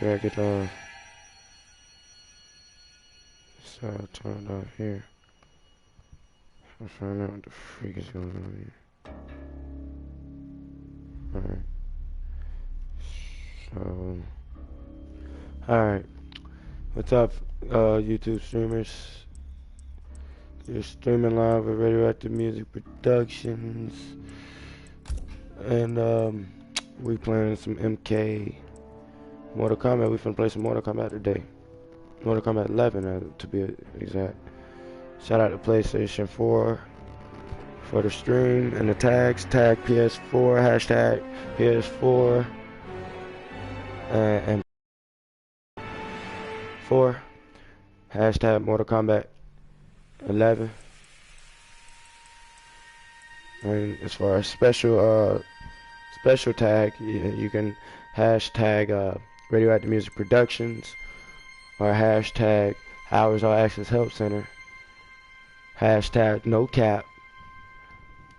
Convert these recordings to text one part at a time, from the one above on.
drag it so turned off here. I'll find out what the freak is going on here. Alright. So, alright. What's up, YouTube streamers? You're streaming live with Radioactive Music Productions. And, we playing some MK Mortal Kombat. We finna play some Mortal Kombat today. Mortal Kombat 11, to be exact. Shout out to PlayStation 4 for the stream and the tags. Tag PS4, hashtag PS4 and 4, hashtag Mortal Kombat 11. And as far as special tag, you can hashtag Radioactive Music Productions or hashtag Hours All Access Help Center, hashtag No Cap,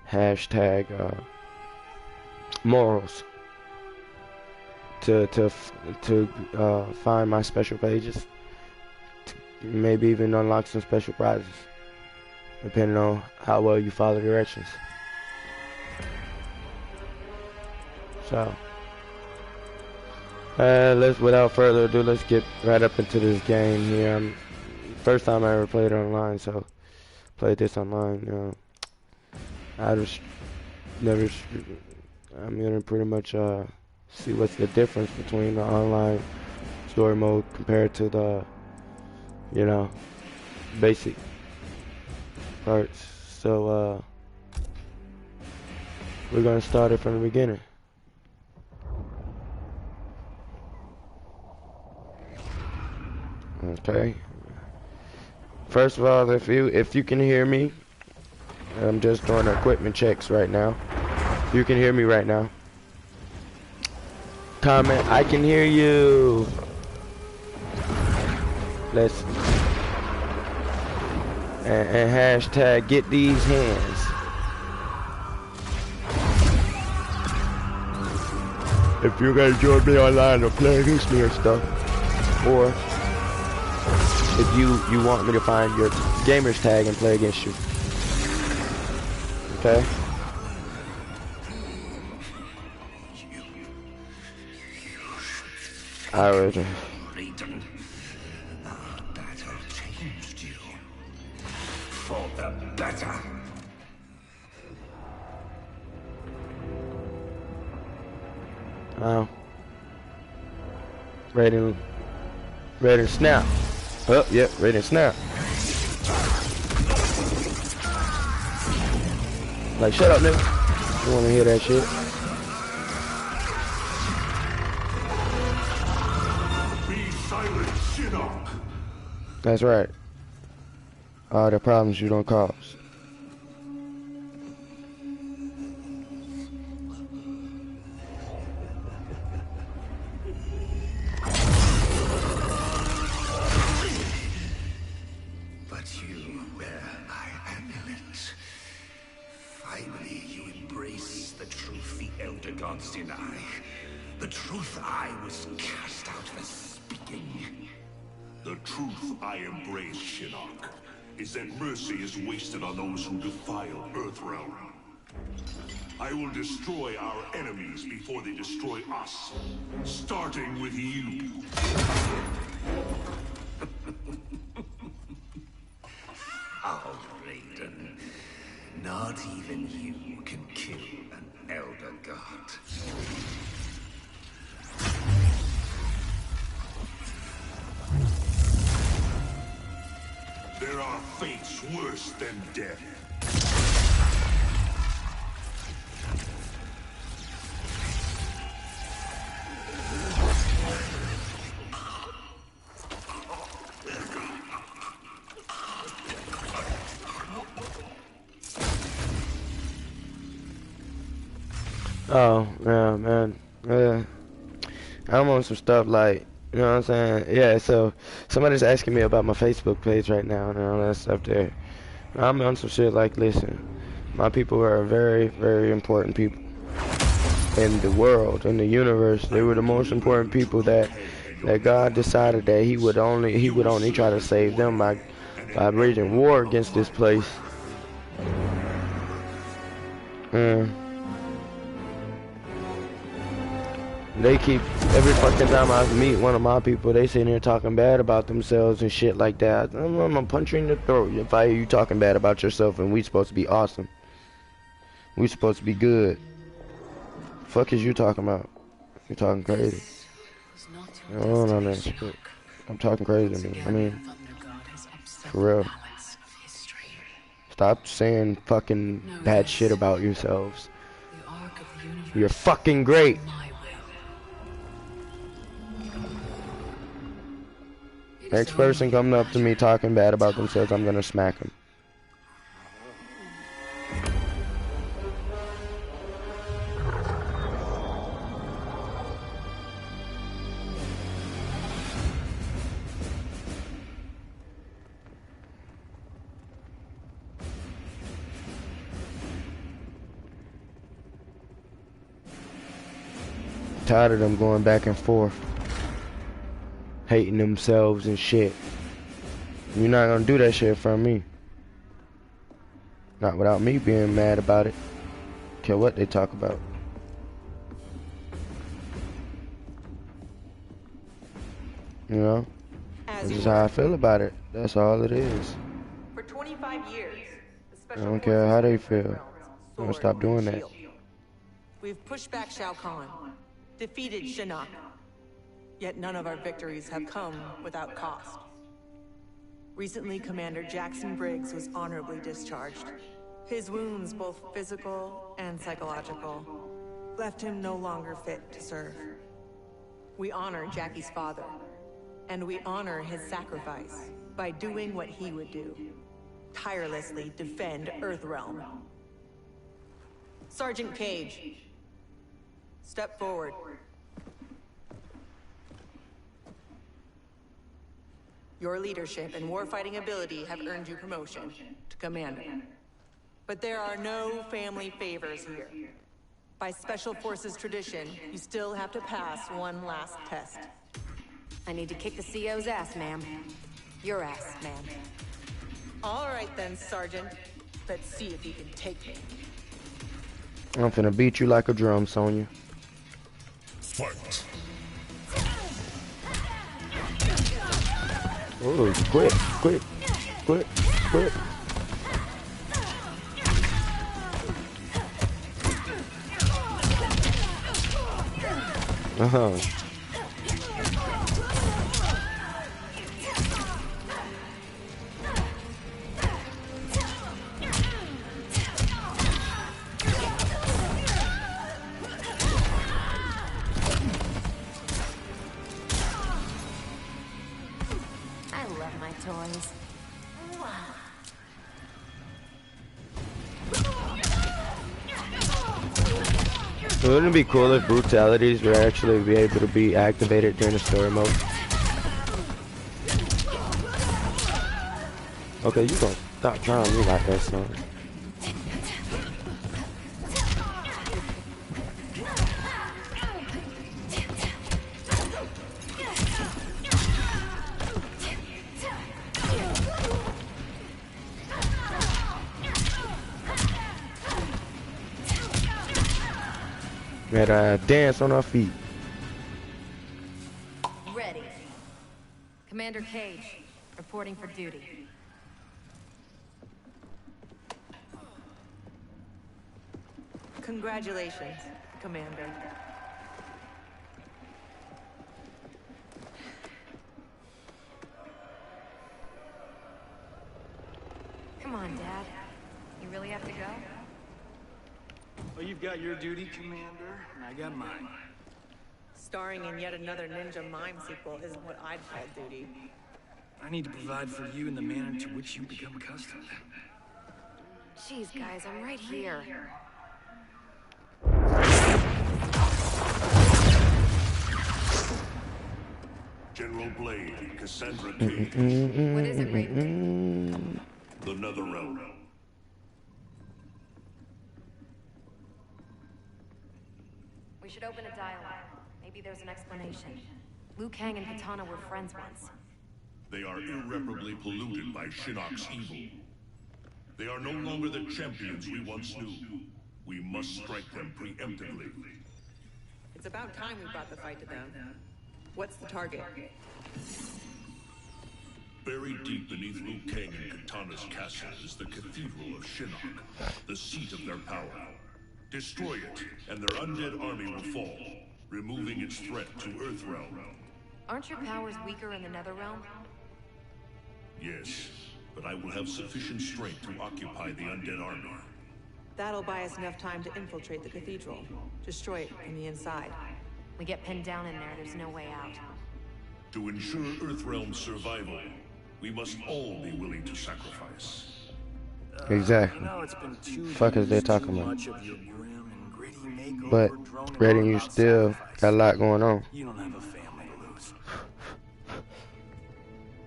hashtag Morals to find my special pages, to maybe even unlock some special prizes, depending on how well you follow directions. So, without further ado, let's get right up into this game here. First time I ever played it online, so played this online. I'm gonna pretty much see what's the difference between the online story mode compared to the, basic parts. So we're gonna start it from the beginning. Okay. First of all, if you can hear me, I'm just doing equipment checks right now. If you can hear me right now, comment I can hear you. And hashtag get these hands. If you guys join me online or play history and stuff, or if you want me to find your gamer's tag and play against you. Okay? Alright. Our battle changed you for the better. Oh. Ready to snap. Oh, yep, ready to snap. Like, shut up, nigga. You wanna hear that shit? Be silent, Shinnok. That's right. All the problems you don't cause. The truth I was cast out for speaking. The truth I embrace, Shinnok, is that mercy is wasted on those who defile Earthrealm. I will destroy our enemies before they destroy us, starting with you. Oh, Raiden. Not even you can kill an Elder God. There are fates worse than death. Oh, yeah, man. I'm on some stuff like, you know what I'm saying? Yeah, so somebody's asking me about my Facebook page right now and all that stuff there. I'm on some shit like, listen, my people are very, very important people in the world, in the universe. They were the most important people that that God decided that he would only try to save them by waging war against this place. They keep, every fucking time I meet one of my people, they sitting here talking bad about themselves and shit like that. I'm gonna punch you in the throat if I hear you talking bad about yourself, and we supposed to be awesome. We supposed to be good. Fuck is you talking about? You talking crazy. I don't know that shit. I'm talking crazy to me. I mean, for real. Stop saying fucking bad shit about yourselves. You're fucking great. Next person coming up to me talking bad about themselves, I'm gonna smack him. Tired of them going back and forth, hating themselves and shit. You're not gonna do that shit from me. Not without me being mad about it. Care what they talk about. You know? This is how I feel about it. That's all it is. For 25 years, I don't care how they feel. I'm gonna stop doing that. We've pushed back Shao Kahn, defeated Shinnok, yet none of our victories have come without cost. Recently, Commander Jackson Briggs was honorably discharged. His wounds, both physical and psychological, left him no longer fit to serve. We honor Jackie's father, and we honor his sacrifice by doing what he would do. Tirelessly defend Earthrealm. Sergeant Cage, step forward. Your leadership and warfighting ability have earned you promotion to Commander. But there are no family favors here. By Special Forces tradition, you still have to pass one last test. I need to kick the CO's ass, ma'am. Your ass, ma'am. All right then, Sergeant. Let's see if you can take me. I'm finna beat you like a drum, Sonya. Fight. Oh, quick, quick, quick, quick. Uh-huh. I love my toys. Wouldn't it be cool if brutalities would actually be able to be activated during the story mode? Okay, you gonna stop trying me like that, son. Gotta dance on our feet. Ready. Commander Cage, reporting for duty. Congratulations, Commander. Come on, Dad. You really have to go? Well, you've got your duty, Commander, and I got mine. Starring in yet another Ninja Mime sequel isn't what I'd call duty. I need to provide for you in the manner to which you become accustomed. Jeez, guys, I'm right here. General Blade, Cassandra Cage. What is it, Raven? The Netherrealm. We should open a dialogue. Maybe there's an explanation. Liu Kang and Katana were friends once. They are irreparably polluted by Shinnok's evil. They are no longer the champions we once knew. We must strike them preemptively. It's about time we brought the fight to them. What's the target? Buried deep beneath Liu Kang and Katana's castle is the Cathedral of Shinnok, the seat of their power. Destroy it, and their undead army will fall, removing its threat to Earthrealm. Aren't your powers weaker in the Netherrealm? Yes, but I will have sufficient strength to occupy the undead army. That'll buy us enough time to infiltrate the cathedral. Destroy it from the inside. We get pinned down in there, there's no way out. To ensure Earthrealm's survival, we must all be willing to sacrifice. Exactly. It's been Fuck is they talking about? much of your grim and gritty makeover But droning Raiden, on you about still sacrifice. got a lot going on. You don't have a family to lose.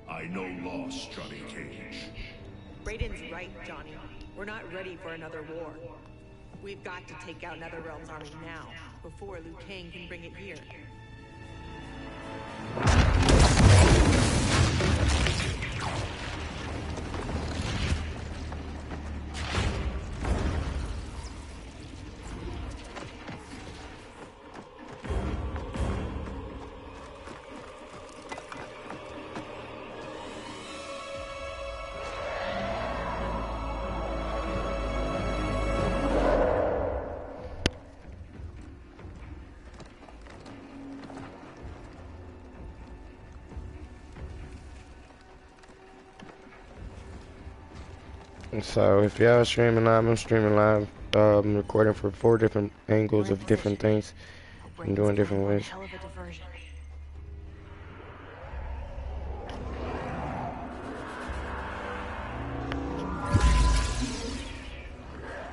I know loss, Johnny Cage. Raiden's right, Johnny. We're not ready for another war. We've got to take out Netherrealm's army now, before Liu Kang can bring it here. So if y'all streaming live, I'm streaming live. I'm recording for 4 different angles of different things and doing different ways. Hell of a diversion.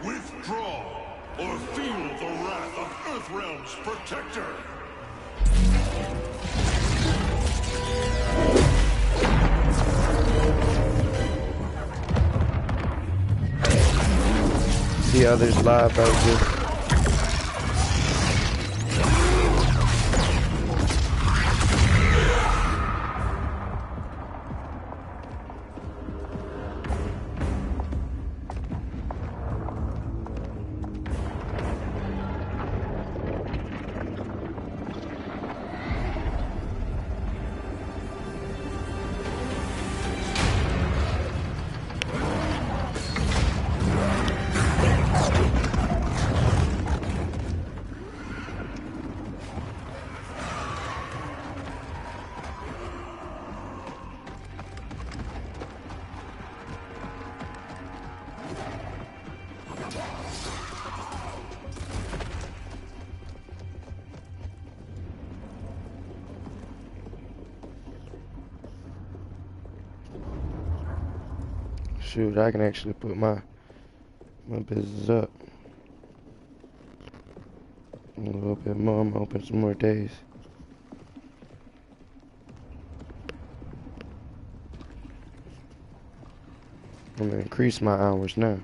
Withdraw, or feel the wrath of Earthrealm's protector! See others live out here. Shoot, I can actually put my business up a little bit more. I'm gonna open some more days. I'm gonna increase my hours now.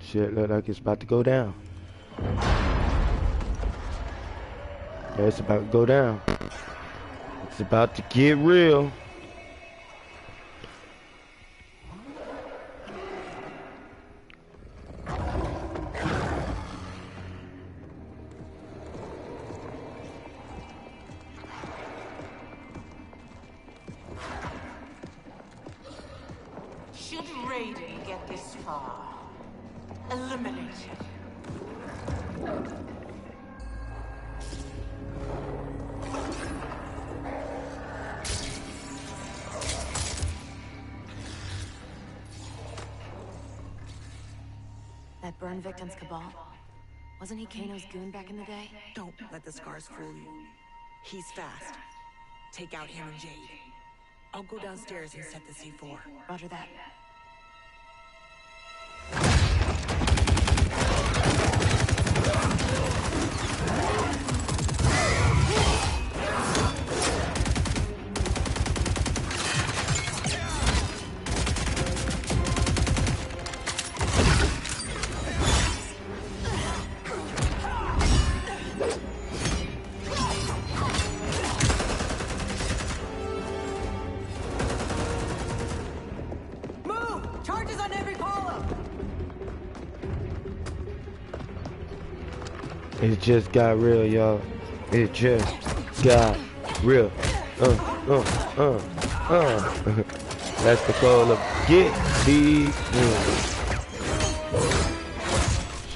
Shit, look like it's about to go down. Yeah, it's about to go down. It's about to get real. Should Raiden get this far, eliminate him. That burn victim's Cabal? Wasn't he Kano's goon back in the day? Don't let the scars fool you. He's fast. Take out him and Jade. I'll go downstairs and set the C4. Roger that. It just got real, y'all. It just got real. That's the call of get these.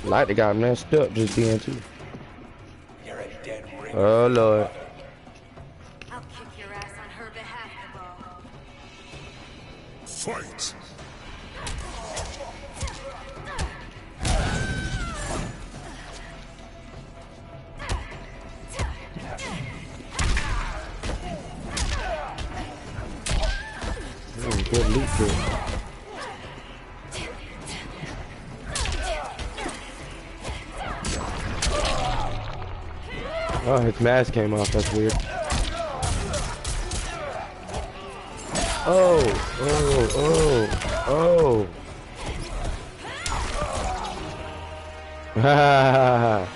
Like they got messed up just being too. You're a dead ring. Oh Lord. I'll kick your ass on her behalf, Cabal. Fight! Good loot there. Oh, his mask came off. That's weird. Oh. Ha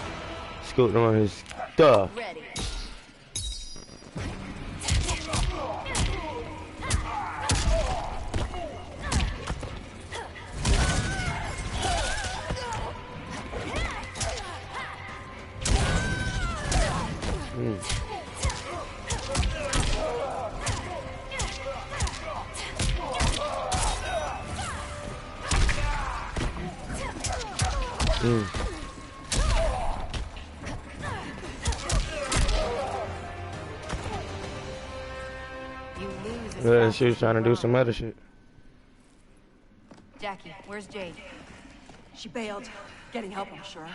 scooting on his stuff. Ready. She was trying to do some other shit. Jackie, where's Jade? She bailed. Getting help, I'm sure.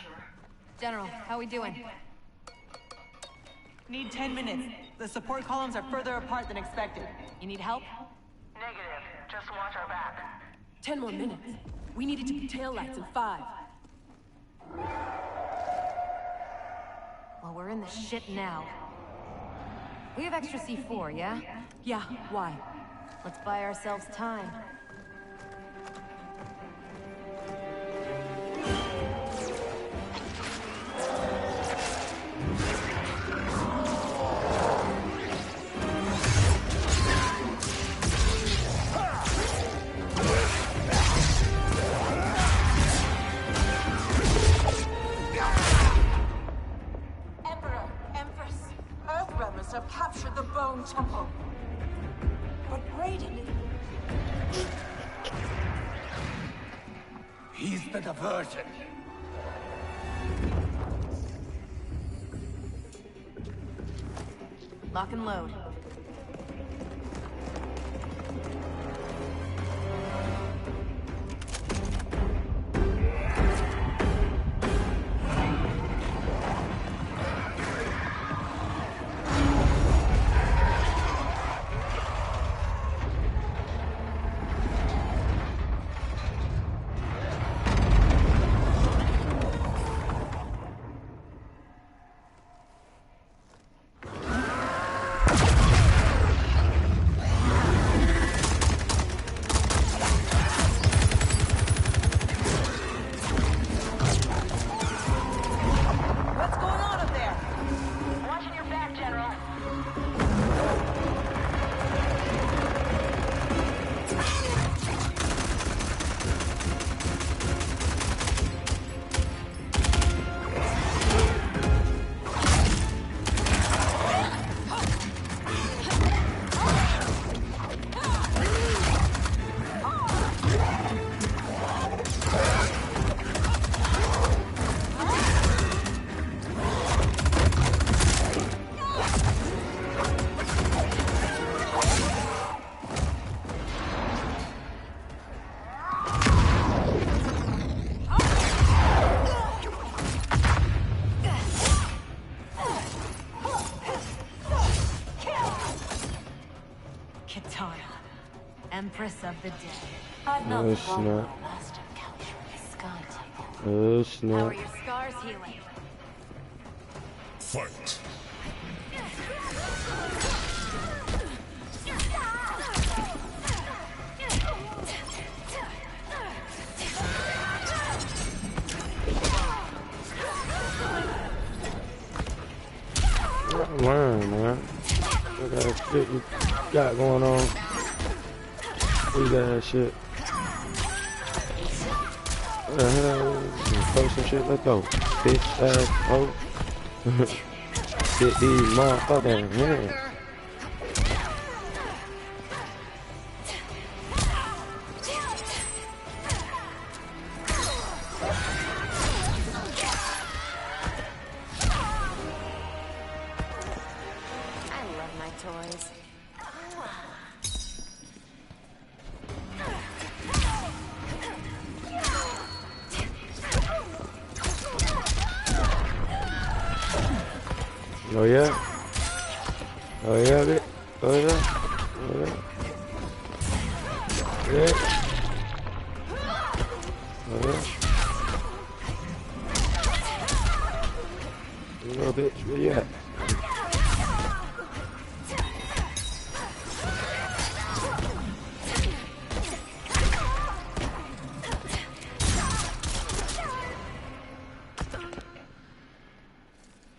General, how we doing? Need 10 minutes. The support columns are further apart than expected. You need help? Negative. Just watch our back. 10 more minutes. We needed to be taillights in 5. Well, we're in the shit now. We have extra C4, yeah? Yeah, why? Let's buy ourselves time. Emperor, Empress, Earthrealmers have captured the Bone Temple. But Raiden... He's the diversion. Lock and load. Empress of the Dead. Oh snap. Last encounter in the Sky Temple. Oh How snap. are your scars healing? Fight. Learn, man. Look at that shit you got going on. Look at that shit. What the hell? Post some shit, let's go. Bitch ass hoe. Get these motherfucking hands. I love my toys. Oh yeah? Oh yeah, bitch. Oh yeah? Oh yeah? Yeah. Oh yeah? Oh bitch, where you at?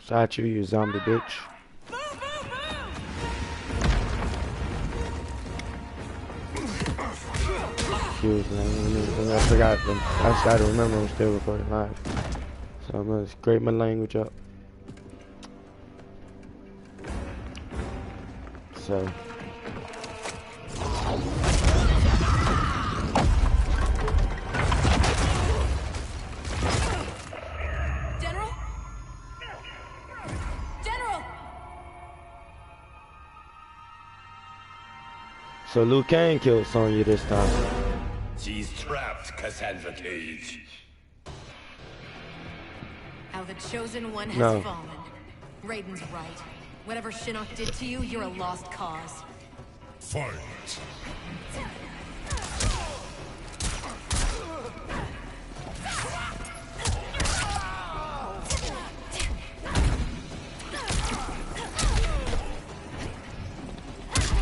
Shot you, you zombie bitch. Excuse me, I forgot them. I tried to remember I'm still recording live. So I'm gonna scrape my language up. So. General? General! So Liu Kang killed Sonya this time. She's trapped, Cassandra Cage. How the Chosen One has No. fallen. Raiden's right. Whatever Shinnok did to you, you're a lost cause. Fight.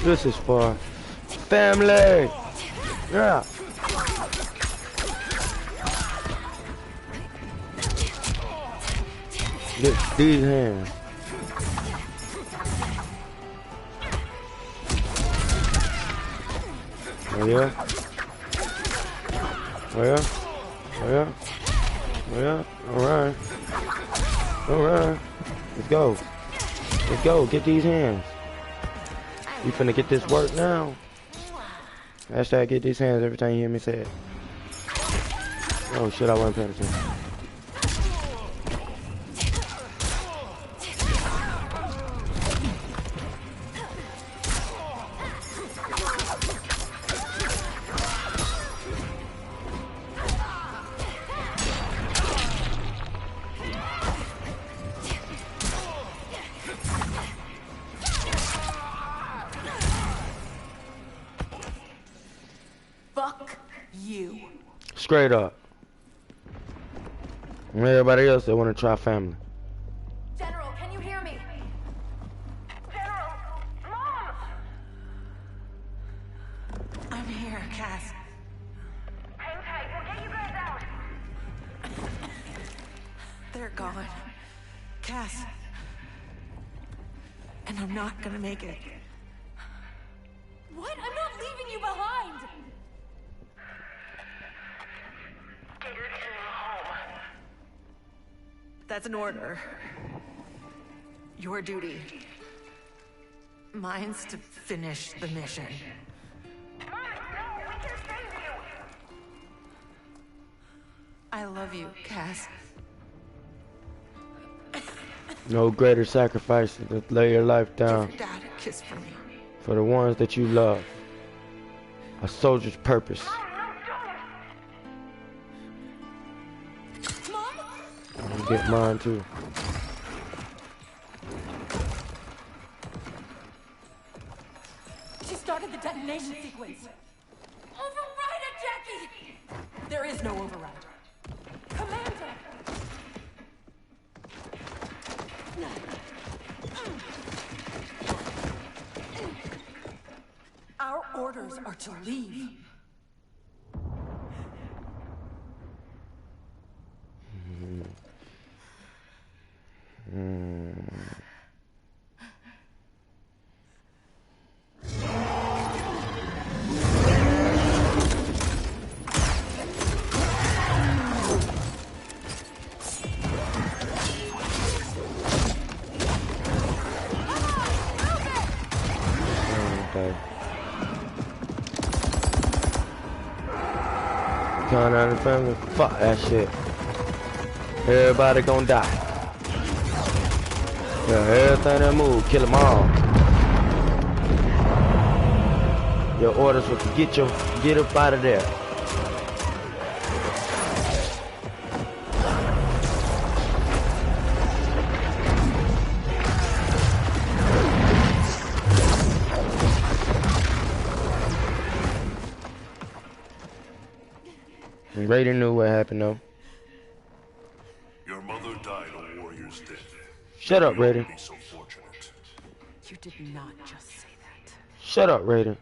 This is for family. Yeah. Get these hands. Oh yeah. Oh yeah. Oh yeah. Oh yeah. All right. All right. Let's go. Let's go. Get these hands. We finna get this work now. Hashtag get these hands every time you hear me say it. Oh shit, I wasn't paying attention. Fuck you. Straight up. And everybody else that wanna try family. General, can you hear me? General! Mom! I'm here, Cass. Hang tight, we'll get you guys out. They're gone. Cass. And I'm not gonna make it. What? I'm not leaving you behind! Get your team home. That's an order. Your duty. Mine's to finish the mission. Mom, no, we can save you. I love you, Cass. No greater sacrifice than to lay your life down Give your dad a kiss for me. for the ones that you love. A soldier's purpose. I'm gonna get mine too. She started the detonation sequence. is no override. Commander! Our orders are to leave. Count out the family. Fuck that shit. Everybody gonna die. Yeah, everything that move, kill them all. Your orders were to get up out of there. Raiden knew what happened though. Your mother died a warrior's death. Shut up, We all Raiden. be so fortunate. You did not just say that. Shut up, Raiden.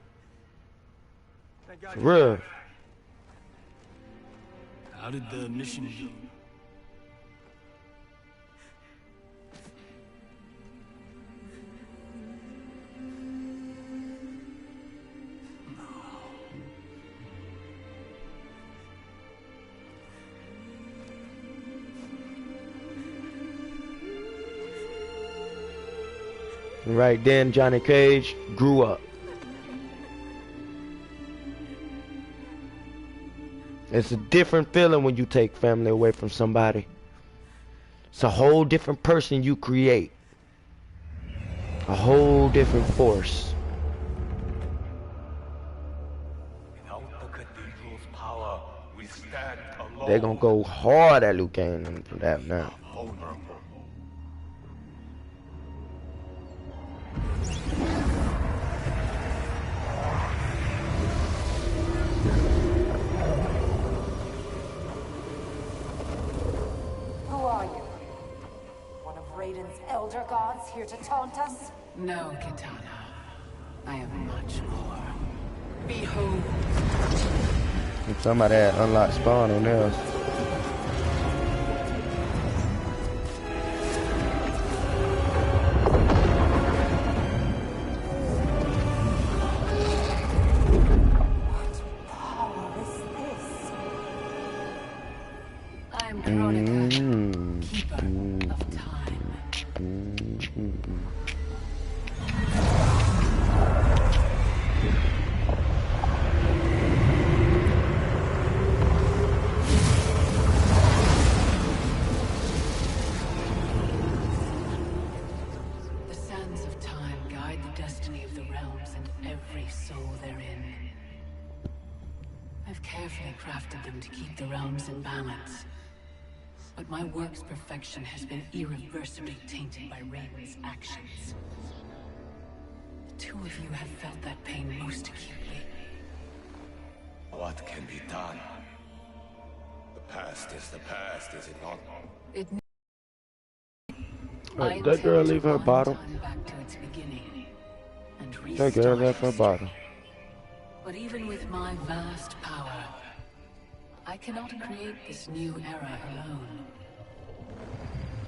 Thank God For you- real. How did the mission go? And right then, Johnny Cage grew up. It's a different feeling when you take family away from somebody. It's a whole different person you create. A whole different force. Without the cathedral's power, we stand alone. They're gonna go hard at Liu Kang for that now. Vulnerable. Who are you? One of Raiden's elder gods here to taunt us? No, Kitana. I am much more. Behold. If somebody had unlocked spawn on theirs. What power is this? I am Chronica, keeper of time. The sands of time guide the destiny of the realms and every soul therein. I've carefully crafted them to keep the realms in balance. But my work's perfection has been irreversibly tainted by Raiden's actions. The two of you have felt that pain most acutely. What can be done? The past is the past, is it not? It Oh, did that girl leave her bottle? Back to its beginning and That girl restart left her history. bottle. But even with my vast power, I cannot create this new era alone.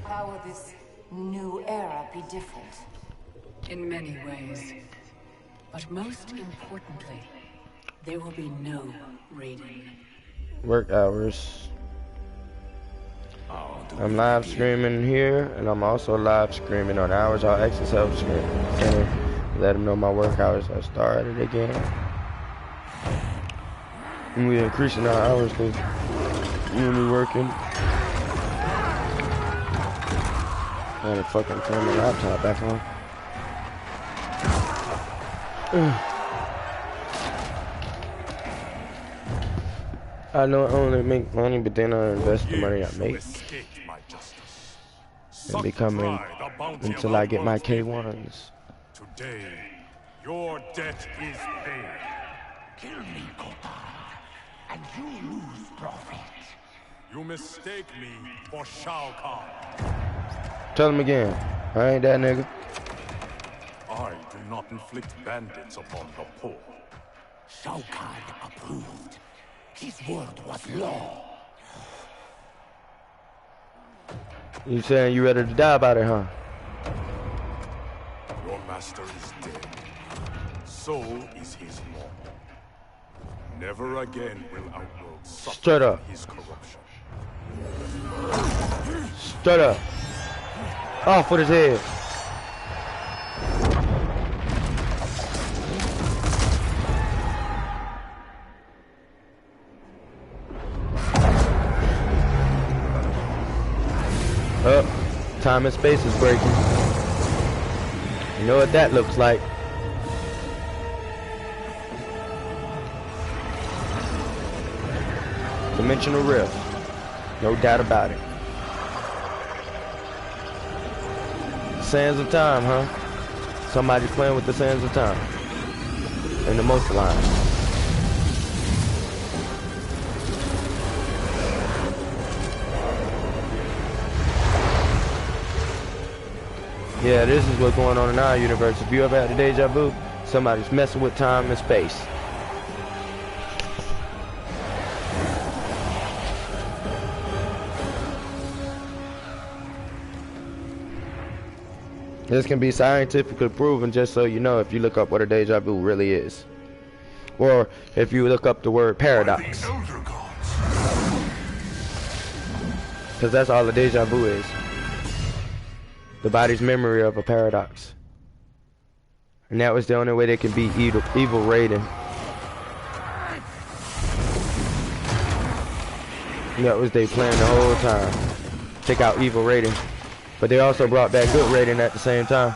How will this new era be different? In many ways. But most importantly, there will be no Raiden. Work hours. How do I'm we live begin? streaming here, and I'm also live streaming on Hours All Access Help Center. Let them know my work hours have started again. And we're increasing our hours because we'll be working. I had to fucking turn my laptop back on. I know I only make money, but then I invest the money I make Escaped my justice. and becoming until I get my K1s. Today, your debt is paid. Kill me, Kotal, and you lose prophet. You mistake me for Shao Kahn. Tell him again. I ain't that nigga. I do not inflict bandits upon the poor. Shao Kahn approved. His word was law. You saying you ready to die about it, huh? Your master is dead. So is his law. Never again will Outworld suffer Straight up. from his corruption. Straight up. Off with his head. Time and space is breaking. You know what that looks like. Dimensional rift. No doubt about it. Sands of time, huh? Somebody's playing with the sands of time. In the most line. Yeah, this is what's going on in our universe. If you ever had a deja vu, somebody's messing with time and space. This can be scientifically proven, just so you know, if you look up what a deja vu really is. Or if you look up the word paradox. Because that's all a deja vu is. The body's memory of a paradox. And that was the only way they can beat evil Raiden. That was their plan the whole time. Take out evil Raiden. But they also brought back good Raiden at the same time.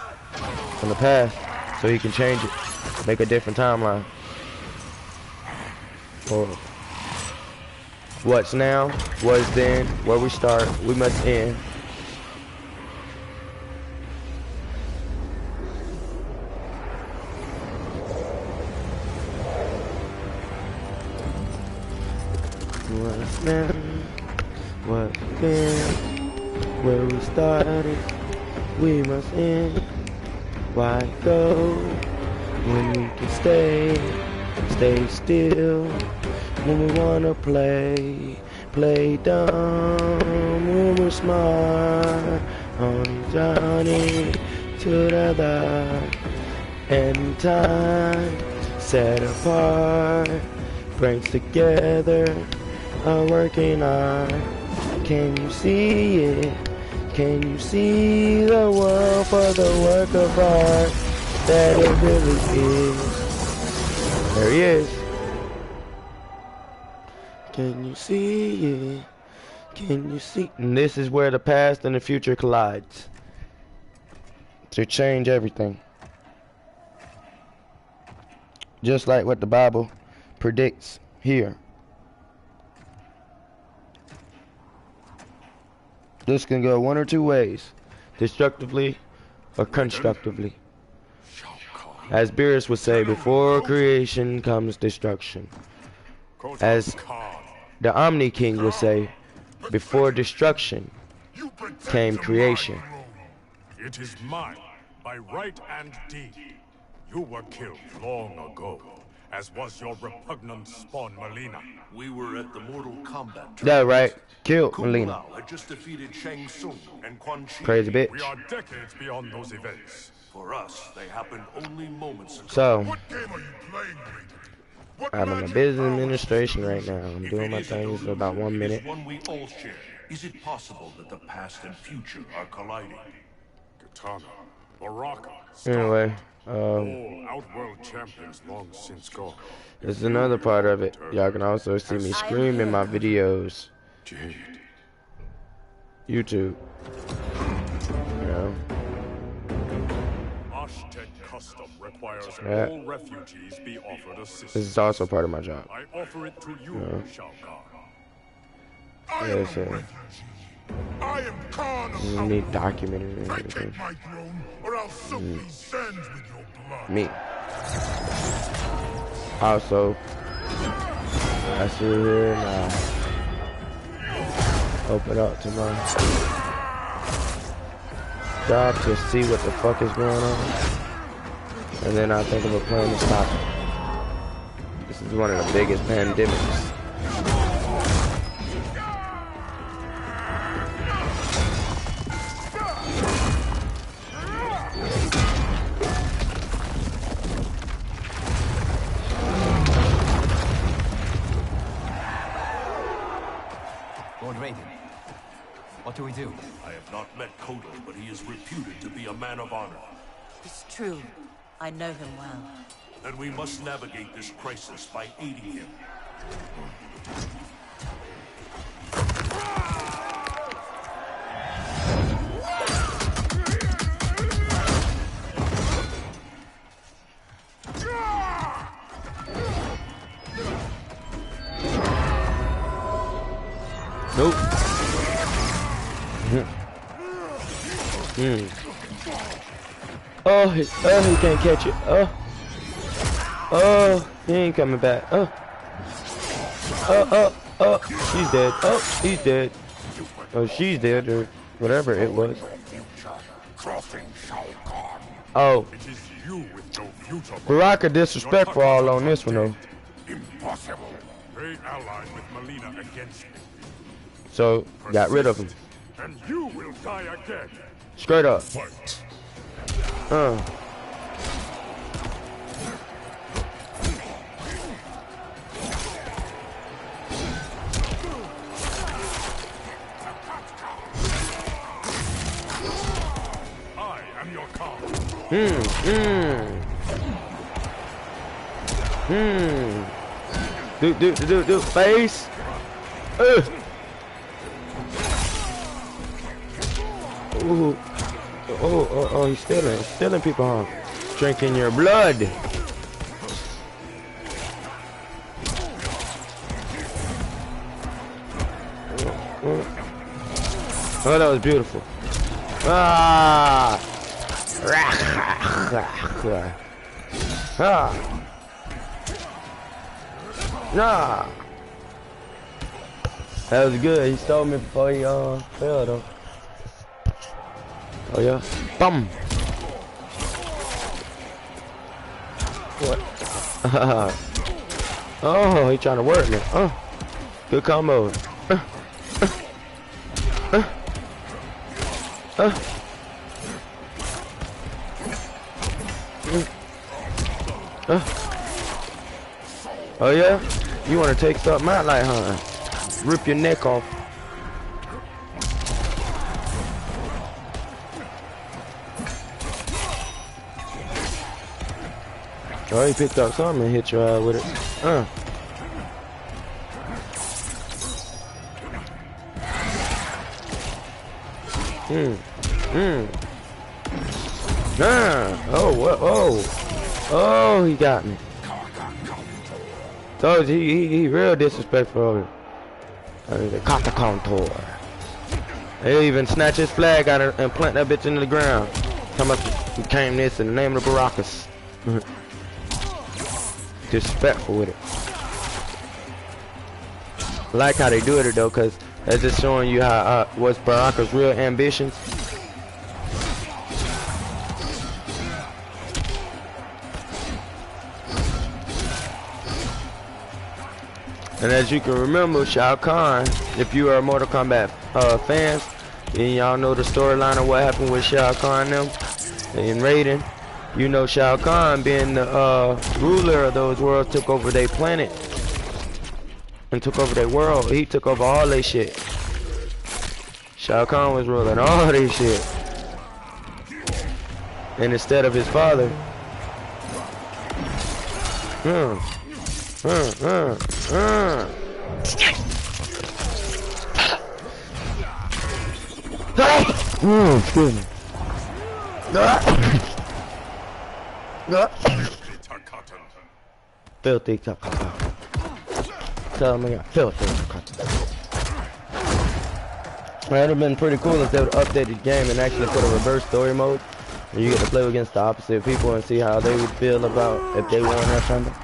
From the past. So he can change it. Make a different timeline. Or what's now, what's then, where we start, we must end. What's now, what's then, where we started, we must end. Why go when we can stay still? When we wanna play dumb. When we're smart on a journey to the dark. And time set apart brings together a working art. Can you see it? Can you see the world for the work of art that it really is? There he is. Can you see it? Can you see? And this is where the past and the future collides to change everything. Just like what the Bible predicts here. This can go one or two ways, destructively or constructively. As Beerus would say, before creation comes destruction. As the Omni King would say, before destruction came creation. It is mine, by right and deed. You were killed long ago, as was your repugnant spawn, Melina. We were at the Mortal Kombat. That right, killed Kung Melina. Lao had just defeated Shang Tsung and Quan Chi. Crazy bitch. We are decades beyond those events. For us, they happened only moments ago. So, What game are you playing, Raiden? What I'm in a magic business powers? administration right now. I'm If doing it my is an things for illusion, about 1 it is minute. one we all share. Is it possible that the past and future are colliding? Katana, Baraka, Anyway, all Outworld champions long since gone. this is another part of it. Y'all can also see me scream in my videos. Jade. YouTube. You know. Ashtek custom requires Yeah. all refugees be offered assistance. This is also part of my job. I offer it to you, Shao Kahn. Yeah, so I am Khan of you need documented and Vacate everything. my throne, or I'll soak these sands with your blood. Me. Also, I sit here and Open up to my job to see what the fuck is going on. And then I think of a plan to stop it. This is one of the biggest pandemics. What do we do? I have not met Kodo, but he is reputed to be a man of honor. It's true. I know him well. Then we must navigate this crisis by aiding him. Nope. Oh, he can't catch it. Oh, he ain't coming back. She's dead. Oh, he's dead. Oh, she's dead, or whatever it was. Oh, Baraka disrespectful all on this one though. Impossible. They allied with Melina against me. So got rid of him. And you will die again. Straight up. Fight. I am your calm. Do face. Ooh. Oh, he's stealing people, huh? Drinking your blood. Oh, that was beautiful. Ah. Nah. That was good. He stole me before he fell though. Oh yeah. Bum. What? Oh, he trying to work me. Good combo. Oh yeah? You want to take something out like, huh? Rip your neck off. Oh, he picked up something and hit your eye with it. Oh, what? Oh, he got me. So he real disrespectful. The Kata contour. They even snatch his flag out and plant that bitch into the ground. How much became this in the name of the Barakas? Disrespectful with it. I like how they do it though, cause that's just showing you how what's Baraka's real ambitions. And as you can remember, Shao Kahn, if you are Mortal Kombat fans, and y'all know the storyline of what happened with Shao Kahn and them in Raiden. You know Shao Kahn, being the ruler of those worlds, took over their planet and took over their world. He took over all their shit. Shao Kahn was ruling all their shit. And instead of his father, excuse me. Filthy Takata. Tell me I filthy Takata. It would have been pretty cool if they would update the game and actually put a reverse story mode. And you get to play against the opposite people and see how they would feel about if they won or something.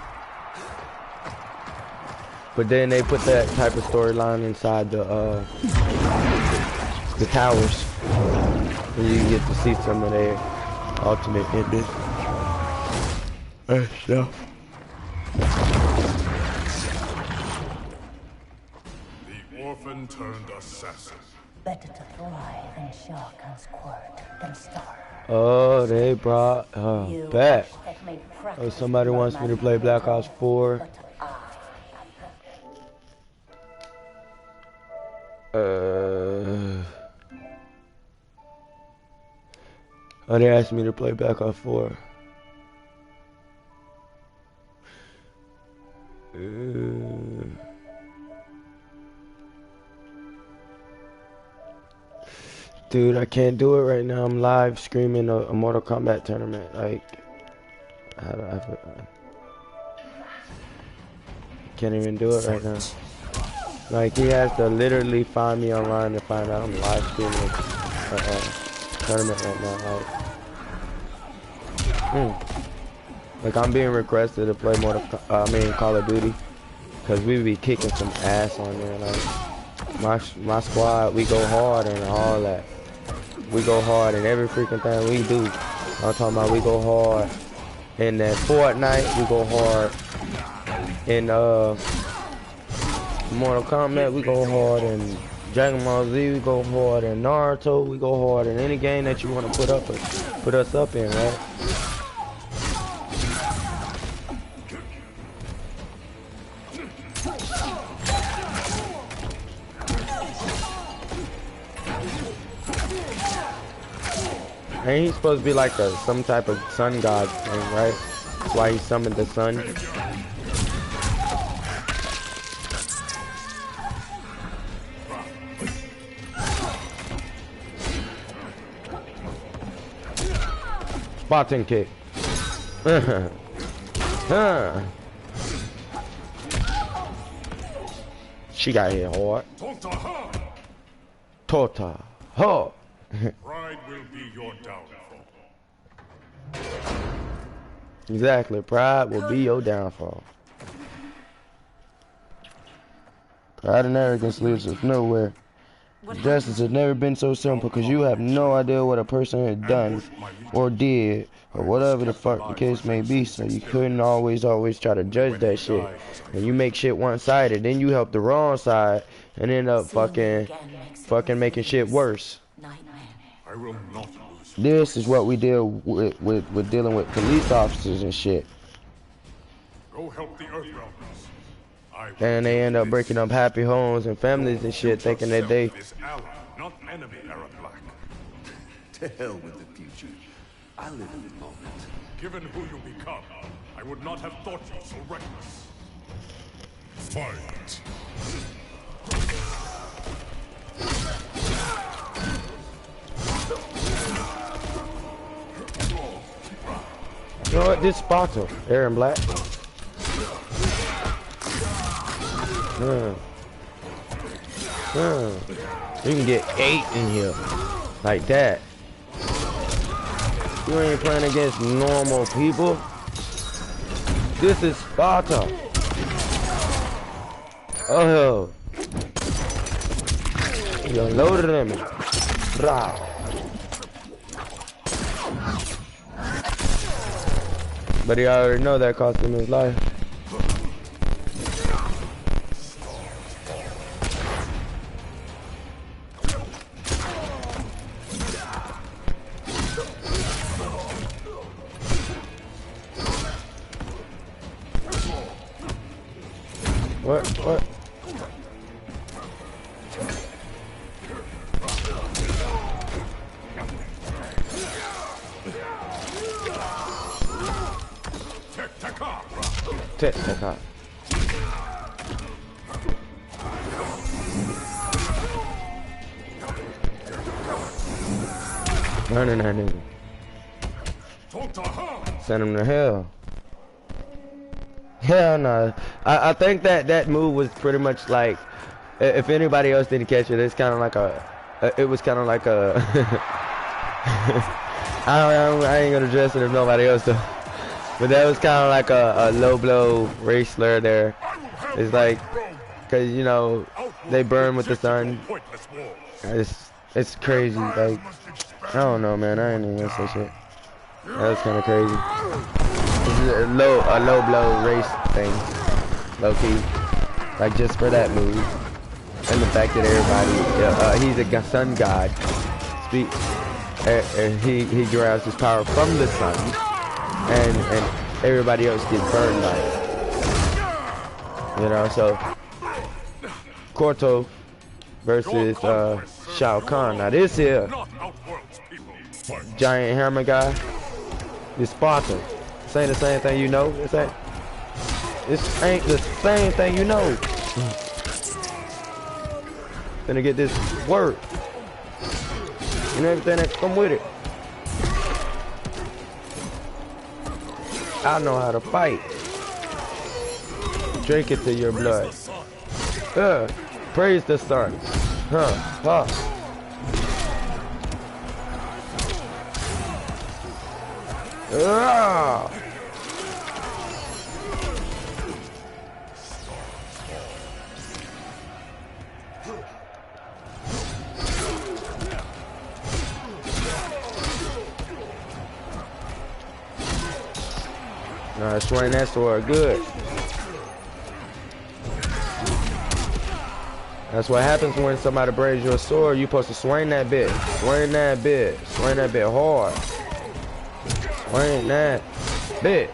But then they put that type of storyline inside the towers. And you get to see some of their ultimate endings. And stuff. The orphan turned assassin. Better to thrive in Shao Kahn's court than starve. Oh, they brought her back. Oh, somebody wants me to play Black Ops 4. Oh, they asked me to play Black Ops 4. Dude, I can't do it right now. I'm live streaming a Mortal Kombat tournament. Like, I can't even do it right now. Like, he has to literally find me online to find out I'm live streaming a tournament right now. Like, I'm being requested to play Call of Duty, cause we be kicking some ass on there. Like, my squad, we go hard and all that. We go hard in every freaking thing we do. I'm talking about we go hard in that Fortnite. We go hard in Mortal Kombat. We go hard in Dragon Ball Z. We go hard in Naruto. We go hard in any game that you want to put us up in, right? And he's supposed to be like some type of sun god thing, right? That's why he summoned the sun. Spartan kick. She got hit hard. Tota. Ho. Pride will be your downfall. Exactly, pride will be your downfall. Pride and arrogance leads us nowhere. Justice has never been so simple, because you have no idea what a person had done or did or whatever the fuck the case may be, so you couldn't always try to judge that shit. And you make shit one-sided, then you help the wrong side and end up fucking making shit worse. I will not lose. This is what we deal with dealing with police officers and shit. Go help the Earthrealmers. And they end up breaking up happy homes and families and shit, thinking that they... Ally, not enemy, Arab Black. To hell with the future. I live in the moment. Given who you become, I would not have thought you so reckless. Fight. You know what? This Sparta, Aaron Black. You can get 8 in here, like that. You ain't playing against normal people. This is Sparta. Oh, you're loaded at me. Blah. But he already know that cost him his life. What? Tek-taka. Running that nigga. Send him to hell. Hell no. I think that move was pretty much like, if anybody else didn't catch it, it's kind of like it was kind of like a I ain't gonna address it if nobody else does. But that was kind of like a low blow ray slur there. It's like Cause you know they burn with the sun. It's crazy. Like I don't know, man. I ain't even gonna say shit. That was kind of crazy. This is a low blow race thing, low key. Like just for that move, and the fact that everybody, he's a sun god. He derives his power from the sun, and everybody else gets burned by it. You know, so Corto versus Shao Kahn. Now this here giant hammer guy is Spartan. This ain't the same thing you know. This ain't the same thing you know. Gonna get this work and everything that come with it. I know how to fight. Drink it to your blood. Praise the sun. Swing that sword good. That's what happens when somebody brings you a sword. You're supposed to swing that bit. Swing that bit. Swing that bit hard. Swing that bit.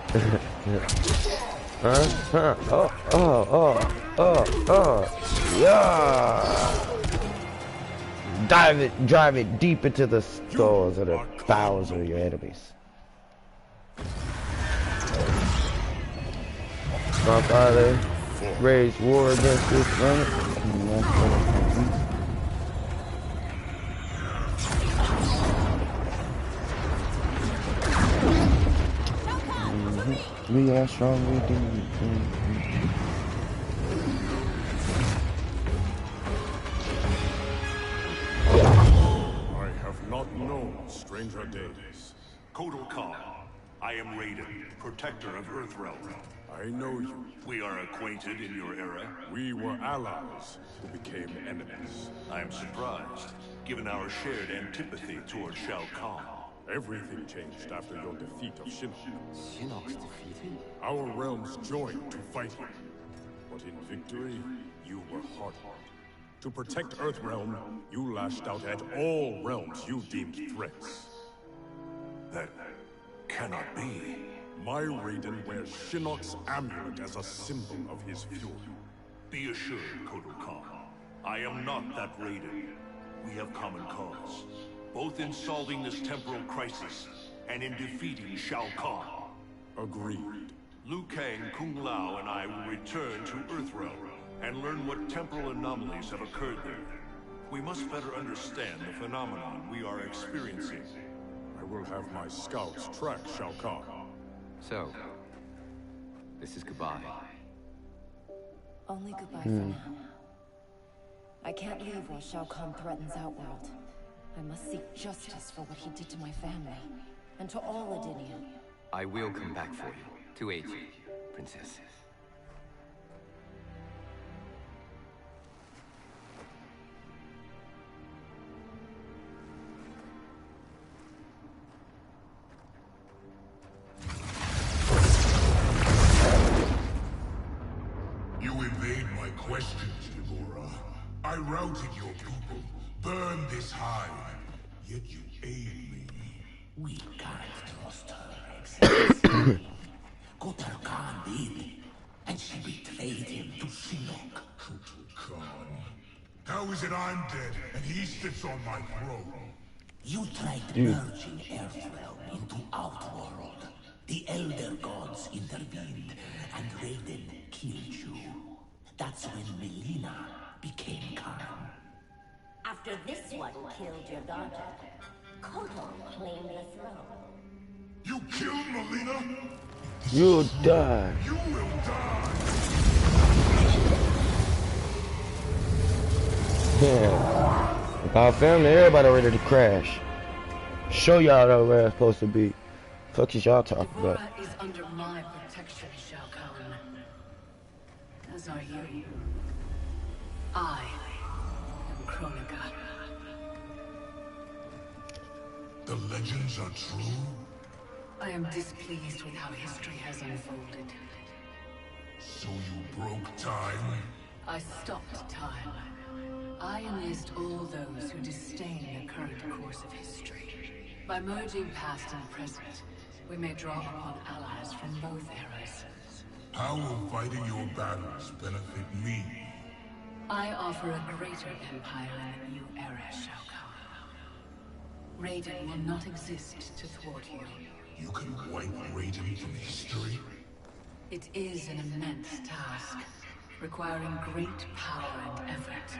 Yeah. Drive it deep into the skulls of the bowels of your enemies. My father raised war against this planet. We are strong, we do. I have not known stranger days. Kotal Khan, I am Raiden, protector of Earthrealm. I know you. We are acquainted in your era. We were allies who became enemies. I am surprised, given our shared antipathy toward Shao Kahn. Everything changed after your defeat of Shinnok. Shinnok's defeated? Our realms joined to fight him. But in victory, you were hard-hearted. To protect Earthrealm, you lashed out at all realms you deemed threats. That cannot be. My Raiden wears Shinnok's amulet as a symbol of his fury. Be assured, Kotal Khan, I am not that Raiden. We have common cause, both in solving this temporal crisis and in defeating Shao Kahn. Agreed. Liu Kang, Kung Lao, and I will return to Earthrealm and learn what temporal anomalies have occurred there. We must better understand the phenomenon we are experiencing. I will have my scouts track Shao Kahn. So, this is goodbye. Only goodbye for now. I can't leave while Shao Kahn threatens Outworld. I must seek justice for what he did to my family, and to all Adenia. I will come back for you, to aid you, Princess. Questions, Deborah. I routed your people, burned this hive, yet you aid me. We can't trust her, Excellency. Kotal Khan did, and she betrayed him to Shinnok. Kotal Khan? How is it I'm dead, and he sits on my throne? You tried merging Earthrealm into Outworld. The Elder Gods intervened, and Raiden killed you. That's when Melina became Khan. After this one killed your daughter, Kotal claimed the throne. You killed Melina? You'll die. You will die. Yeah. If our family, everybody ready to crash. Show y'all where it's supposed to be. Fuck is y'all talking about? Is under my protection, Shao Kahn. As are you. I am Kronika. The legends are true? I am displeased with how history has unfolded. So you broke time? I stopped time. I enlist all those who disdain the current course of history. By merging past and present, we may draw upon allies from both eras. How will fighting your battles benefit me? I offer a greater empire in the new era, Shao Kahn. Raiden will not exist to thwart you. You can wipe Raiden from history? It is an immense task, requiring great power and effort.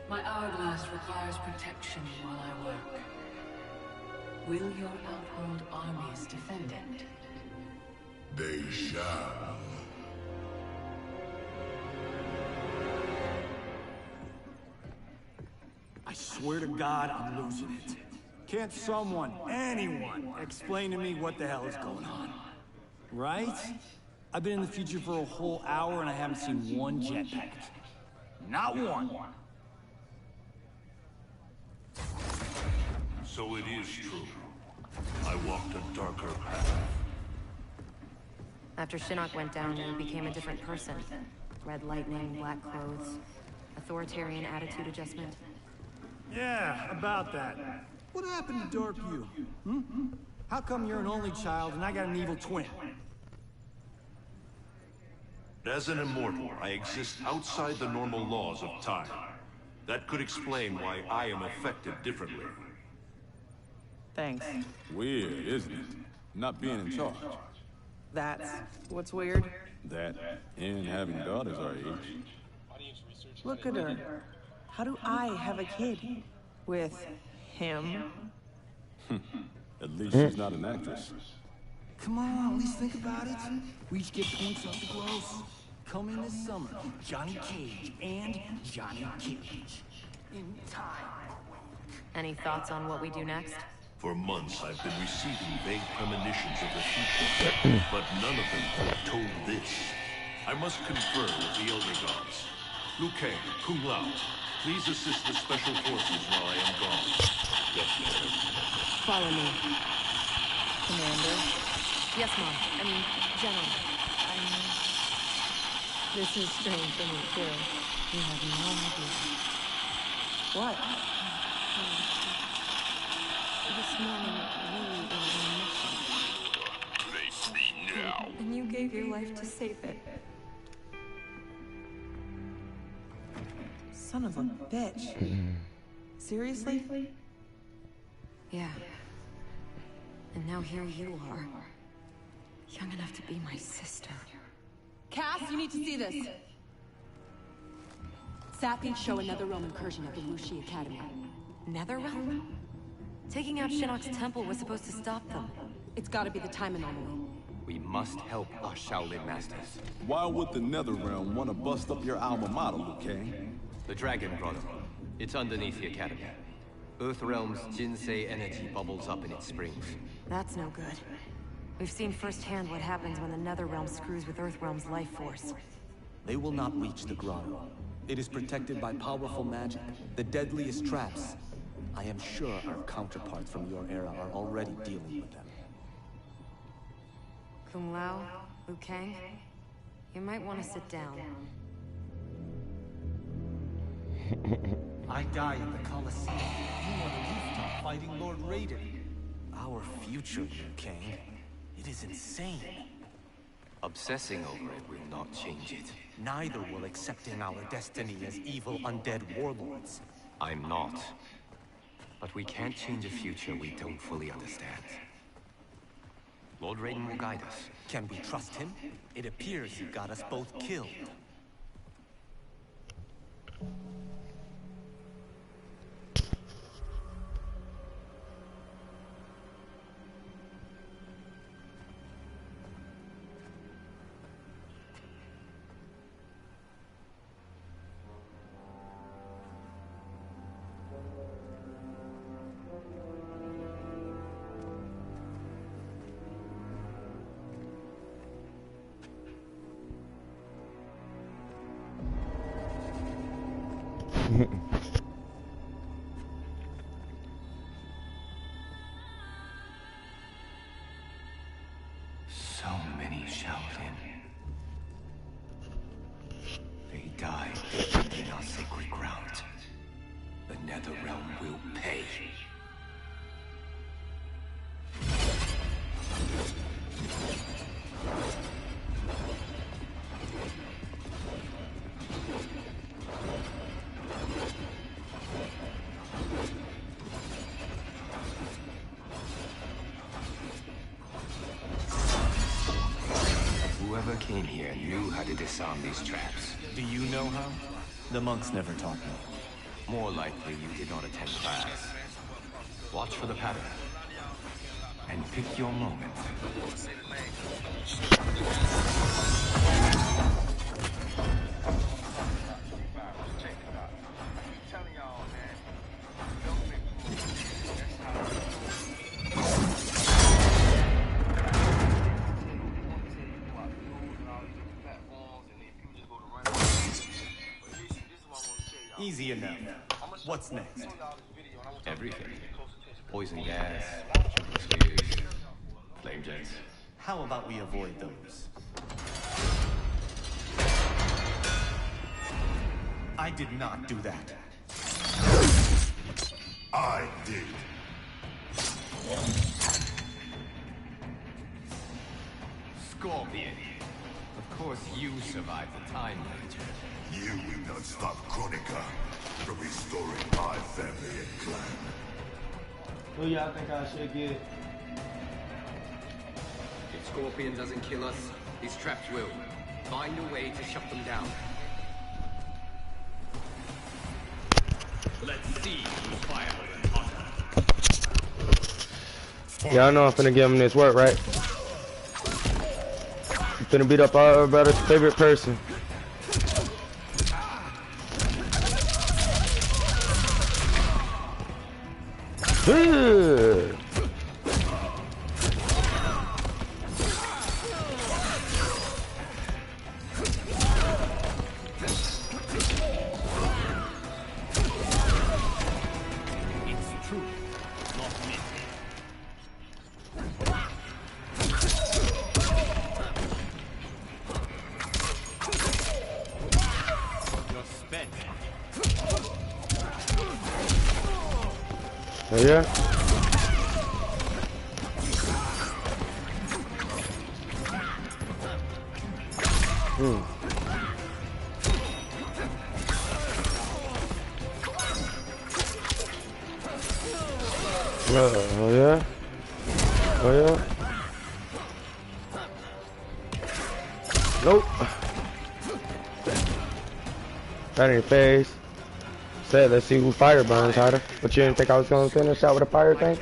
My hourglass requires protection while I work. Will your outworld armies defend it? They shall. I swear to God, I'm losing it. Can't someone, anyone, explain to me what the hell is going on? Right? I've been in the future for a whole hour and I haven't seen one jetpack. Not one. So it is true. I walked a darker path. After Shinnok went down, you became a different person. Red lightning, black clothes, authoritarian attitude adjustment. Yeah, about that. What happened to Dark You? Hmm? How come you're an only child and I got an evil twin? As an immortal, I exist outside the normal laws of time. That could explain why I am affected differently. Thanks. Weird, isn't it? Not being in charge. That's what's weird. That, and having daughters our age. Look at her. How do I have a kid? With him? At least she's not an actress. Come on, at least think about it. We each get points off the gross. Coming this summer, Johnny Cage and Johnny Cage. In time. Any thoughts on what we do next? For months, I've been receiving vague premonitions of the future, but none of them foretold this. I must confer with the Elder Gods. Liu Kang, Kung Lao, please assist the Special Forces while I am gone. Yes, sir. Follow me. Commander. Yes, Mom. I mean, General. This is strange for me, too. You have no idea. What? This morning, we were on a mission. Face me now. And you gave your life to save it. Son of a bitch. Seriously? Yeah. And now here you are. Young enough to be my sister. Cass, you need to see this. Sapiens show another Roman incursion at the Wuxi Academy. Netherrealm? Taking out Shinnok's temple was supposed to stop them. It's gotta be the time anomaly. We must help our Shaolin masters. Why would the Netherrealm want to bust up your alma mater, Liu Kang? The Dragon brought them. It's underneath the academy. Earthrealm's Jinsei energy bubbles up in its springs. That's no good. We've seen firsthand what happens when the Netherrealm screws with Earthrealm's life force. They will not reach the grotto. It is protected by powerful magic, the deadliest traps. I am sure our counterparts from your era are already dealing with them. Kung Lao, Liu Kang, you might want to sit down. I die in the Colosseum. You on a rooftop fighting Lord Raiden. Our future, Liu Kang. It is insane. Obsessing over it will not change it. Neither will accepting our destiny as evil undead warlords. I'm not. But we can't change a future we don't fully understand. Lord Raiden will guide us. Can we trust him? It appears he got us both killed. So many Shaolin. They died in our sacred ground. The Netherrealm will pay. Whoever came here knew how to disarm these traps. Do you know how? The monks never taught me. More likely you did not attend class. Watch for the pattern. And pick your moment. Easy enough. What's next? Everything. Poison gas, shooting spears, flame jets. How about we avoid those? I did not do that. I did. Scorpion. Of course you survived the Time Ranger. You will not stop Chronica from restoring my family and clan. Who y'all think I should get? If Scorpion doesn't kill us, these traps will. Find a way to shut them down. Let's see who's fire than hotter. Y'all know I'm finna give him this work, right? I'm finna beat up our brother's favorite person. Good. It's true, not me. You're spent. Oh yeah? Oh yeah? Oh yeah? Nope. That ain't phase. Said, let's see who fire burns harder. But you didn't think I was gonna finish out with a fire thing?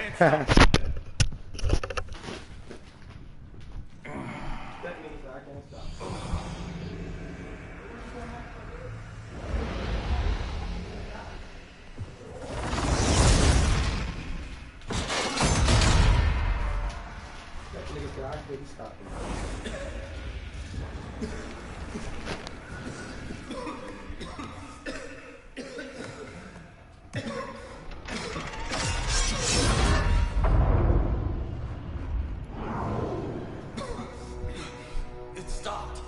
It stopped.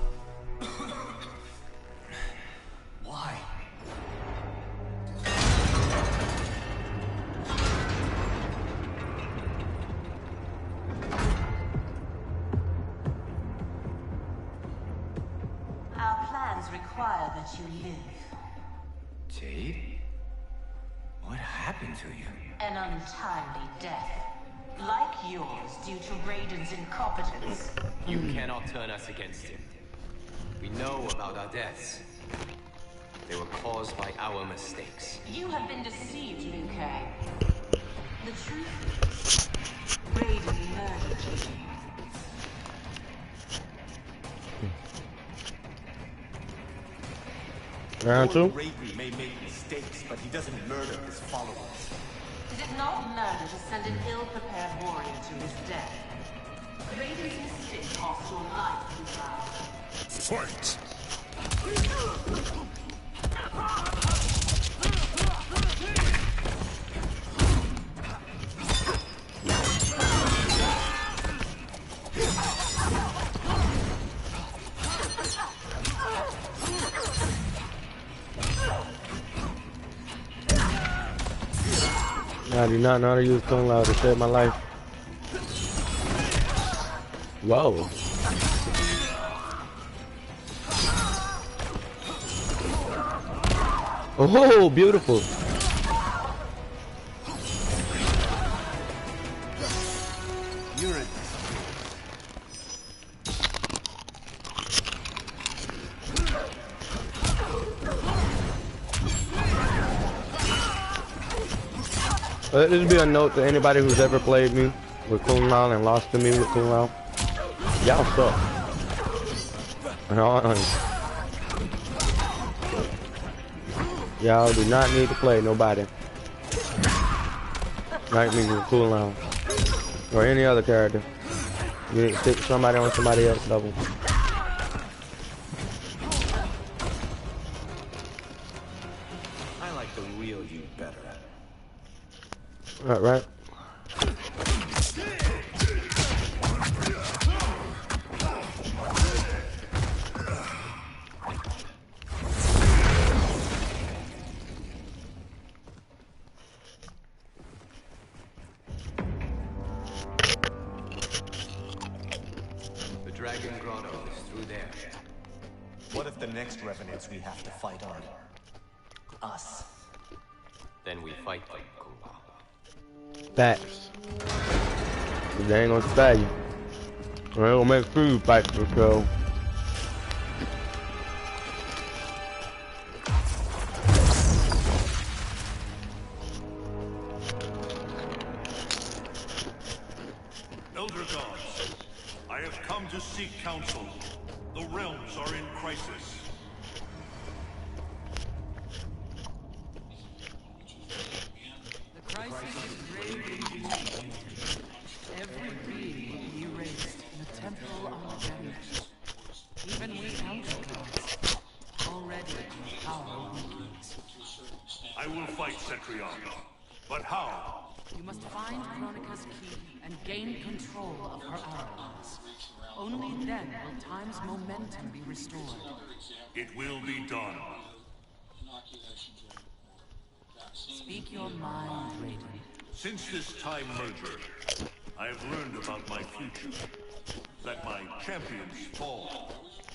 Why? Our plans require that you live. Jade? What happened to you? An untimely death. Like yours, due to Raiden's incompetence. You cannot turn us against him. We know about our deaths. They were caused by our mistakes. You have been deceived, Liu Kang. The truth is, Raiden murdered you. Round two? Raiden may make mistakes, but he doesn't murder his followers. Is it not murder to send an ill-prepared warrior to his death? Raiden's mistake cost your life, Liu Kang. Fight! I do not know how to use Kung Lao to save my life. Whoa. Oh, beautiful. This will be a note to anybody who's ever played me with Kung Lao and lost to me with Kung Lao. Y'all suck. Y'all do not need to play nobody like me with Kung Lao or any other character. You need to stick somebody on somebody else's level. I like the real you better. Right. The Dragon Grotto is through there. What if the next revenants we have to fight are us? Then we fight them, Kung Lao. Facts. They ain't gonna spare you. They ain't gonna make food fight for show. Elder gods, I have come to seek counsel. The realms are in crisis. The crisis is raging. Every being will be erased in the temple on the Jannah. Even we outer gods already have power weakens. I will fight Cetrion. But how? You must find Veronica's key and gain control of her hourglass. Only then will time's momentum be restored. It will be done. Speak your mind, Raiden. Since this time merger, I have learned about my future. That my champions fall.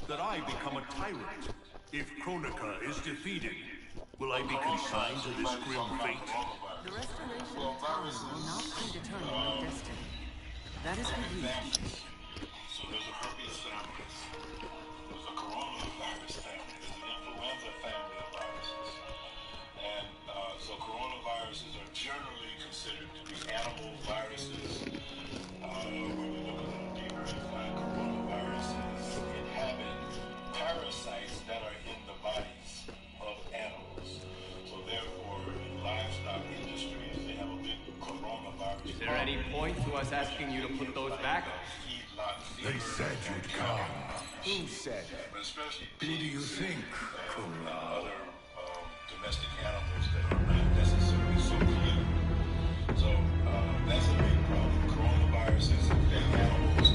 That I become a tyrant. If Kronika is defeated, will I be consigned to this grim fate? The restoration of time will not predetermine your destiny. That is for you. So there's a herpes family. There's a coronavirus family. There's an influenza family of viruses. And so coronaviruses are generally considered to be animal viruses. When we look a little deeper, we find coronaviruses inhabit parasites that are in the bodies of animals. So therefore, in livestock industries, they have a big coronavirus. Is there any point to us asking you to put those back? They said you'd come. Who said? Who do you think, Kung Lao? Other domestic animals that are not necessarily so clear. So that's a big problem. Coronaviruses in animals.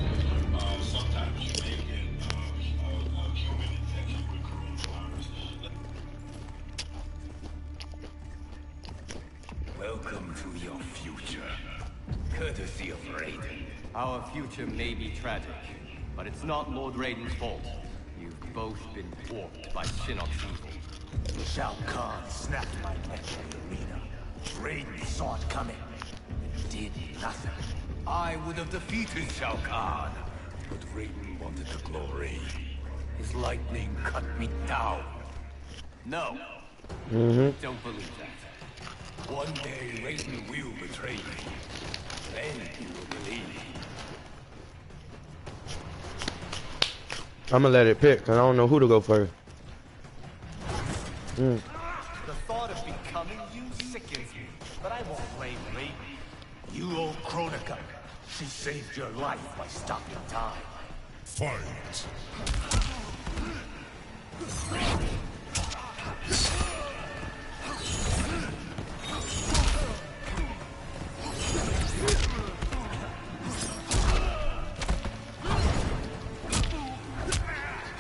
Sometimes you may get a human infection with coronavirus. Welcome to your future. Courtesy of Raiden. Our future may be tragic, but it's not Lord Raiden's fault. You've both been warped by Shinnok's evil. Shao Kahn snapped my neck in the arena. Raiden saw it coming and did nothing. I would have defeated Shao Kahn, but Raiden wanted the glory. His lightning cut me down. No. Don't believe that. One day Raiden will betray me. Then you will believe. I'm gonna let it pick, cause I don't know who to go first. The thought of becoming you sickens me, but I won't blame Raiden. You owe Kronika. She saved your life by stopping time. Fight!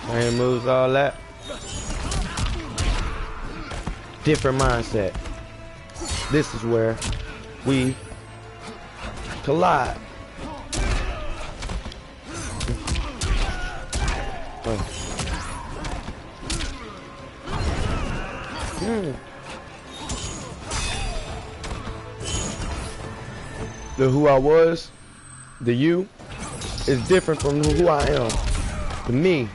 Same moves, all that. Different mindset. This is where we collide. The who I was, the you, is different from who I am. The me.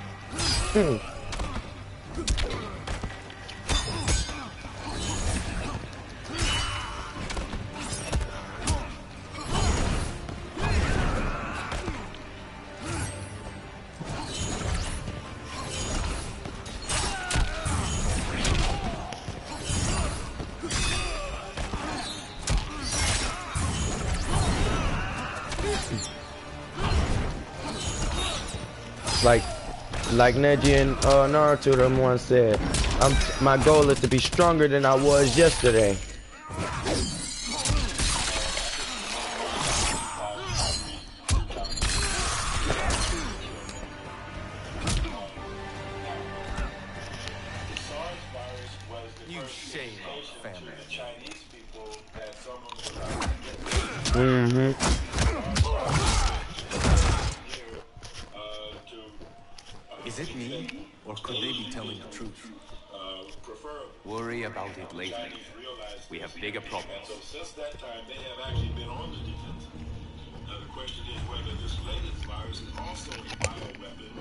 Like Neji and Naruto them once said, my goal is to be stronger than I was yesterday. You shame our family. Is it me, or could they be telling the truth? Worry about it later. We have bigger problems. So since that time, they have actually been on the defensive. Now the question is whether this latest virus is also a bioweapon.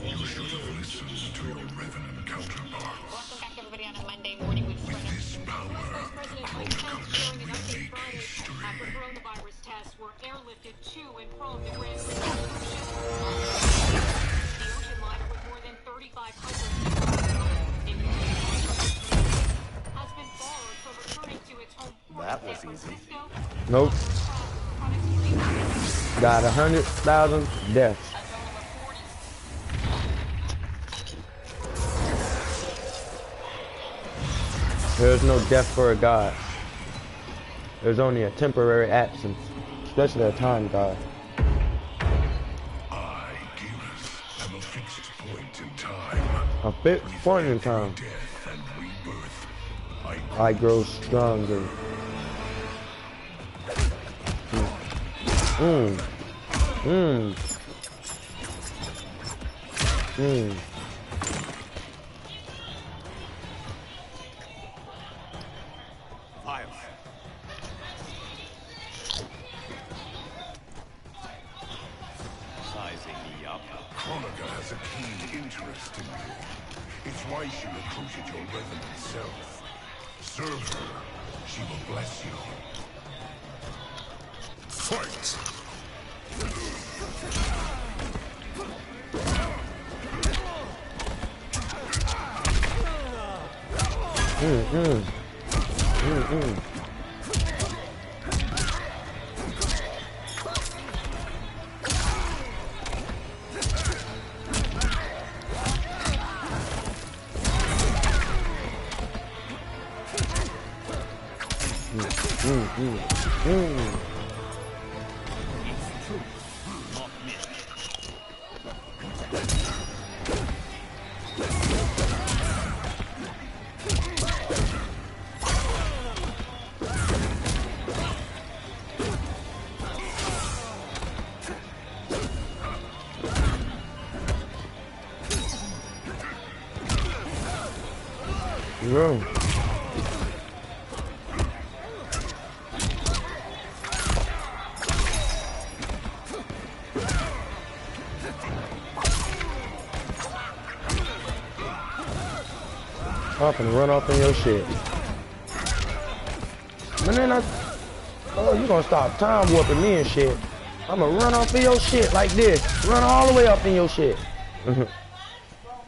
You should have listened to your Revenant counterparts. Welcome back, everybody, on a Monday morning with This power, Chronicles will make history. After coronavirus tests were airlifted to and from the Grand the ocean liner with more than 3,500 has been borrowed for returning to its home port. That was easy. Nope. Got 100,000 deaths. There's no death for a god. There's only a temporary absence, especially a time god. I, Geras, am a fixed point in time. A fixed point in time. Death and rebirth. I grow stronger. Sizing me up. Chronica has a keen interest in you. It's why she recruited your Revenant self. Serve her. She will bless you. Fight! Up and run off in your shit. And then you gonna stop time warping me and shit. I'ma run off in your shit like this. Run all the way up in your shit.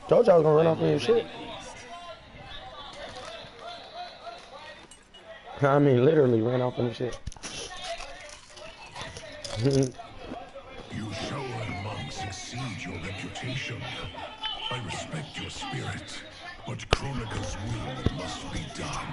Told you I was gonna run off in your shit. I mean, literally ran off in the shit. You Shaolin monks exceed your reputation. I respect your spirit, but Chronica's will must be done.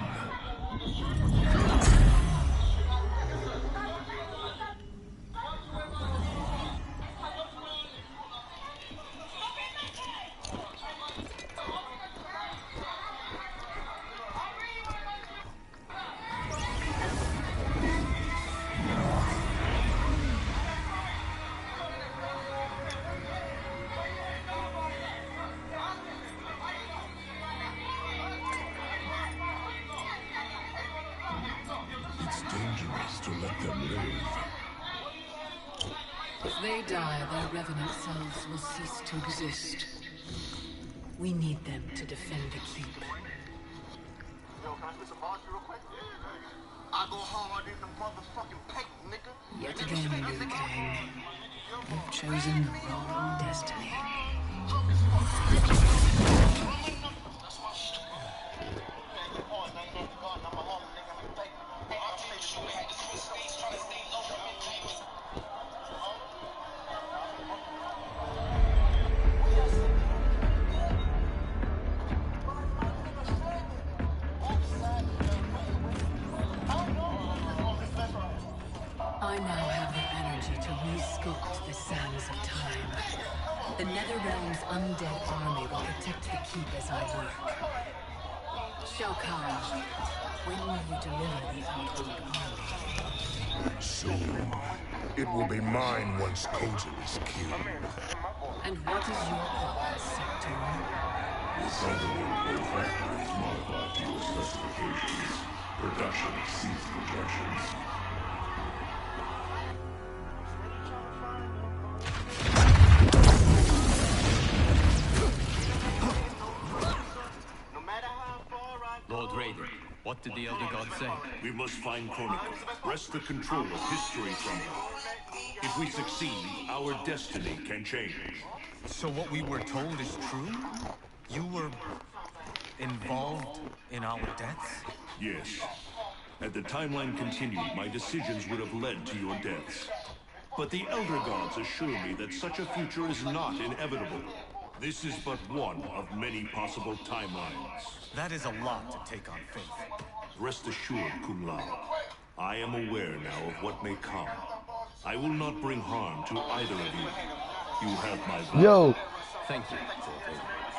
dangerous to let them live. If they die, their revenant selves will cease to exist. We need them to defend the keep. I go hard in the motherfucking paint, nigga. Yet again, Liu Kang, you've chosen the wrong destiny. I now have the energy to re-sculpt the sands of time. The Netherrealm's undead army will protect the keep as I work. Shao Kahn, when will you deliver the outward army? Soon. It will be mine once Khotan is killed. And what is your purpose, Sector? The Cyberlink factory is modified to your specifications. Production exceeds projections. Lord Raiden, what did the Elder God say? We must find Chronicle, wrest the control of history from her. If we succeed, our destiny can change. So what we were told is true? You were involved in our deaths? Yes. Had the timeline continued, my decisions would have led to your deaths. But the Elder Gods assure me that such a future is not inevitable. This is but one of many possible timelines. That is a lot to take on faith. Rest assured, Kung Lao. I am aware now of what may come. I will not bring harm to either of you. You have my vow. Yo! Thank you.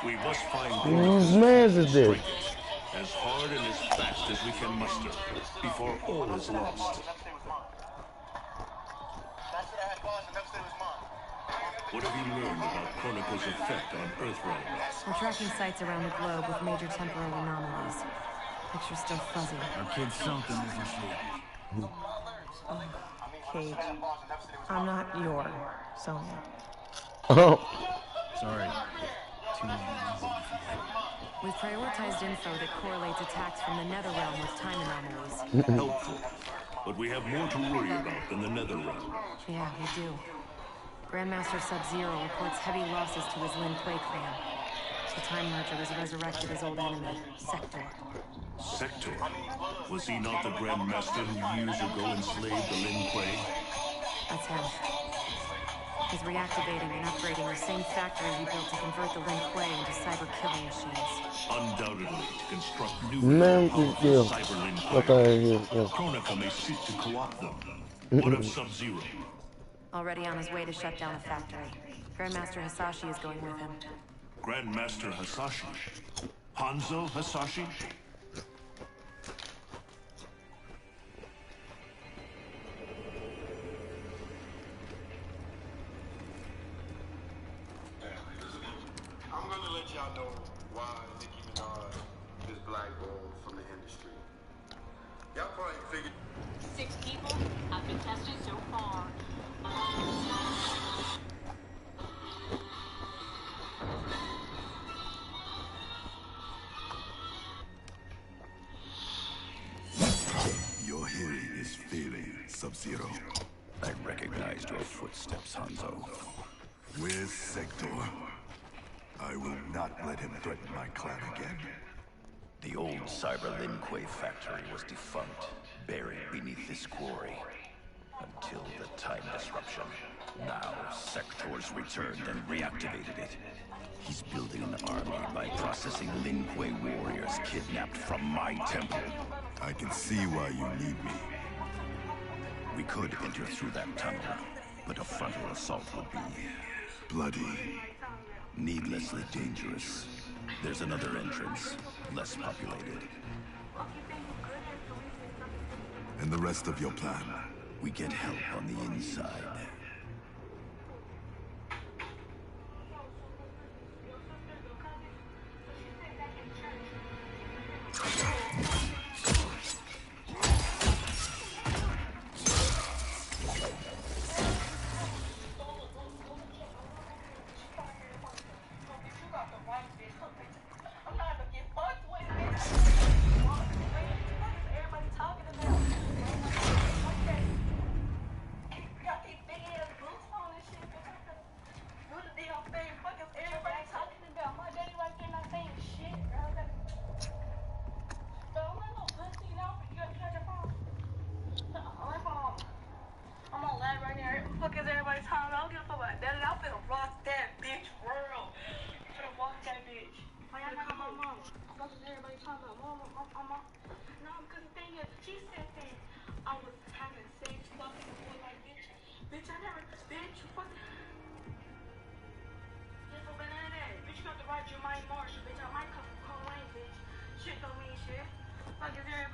We must find Whose man's is this? as hard and as fast as we can muster, before all is lost. What have you learned about Chronicle's effect on Earthrealm? We're tracking sites around the globe with major temporal anomalies. Picture's still fuzzy. Our kid's something, isn't she? Kate, I'm not your Sonya. Oh. Sorry. Too long. We've prioritized info that correlates attacks from the Netherrealm with time anomalies. Helpful. But we have more to worry about than the Netherrealm. Yeah, we do. Grandmaster Sub-Zero reports heavy losses to his Lin Kuei clan. The Time Merger has resurrected his old enemy, Sector. Sector? Was he not the Grandmaster who years ago enslaved the Lin Kuei? That's him. He's reactivating and upgrading the same factory he built to convert the Lin Kuei into cyber-killing machines. Undoubtedly, to construct new powerful cyber Lin Kuei. Look out here. Kronika may seek to co-opt them. What of Sub-Zero? Already on his way to shut down the factory. Grandmaster Hasashi is going with him. Grandmaster Hasashi? Hanzo Hasashi? I'm gonna let y'all know why Nicki Minaj is blackballed from the industry. Y'all probably figured 6 people have been tested so far. Your hearing is failing, Sub-Zero. I recognized your footsteps, Hanzo. Where's Sector? I will not let him threaten my clan again. The old Cyber Lin Kuei factory was defunct, buried beneath this quarry. Until the time disruption. Now, Sector's returned and reactivated it. He's building an army by processing Lin Kuei warriors kidnapped from my temple. I can see why you need me. We could enter through that tunnel, but a frontal assault would be... bloody. Needlessly dangerous. There's another entrance, less populated. And the rest of your plan? We get help on the inside.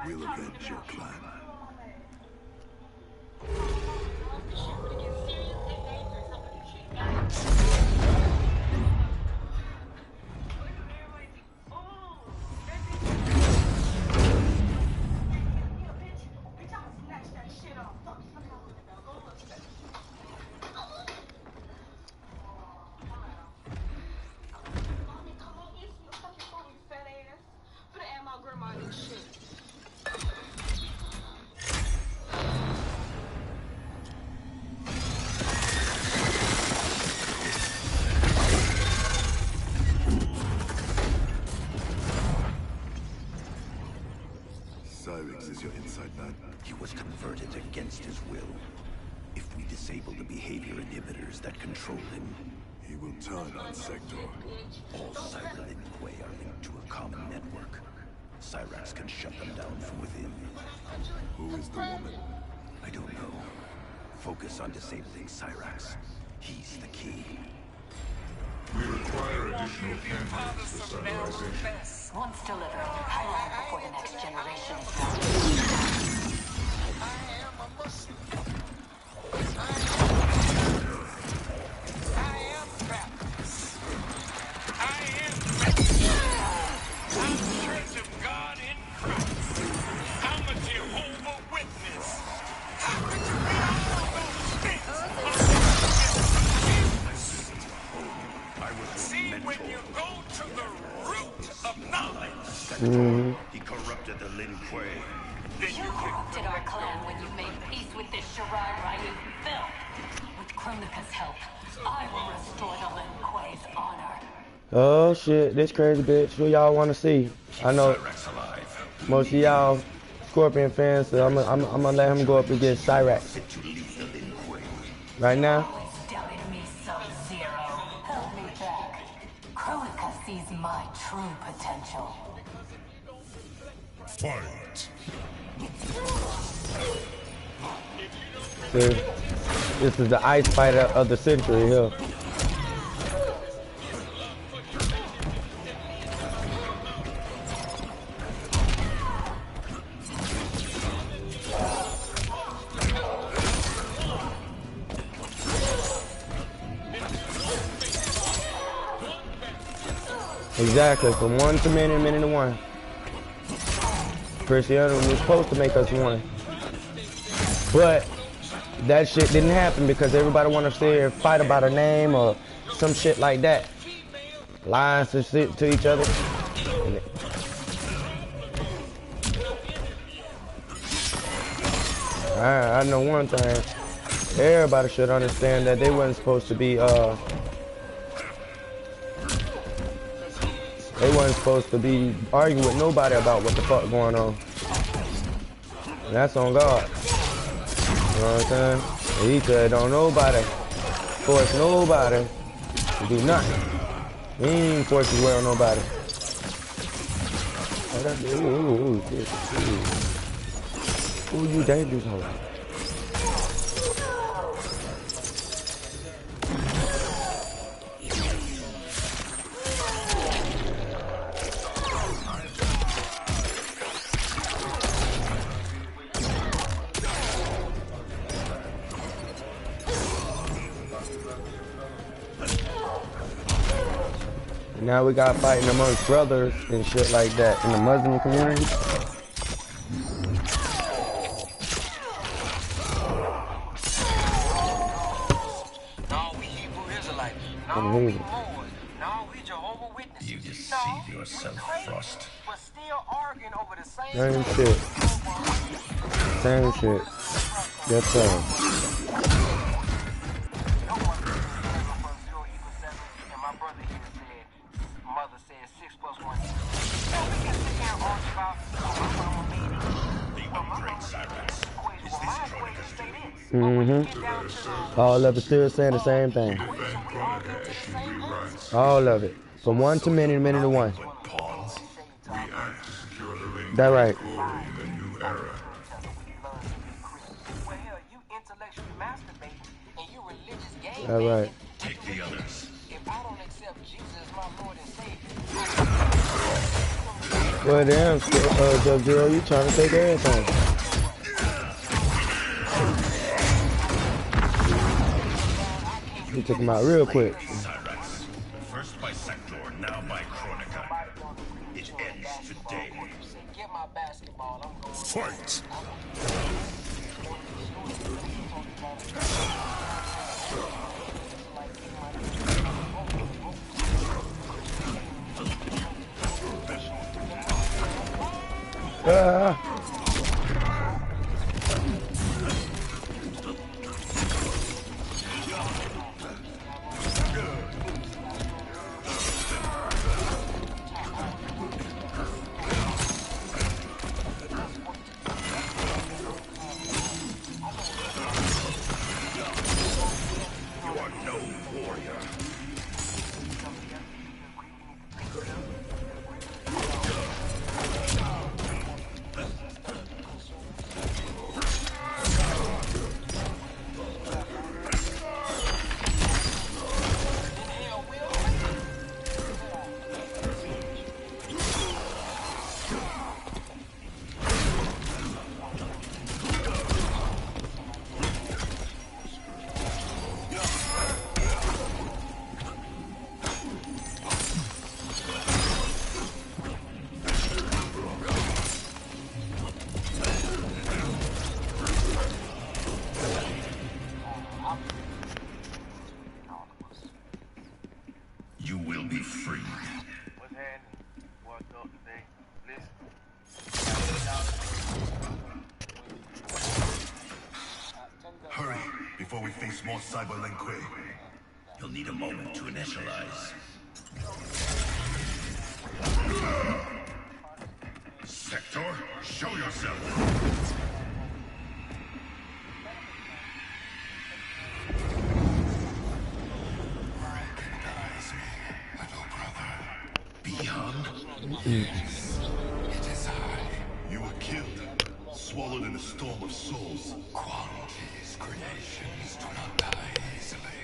We'll avenge your clan. Is your inside man? He was converted against his will. If we disable the behavior inhibitors that control him, he will turn on Sector. All Cyber Lin Kuei are linked to a common network. Cyrax can shut them down from within. Who is the woman? I don't know. Focus on disabling Cyrax. He's the key. We require additional candidates for cyberization. Once delivered, how long before the next generation is ready? I am a Muslim. I am Baptist. I am I'm the Church of God in Christ. I'm a Jehovah Witness. How could you be all those things? See, when you go to the root of knowledge, He corrupted the Lin Kuei. You corrupted our clan when you made peace with this Shirai Ryu filth. With Kronika's help, I will restore the Lin Kuei's honor. Oh shit, this crazy bitch. Who y'all want to see? I know most of y'all Scorpion fans, so I'm gonna let him go up against Cyrax. Right now. Kronika sees my true potential. Fight. This is the ice fighter of the century here. Exactly, from 1 to minute to 1. Cristiano was supposed to make us one. But that shit didn't happen because everybody wanted to sit here and fight about a name or some shit like that. Lying to each other. I know one thing. Everybody should understand that they wasn't supposed to be arguing with nobody about what the fuck going on. And that's on God. You know what I'm saying? And he said, don't nobody force nobody to do nothing. He ain't force his way on nobody. Oh, that's, ooh, shit. Ooh, you dangerous hoe. Now we got fighting amongst brothers and shit like that in the Muslim community. No, we Hebrew Israelites. No, we Moors. No, we Jehovah Witnesses. You deceive yourself, Frost. But still arguing over the same Shit. Same shit. Yes, sir. All of it still saying the same thing. All of it. From 1 to many, many to 1. That right. That right. Take the others. Well, damn, Sub-Zero, you trying to take everything. You took him out real quick. First by Sector, now by Chronica. It ends today. Fight! You will be free. Hurry, before we face more Cyber Lin Kuei. You'll need a moment to initialize. Sector, show yourself! Yes, it is I. You were killed, swallowed in a storm of souls. Quantity's creations do not die easily.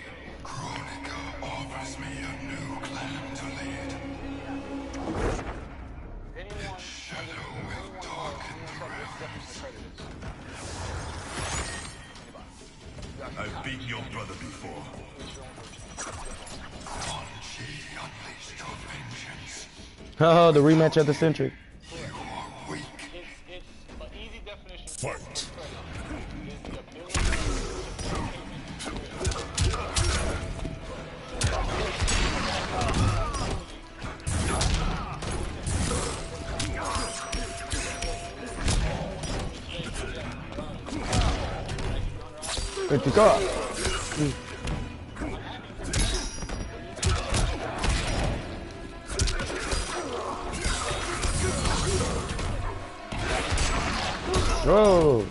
Chronica offers me a new clan to lead. Its shadow will darken the realms. I've beaten your brother before. Unleash your vengeance. Oh, the rematch of the century. Fight. Good to go. Oh.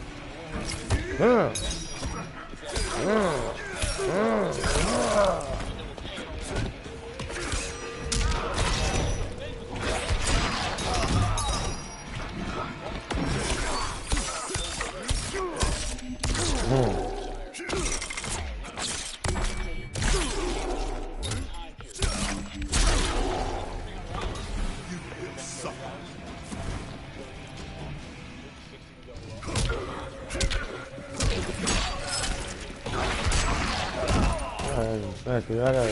Exactly, I got it.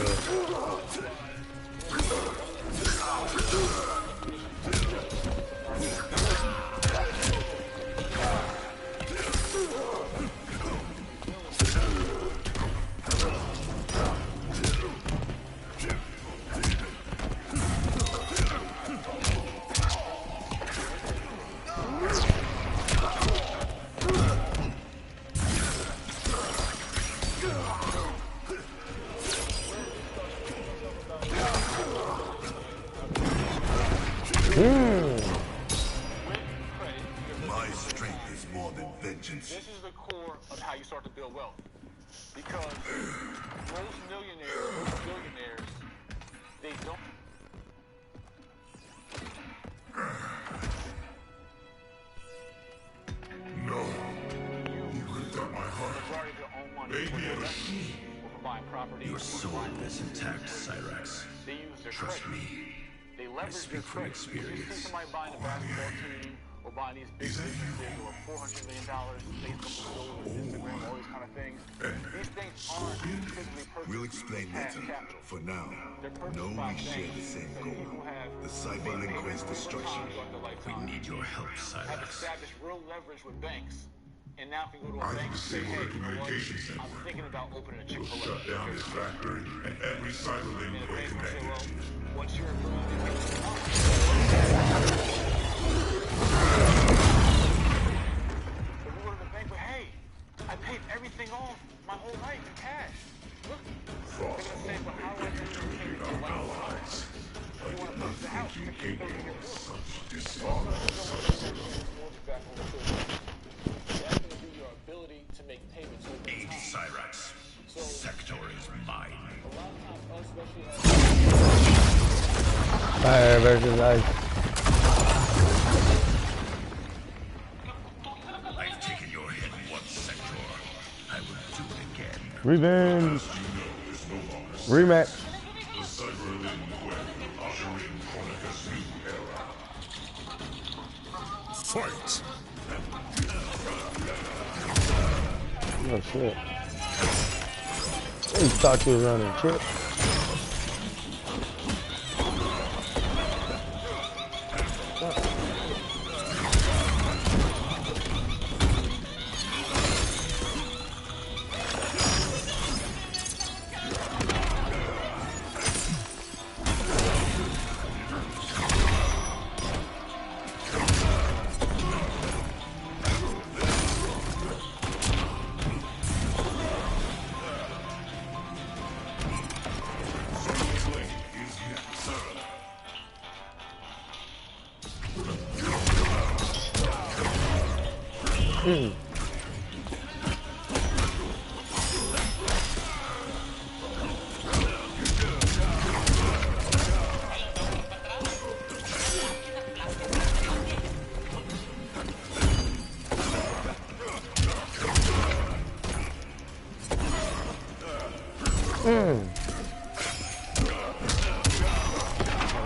vengeance. This is the core of how you start to build wealth. Because most millionaires, most billionaires, they don't. No. You ripped out my heart. Made me a machine. Your soul is intact, Cyrax. Trust me. I speak from experience. Or buying these big businesses or $400 million, Facebook stores, Instagram, all these kind of things. These things aren't physically purchased. We'll explain later. For now, know we share the same goal. The Cyberlink destruction. We need your help, Have Cyrax. established real leverage with banks. And now can go to a bank and say, hey, you know what? I'm thinking about opening a Chick-fil-A. We'll shut down this factory and every Cyberlink connected. Once you're I paid everything off my whole life in cash. Look, they're gonna say, but how do I pay our allies? You want to put the house? You can't get such dishonor. That's gonna be your ability to make payments over time. 8 Cyrax. Sector is mine. Fire versus ice. I've taken your head once, Sector. I will do it again. Revenge. Rematch. The Cyberlink web usher in Chronica's new era. Fight! Oh shit. He thought you was running trip.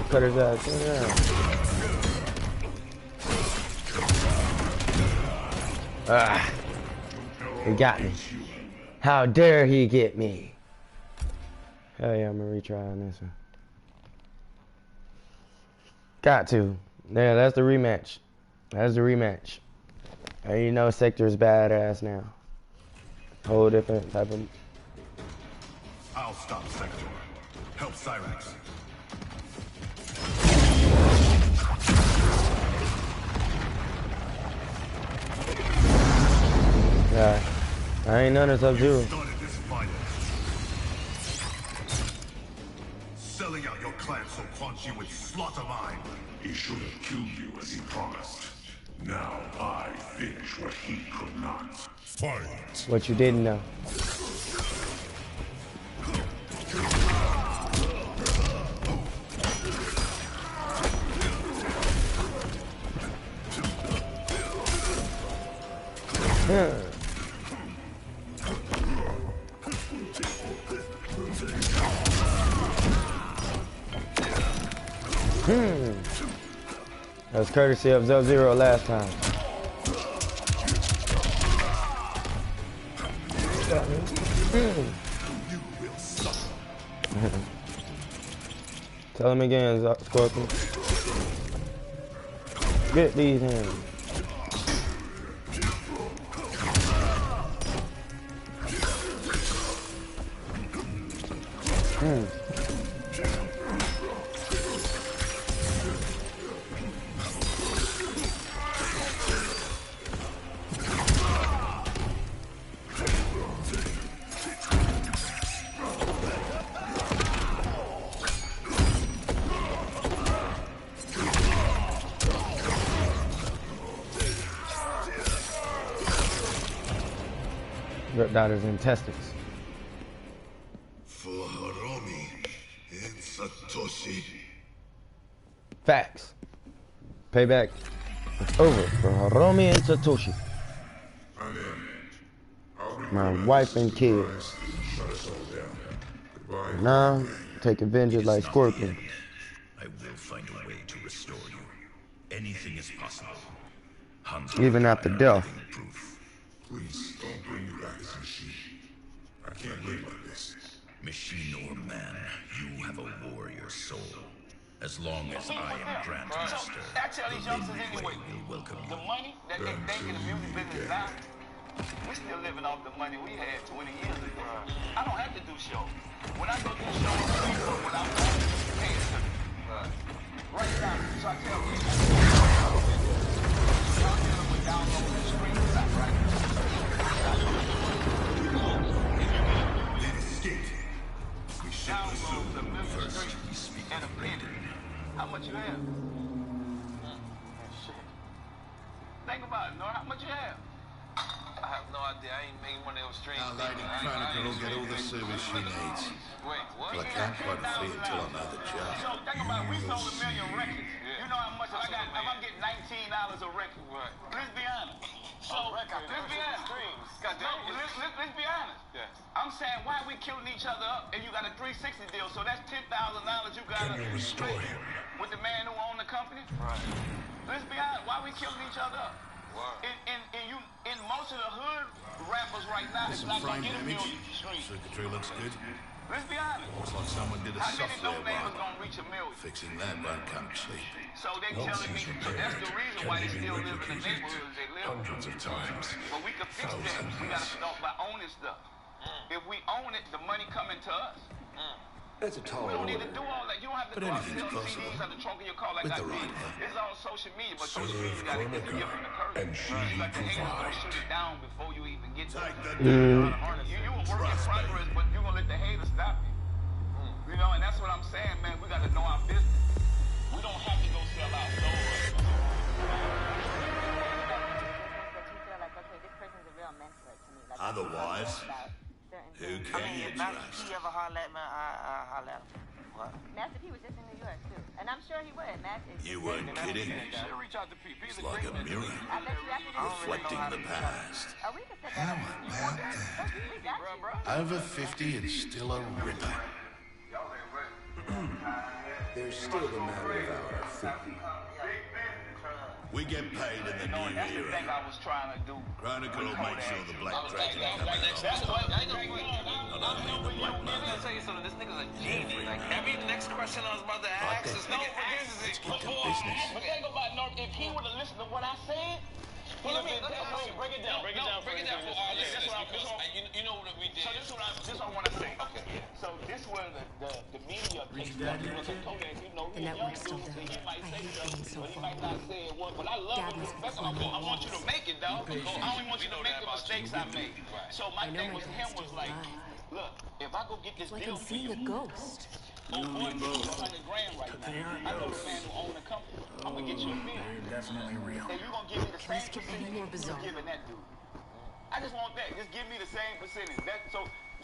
Cut his ass. Ah, he got me. How dare he get me? Hell yeah, I'm gonna retry on this one. Got to. Yeah, that's the rematch. That's the rematch. And you know Sector's badass now. Whole different type of... I'll stop Sector. Help Cyrax. Yeah, I ain't none of Sub-Zero. Selling out your clan so Quan Chi would slaughter mine. He should have killed you as he promised. Now I finish what he could not. Fight! What you didn't know. That was courtesy of Sub-Zero last time. Tell him again, Scorpion. Get these hands. Ripped out his intestines. For Hiromi and Satoshi. Facts. Payback. It's over for Hiromi and Satoshi. My wife and kids. Now, taking vengeance like Scorpion. I will find a way to restore you. Anything is possible. Even after death. Please don't bring me back as machine. I can't live like this. Machine or man, you have a warrior soul. As long as I am Grand Master, the Lin Kuei will welcome you. The money that they make in the music business now, we still living off the money we had 20 years ago. I don't have to do shows. When I go do shows, people without paying to me. Right now, so I tell people, y'all dealing with downloads and streams, right? Then escape. We should Downloads the music First, streams we speak and a of penny. Raiden. How much you have? Shit. Think about it, Nora. How much you have? I have no idea. I ain't making one of those streams. Our Lady Chronicle will get all the service she needs. Wait, what? But I can't quite feel until I know the job. So think about it. We sold 1 million records. You know how much I got? If I'm getting $19 a record, let's be honest. So let's be honest. Let's be honest. I'm saying, why are we killing each other up? And you got a 360 deal, so that's $10,000 you got to restore him with the man who owned the company. Right. Let's be honest. Why are we killing each other up? In most of the hood rappers right now, it's not gonna get a million streams. Circuitry looks good. Let's be honest. Looks like someone did a How many software no-namers bug. gonna reach a million? Fixing that won't come cheap. So they telling me that's the reason why they still live in the neighborhoods they live in. Hundreds of times. But we can fix that. We gotta start by owning stuff. If we own it, the money coming to us. That's a tall We don't need order. to do all that. You don't have to But go out and anything's sell possible. CDs out the trunk of your car like With I the did. right one. It's all social media, but social Serve media gotta get the Chronica, gift from the curse. and she You got the haters gonna provide. shoot it down before you even get there. You You will work in progress, but you gonna let the haters stop you. You know, and that's what I'm saying, man. We gotta know our business. We don't have to go sell our stores. Otherwise, who can you If Master trust? P ever holler at me, I holler at him. What? Master P was just in New York too, and I'm sure he would. Master. You weren't kidding. You should reach out to P. It's like a mirror, I bet you after this. reflecting the past. Oh, we can set How that up. about that? We got you. Over 50 and still a ripper. There's still the matter of our fee. We get paid in the new That's the era. thing I was trying to do. Chronicle will make sure the Black Dragon comes That's along. what I know. Let me tell you something. This nigga's a genius. Like every next question I was about to ask, this nigga answers it. Let's get to business. But think about North. If he would have listened to what I said, break it down. Break it down. You know what we did. So this is what I want to say. Okay. So this is where the media takes stuff. Because Kodak, you know, The network's still down. he might I say hate stuff, being so but he far might not away. say it once. But I love Dad and must respect be him. flying I want you to make it, dog. I only want you to make the mistakes I made. So my I know thing my with dad's him was still like, alive. look, if I go get this Like deal I'm for seeing you, a ghost. $100 grand right now. I know the man who own the company. I'm gonna get you a meal. Definitely real. And you're gonna give me the same Please get any percentage more bizarre. you're giving that dude. I just want that. Just give me the same percentage.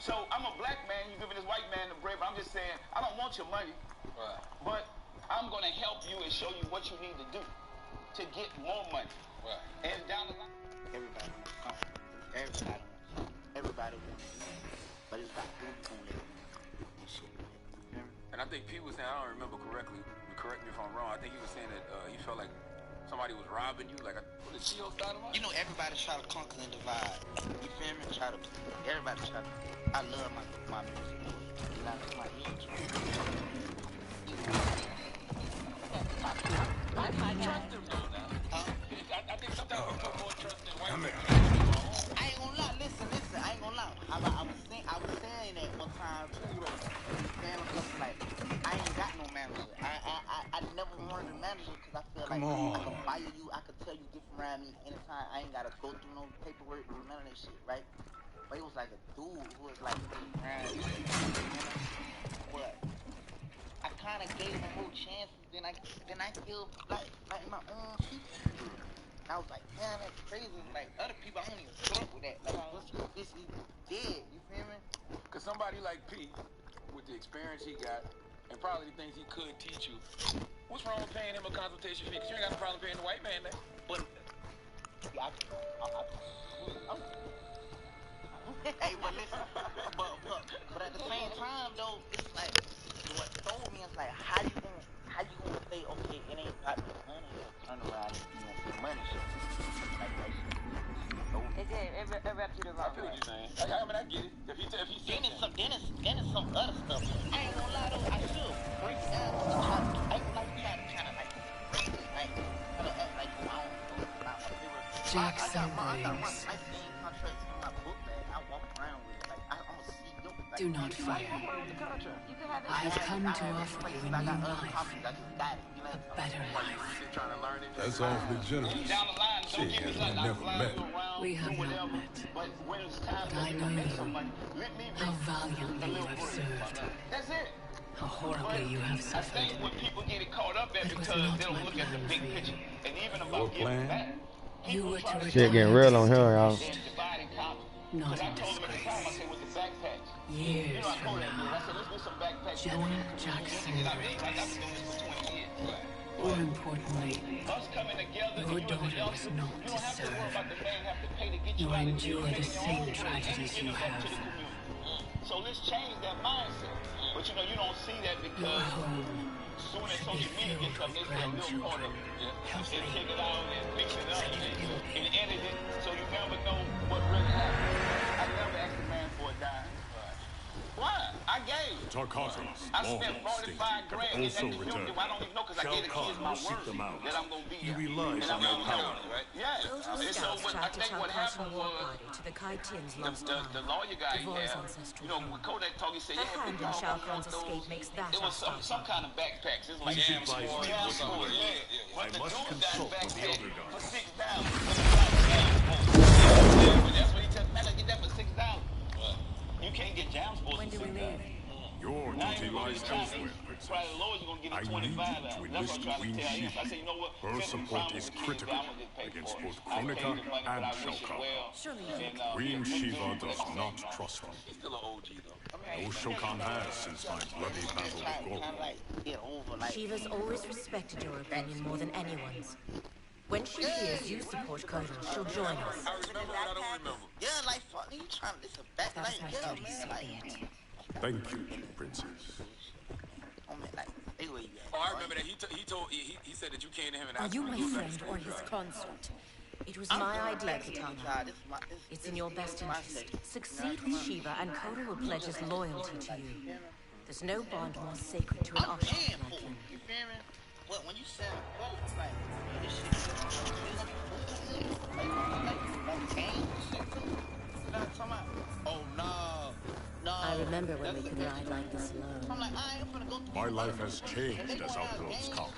So I'm a black man. You giving this white man the bread, but I'm just saying I don't want your money. Right. But I'm gonna help you and show you what you need to do to get more money. Right. And down the line. Everybody wants something. Everybody wants something. But it's about who you gonna let and shit. And I think Pete was saying, I don't remember correctly, correct me if I'm wrong, I think he was saying that he felt like somebody was robbing you, like, what did Gio start about? You know, everybody try to conquer and divide. You feel me? Everybody try to. I love my music. You know, it's my image. I trust him though now. I think sometimes we put more trust in white people. I ain't gonna lie, listen, I ain't gonna lie. I was saying that one time too, man, like, I ain't got no manager. I never wanted a manager because I feel like I can fire you, I could tell you get from around me anytime. I ain't gotta go through no paperwork or none of that shit, right? But it was like a dude who was like around me, you know? But I kinda gave him more chances than I feel like my own people. I was like, man, that's crazy. Like other people, I don't even fuck with that. Like, this is dead, you feel me? Cause somebody like P, with the experience he got, and probably the things he could teach you, what's wrong with paying him a consultation fee? Cause you ain't got no problem paying the white man that. But, hey, but listen, but at the same time though, it's like what told me is like how you gonna say okay, it ain't got the money, turn around and you know some money shit. It wrapped you the wrong way. I feel what you're saying. I mean, I get it. If he then it's some other stuff. I ain't gonna lie though, I should break it down. I ain't gonna lie, trying to like break it, like kind of act like I don't know about my favorite. Jackson Briggs. Do not fear. I have come to offer you a new life. A better life. That's awfully generous. She has never met. We have not met. But I know you. How valiantly you have served. How horribly you have suffered. I think when people get caught up in because they don't look at the big picture. And even Your plan? You were to Shit getting real on here, y'all. not in disgrace. Years from now, Jenna Jackson Briggs. More importantly, your daughter was not to serve, nor endure the same tragedies you have. So let's change that mindset. But you know, you don't see that because your home soon as social media gets up, they say a little corner. And take it out and fix it up and edit it, so you never know what really happened. I never asked a man for a dime. Why? I gave. I spent 45 grand in that community. I don't even know because I gave the kids my word that I'm going to be here. You realize I'm not power. Yeah. Those were And so scouts I tracked to think what happened war was party to the Kaitians lost the lawyer guy he Devore's had, ancestral you know, when Kodak talked, he said, The yeah, hand in Shao Kahn's escape makes that it was some kind of backpacks. It was like Please advise me jam what sport. you Yeah. I must consult with the elder For gods. $6. That's what he said. Man, I get that for $6. You can't get jam sports. When do we leave? Your duty lies elsewhere, Princess. I need you to enlist Queen Shiva. Her support is critical against both Kronika and Shao Kahn. Queen Shiva does not trust me. No Shokan has since my bloody battle with Goro. Shiva's always respected your opinion more than anyone's. When she hears you support Kodal, she'll join us. Yeah, like fuck, you trying to listen back like yeah, man. Thank you, Princess. Oh man, like, anyway, you Oh, I remember that he said that you came to him and Are asked you him my to do friend that. or his consort? It was my idea, Katana. It's in your best interest. Succeed with Shiva, and Kodal will pledge his loyalty to you. There's no bond more sacred to an Oshkosh like you. You feel me? What, when you said quote, like, this shit, like games and shit too. You know what I'm talking about? Oh, no. I remember when we could ride like this alone. I'm like, I ain't gonna go through My life has changed as outlaws come.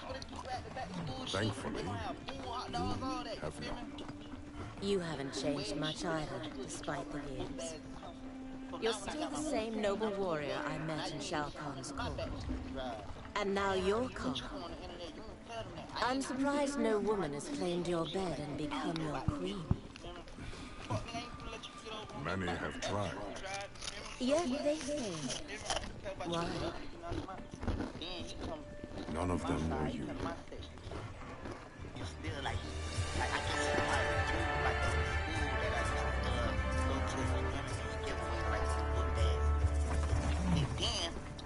Thankfully, you have not. You haven't changed much either, despite the years. You're still the same noble warrior I met in Shao Kahn's court. And now you're Khan. I'm surprised no woman has claimed your bed and become your queen. Many have tried. Yet they failed. Why? None of them were you.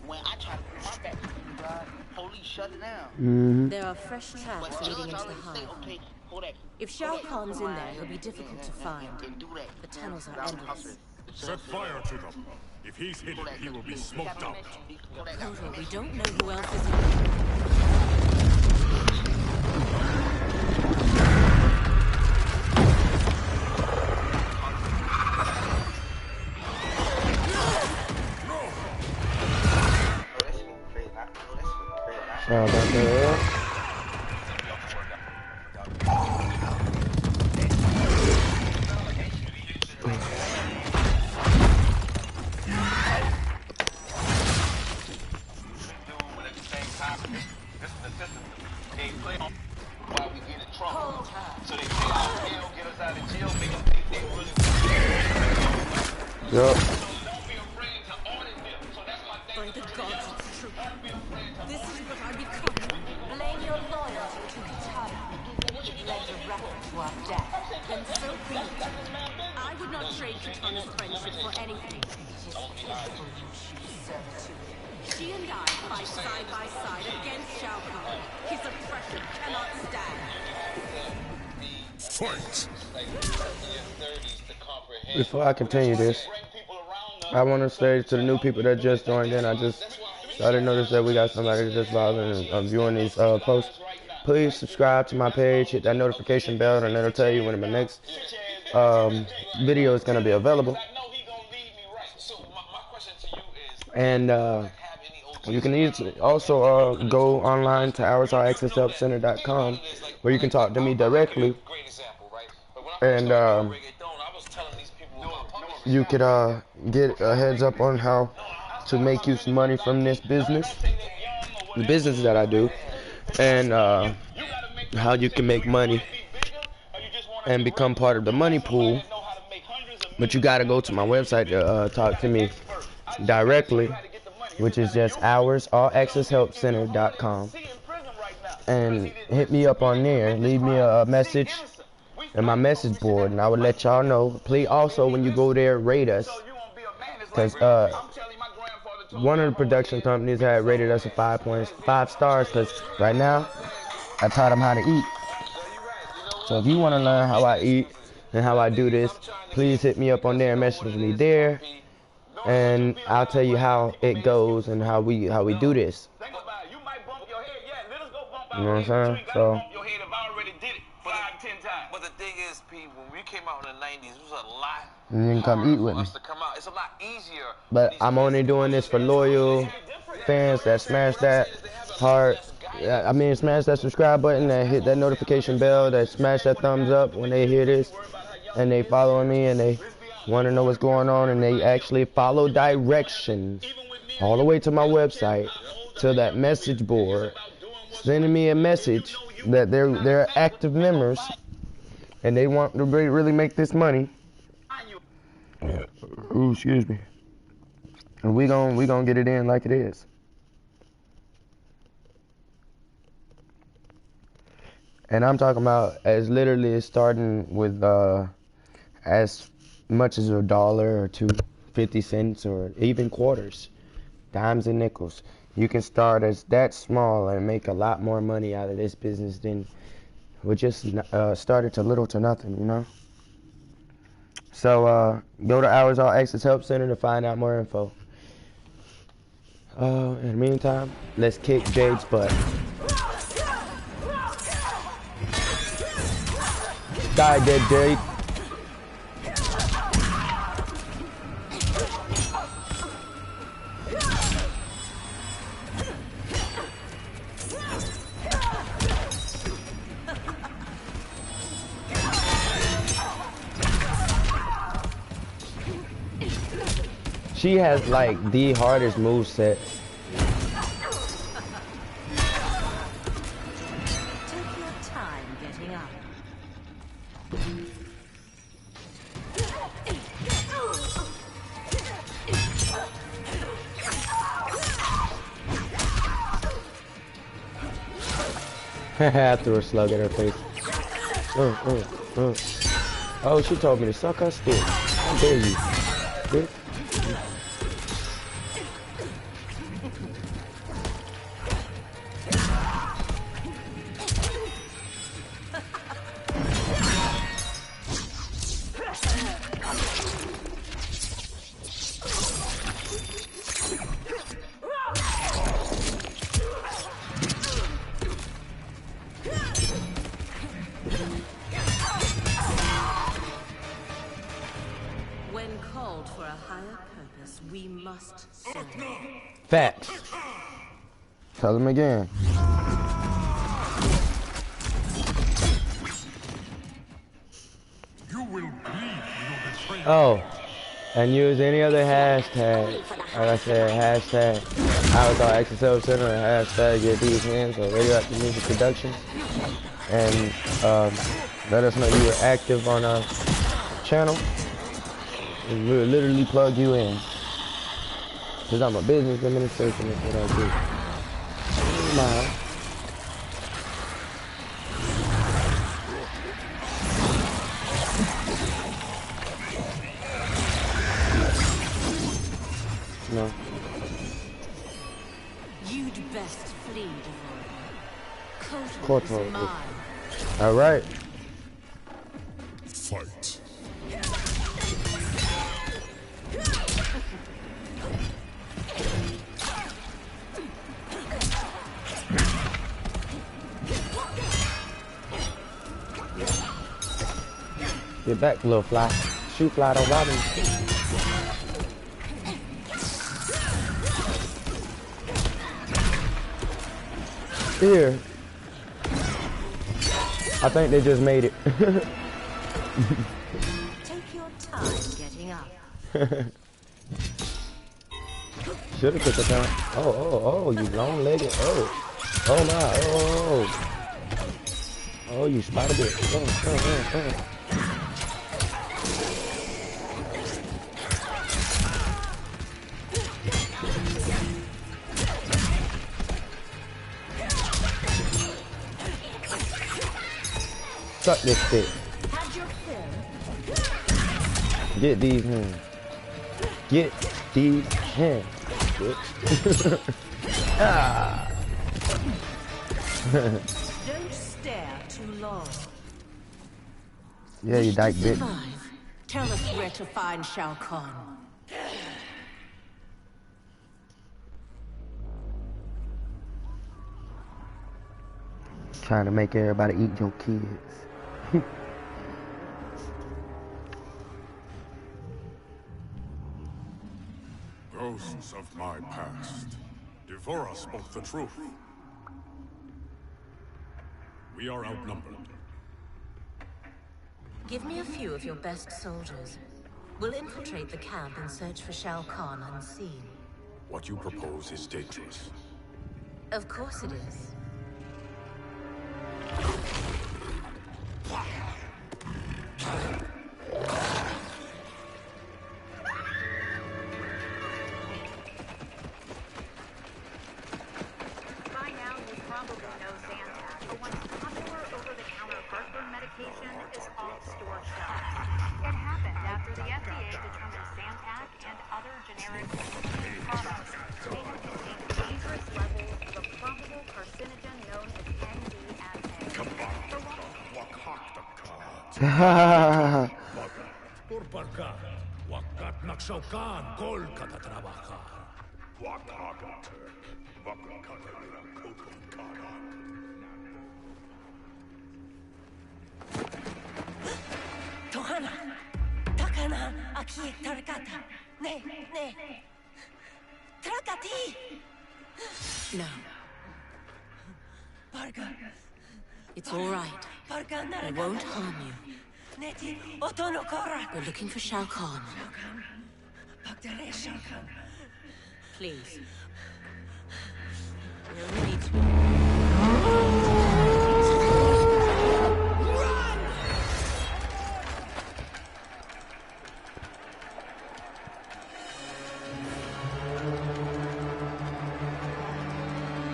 When I try to put my back to the police shut it down. There are fresh tracks leading into the hive. If Shao Kahn's in there, he'll be difficult to find. The tunnels are endless. Set fire to them. If he's hidden, he will be smoked out. Kodal, we don't know who else is in there. Sorry about that. So they say, oh, get us out of jail, make them think they really Yup. By the gods, it's true. This is what I become. Blame your loyalty to Katana. It led directly to our death. Then so be it. I would not trade Katana's friendship for anything. It is painful you choose servitude. She and I fight side by side against Shao Kahn. His oppression cannot stand. Fight. Before I continue this, I want to say to the new people that just joined in, I didn't notice that we got somebody that's just viewing these posts. Please subscribe to my page, hit that notification bell, and it'll tell you when my next video is going to be available. And you can also go online to oursallAccessHelpCenter.com, where you can talk to me directly. And you could get a heads up on how to make you some money from this business, the business that I do, and how you can make money and become part of the money pool. But you gotta go to my website to talk to me directly, which is just oursallAccessHelpCenter.com, and hit me up on there. Leave me a message in my message board, and I would let y'all know. Please also, when you go there, rate us, because one of the production companies had rated us a 5.5 stars, because right now I taught them how to eat. So if you want to learn how I eat and how I do this, please hit me up on there and message me there, and I'll tell you how it goes and how we do this. You know what I'm saying? So. But the thing is, people, when we came out in the 90s, it was a lot And you can come eat with me. to come out. It's a lot easier. But I'm only doing this for loyal fans that smash that heart. I mean, smash that subscribe button, that hit that notification bell, that smash that thumbs up when they hear this, and they following me, and they want to know what's going on, and they actually follow directions all the way to my website, to that message board, sending me a message that they're active members, and they want to really make this money. Ooh, excuse me. And we gonna get it in like it is. And I'm talking about as literally starting with as much as $1 or 50 cents or even quarters, dimes and nickels. You can start as that small and make a lot more money out of this business than we just started to little to nothing, you know? So go to Ours All Access Help Center to find out more info. In the meantime, let's kick Jade's butt. Die, dead Jade. She has like the hardest moveset. Take your time getting up. I threw a slug at her face. Oh, she told me to suck her stick. How dare you, bitch. When called for a higher purpose, we must serve. Facts. Tell them again. You will bleed your betrayal. Oh, and use any other hashtag. Like I said, hashtag Ours All Access Help Center, and hashtag Get These Hands or Radioactive Music Productions. And let us know you were active on our channel. And we'll literally plug you in. Because I'm a business administration, that's what I do. Nah. No. You'd best flee, Kotor is mine. All right. Fight. Get back, little fly. Shoot fly, don't bother me. Here. I think they just made it. Take your time getting up. Should have took the time. Oh, you long-legged. Oh my. Oh, you spider bit. Suck this stick. Get these hands. Get these hands, bitch. Ah. Don't stare too long. Yeah, you dyke bitch. Tell us where to find Shao Kahn. Trying to make everybody eat your kids. Ghosts of my past. Devora spoke the truth. We are outnumbered. Give me a few of your best soldiers. We'll infiltrate the camp and search for Shao Kahn unseen. What you propose is dangerous. Of course it is. By now, you probably know Zantac, the once popular over-the-counter heartburn medication is off store shelves. It happened after the FDA determined Zantac and other generic products may have contained dangerous levels of a probable carcinogen known as NDMA. Porparka, wakat nagsaukan, kol katatrabaha. Wakagater, wakakatera kokonkara. Tohana, takana, aki tarakata. Ne. Trakati. No. Parga. It's all right. We won't harm you. We're looking for Shao Kahn. Please. We only need to...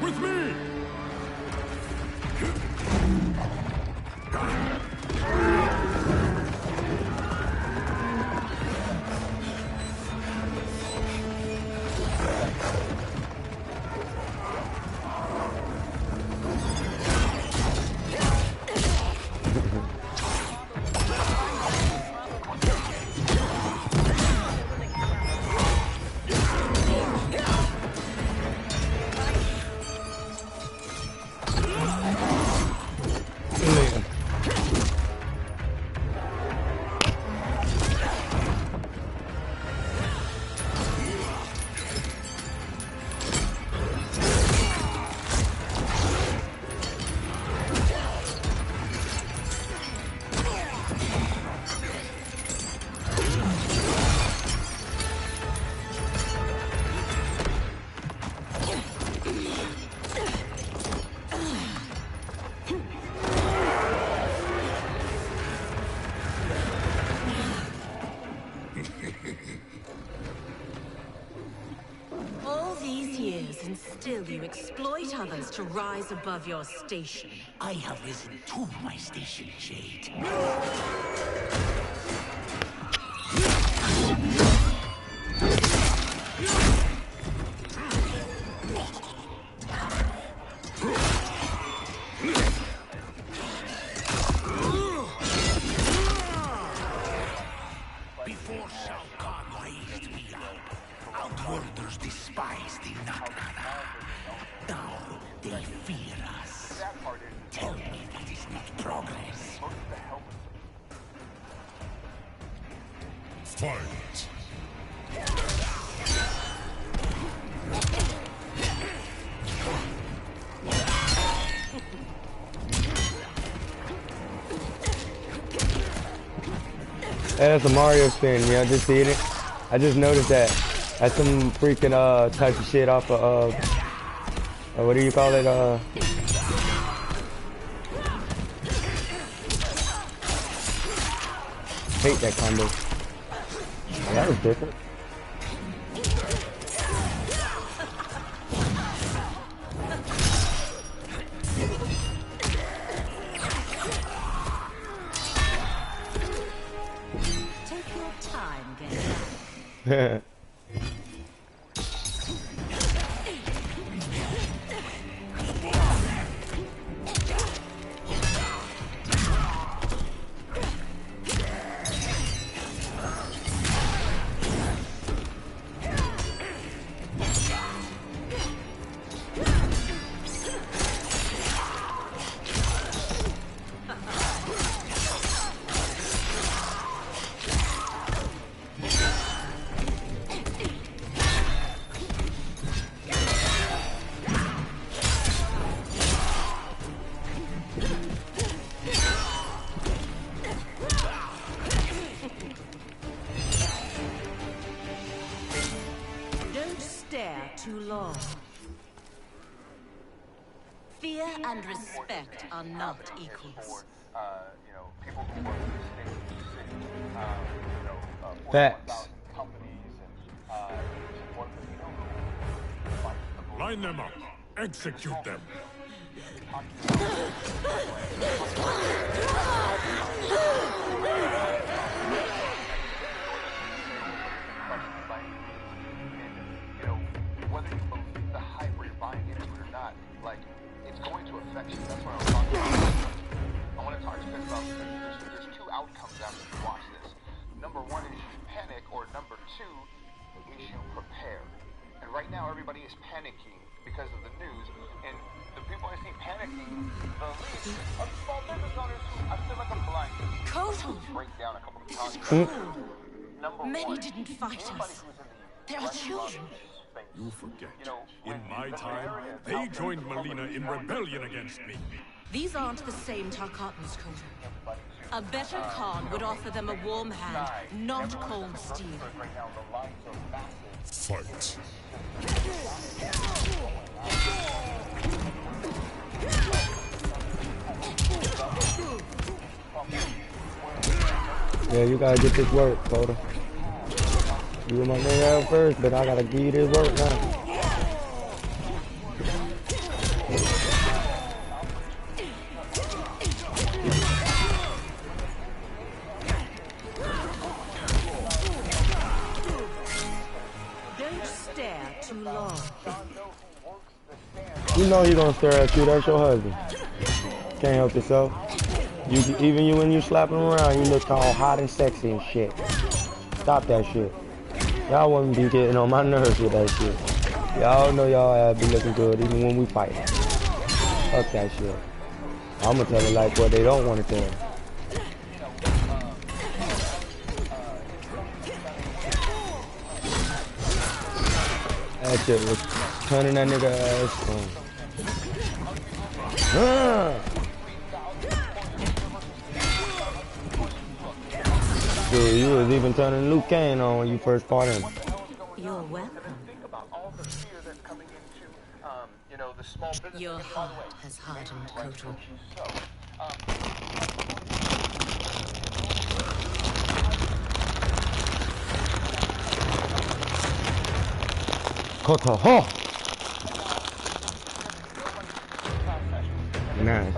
With me! All these years, and still you exploit others to rise above your station. I have risen to my station, Jade. Before Shao Kahn raised me up, Outworlders despised the Naknana. Now they fear us. Tell me that is not progress. Fight! Hey, that's a Mario spin. Y'all just seen it? I just noticed that. That's some freaking type of shit off of what do you call it? Hate that combo. Oh, that was different. Take your time, game. Too long. Fear and respect are not equals. Facts. Line them up. Execute them. Whether you believe the hype or you're buying into it or not, like, it's going to affect you. That's what I'm talking about. I want to talk to you about, there's two outcomes after you watch this. Number one is you panic, or number two is you prepare. And right now everybody is panicking because of the news, and the people I see panicking the least are small business owners who I feel like I'm blind. Kotal! Break down a couple of This is times. cruel. Many didn't fight us. They are children. You forget. In my time, they joined Melina in rebellion against me. These aren't the same Tarkatans, Kotal. A better Khan would offer them a warm hand, not cold steel. Fight. Yeah, you gotta get this work, Coda. You were my nigga out first, but I gotta give you this work now. Don't stare too long. You know he gonna stare at you, that's your husband. Can't help yourself. Even you when you slapping around, you look all hot and sexy and shit. Stop that shit. Y'all wouldn't be getting on my nerves with that shit. Y'all know y'all be looking good even when we fight. Fuck that shit. I'ma tell it like what they don't want to tell. That shit was turning that nigga ass on. Dude, you was even turning Luke Kane on when you first fought him. You're welcome. Your heart has hardened, Kotal. Koto ho. Nice.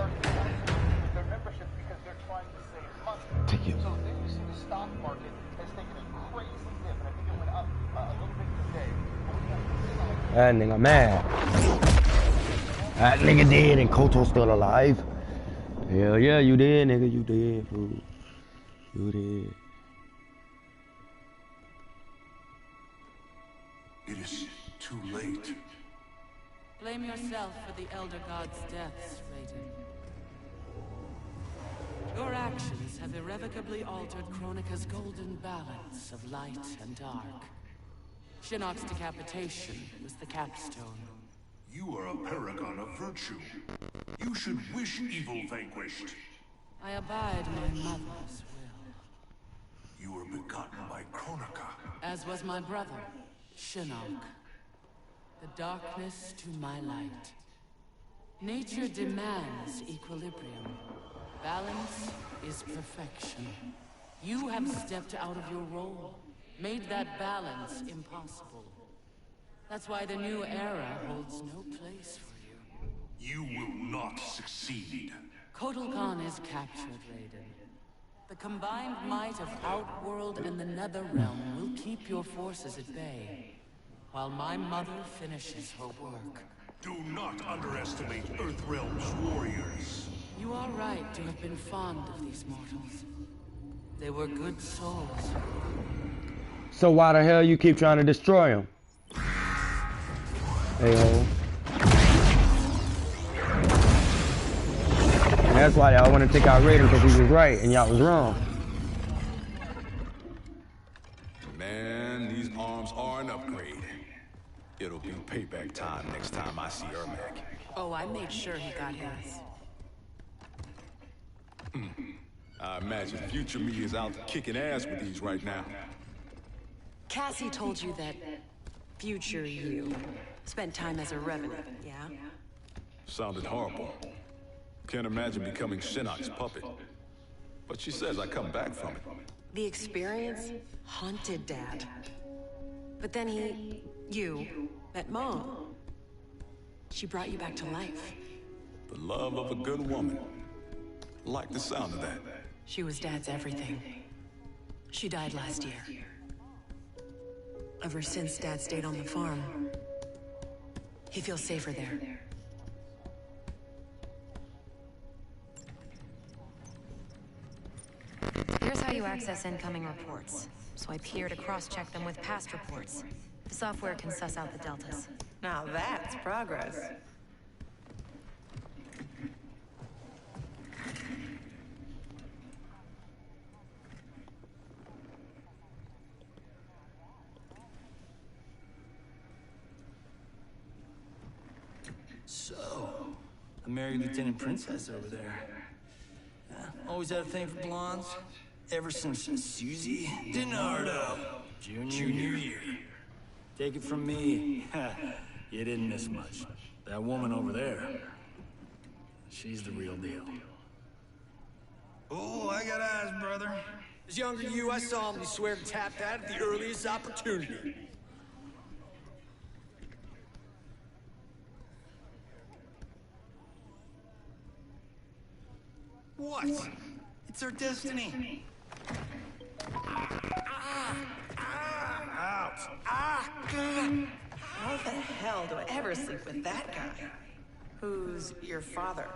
Take you. So then you see the stock market has taken a crazy dip, and I think it went up a little bit today. That nigga mad. That nigga dead and Koto's still alive. Hell yeah, you did, nigga. You did, fool. You did. It is too late. Blame yourself for the Elder God's deaths, Raiden. Your actions have irrevocably altered Kronika's golden balance of light and dark. Shinnok's decapitation was the capstone. You are a paragon of virtue. You should wish evil vanquished. I abide my mother's will. You were begotten by Kronika. As was my brother, Shinnok. The darkness to my light. Nature demands equilibrium. Balance is perfection. You have stepped out of your role, made that balance impossible. That's why the new era holds no place for you. You will not succeed. Kotal Khan is captured, Raiden. The combined might of Outworld and the Netherrealm will keep your forces at bay, while my mother finishes her work. Do not underestimate Earthrealm's warriors. You are right to have been fond of these mortals. They were good souls. So why the hell you keep trying to destroy him? Hey-ho. And that's why y'all want to take out Raiden, because he was right and y'all was wrong. Man, these arms are an upgrade. It'll be payback time next time I see Ermac. Oh, I made sure he got his. I imagine future me is out kicking ass with these right now. Cassie told you that future you spent time as a revenant, yeah? Sounded horrible. Can't imagine becoming Shinnok's puppet. But she says I come back from it. The experience haunted Dad. But then you met Mom. She brought you back to life. The love of a good woman. Like the sound of that. She was Dad's everything. She died last year. Ever since Dad stayed on the farm, he feels safer there. Here's how you access incoming reports. Swipe here to cross-check them with past reports. The software can suss out the deltas. Now that's progress. So, a married lieutenant princess over there. Always had a thing for blondes. Ever since Susie DiNardo, junior year. Take it from me, you didn't miss much. That woman over there, she's the real deal. Oh, I got eyes, brother. As younger than you, I saw him. You swear to tap that at the earliest opportunity. What? It's our destiny. Ouch. How the hell do I ever sleep with that guy? Who's your father?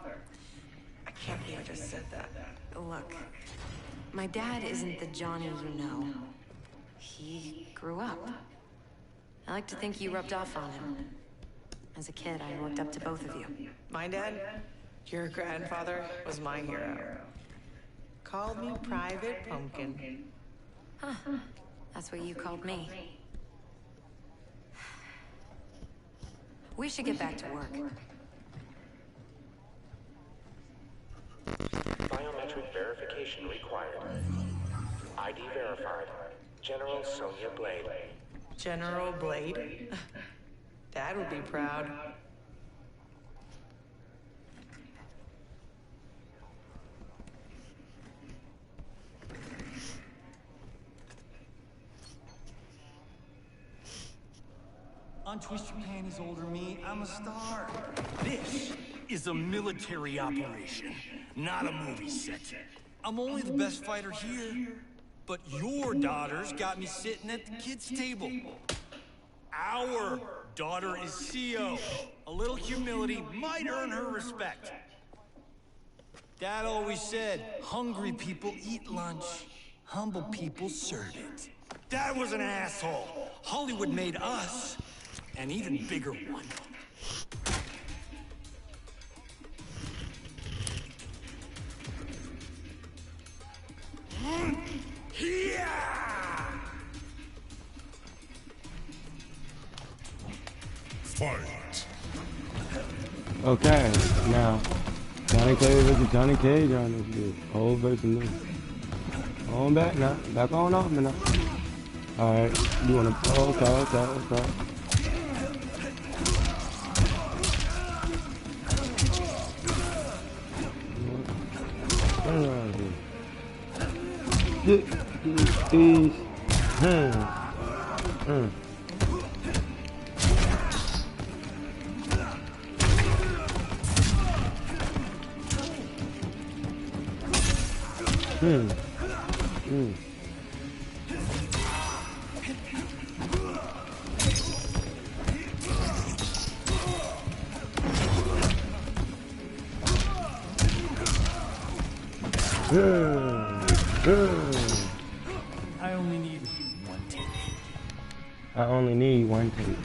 I can't believe I just said that. Look, my dad isn't the Johnny you know. He grew up. I like to think you rubbed off on him. As a kid, I looked up to both of you. My dad? Your grandfather was my hero. Called me Private Pumpkin. Huh. That's what you called me. We should get back to work. Biometric verification required. ID verified. General Sonya Blade. General Blade? Dad would be proud. Untwist your panties, older me. I'm a star. This is a military operation, not a movie set. I'm only the best fighter here, but your daughters got me sitting at the kids' table. Our daughter is CEO. A little humility might earn her respect. Dad always said, hungry people eat lunch, humble people serve it. Dad was an asshole. Hollywood made us an even bigger one. Fight. Okay, now Johnny Cage versus Johnny Cage on this dude. Old versus new. On back now. Back on off now. Alright, you wanna okay. Turn around here. Get these hands. I only need one tape. I only need one tape.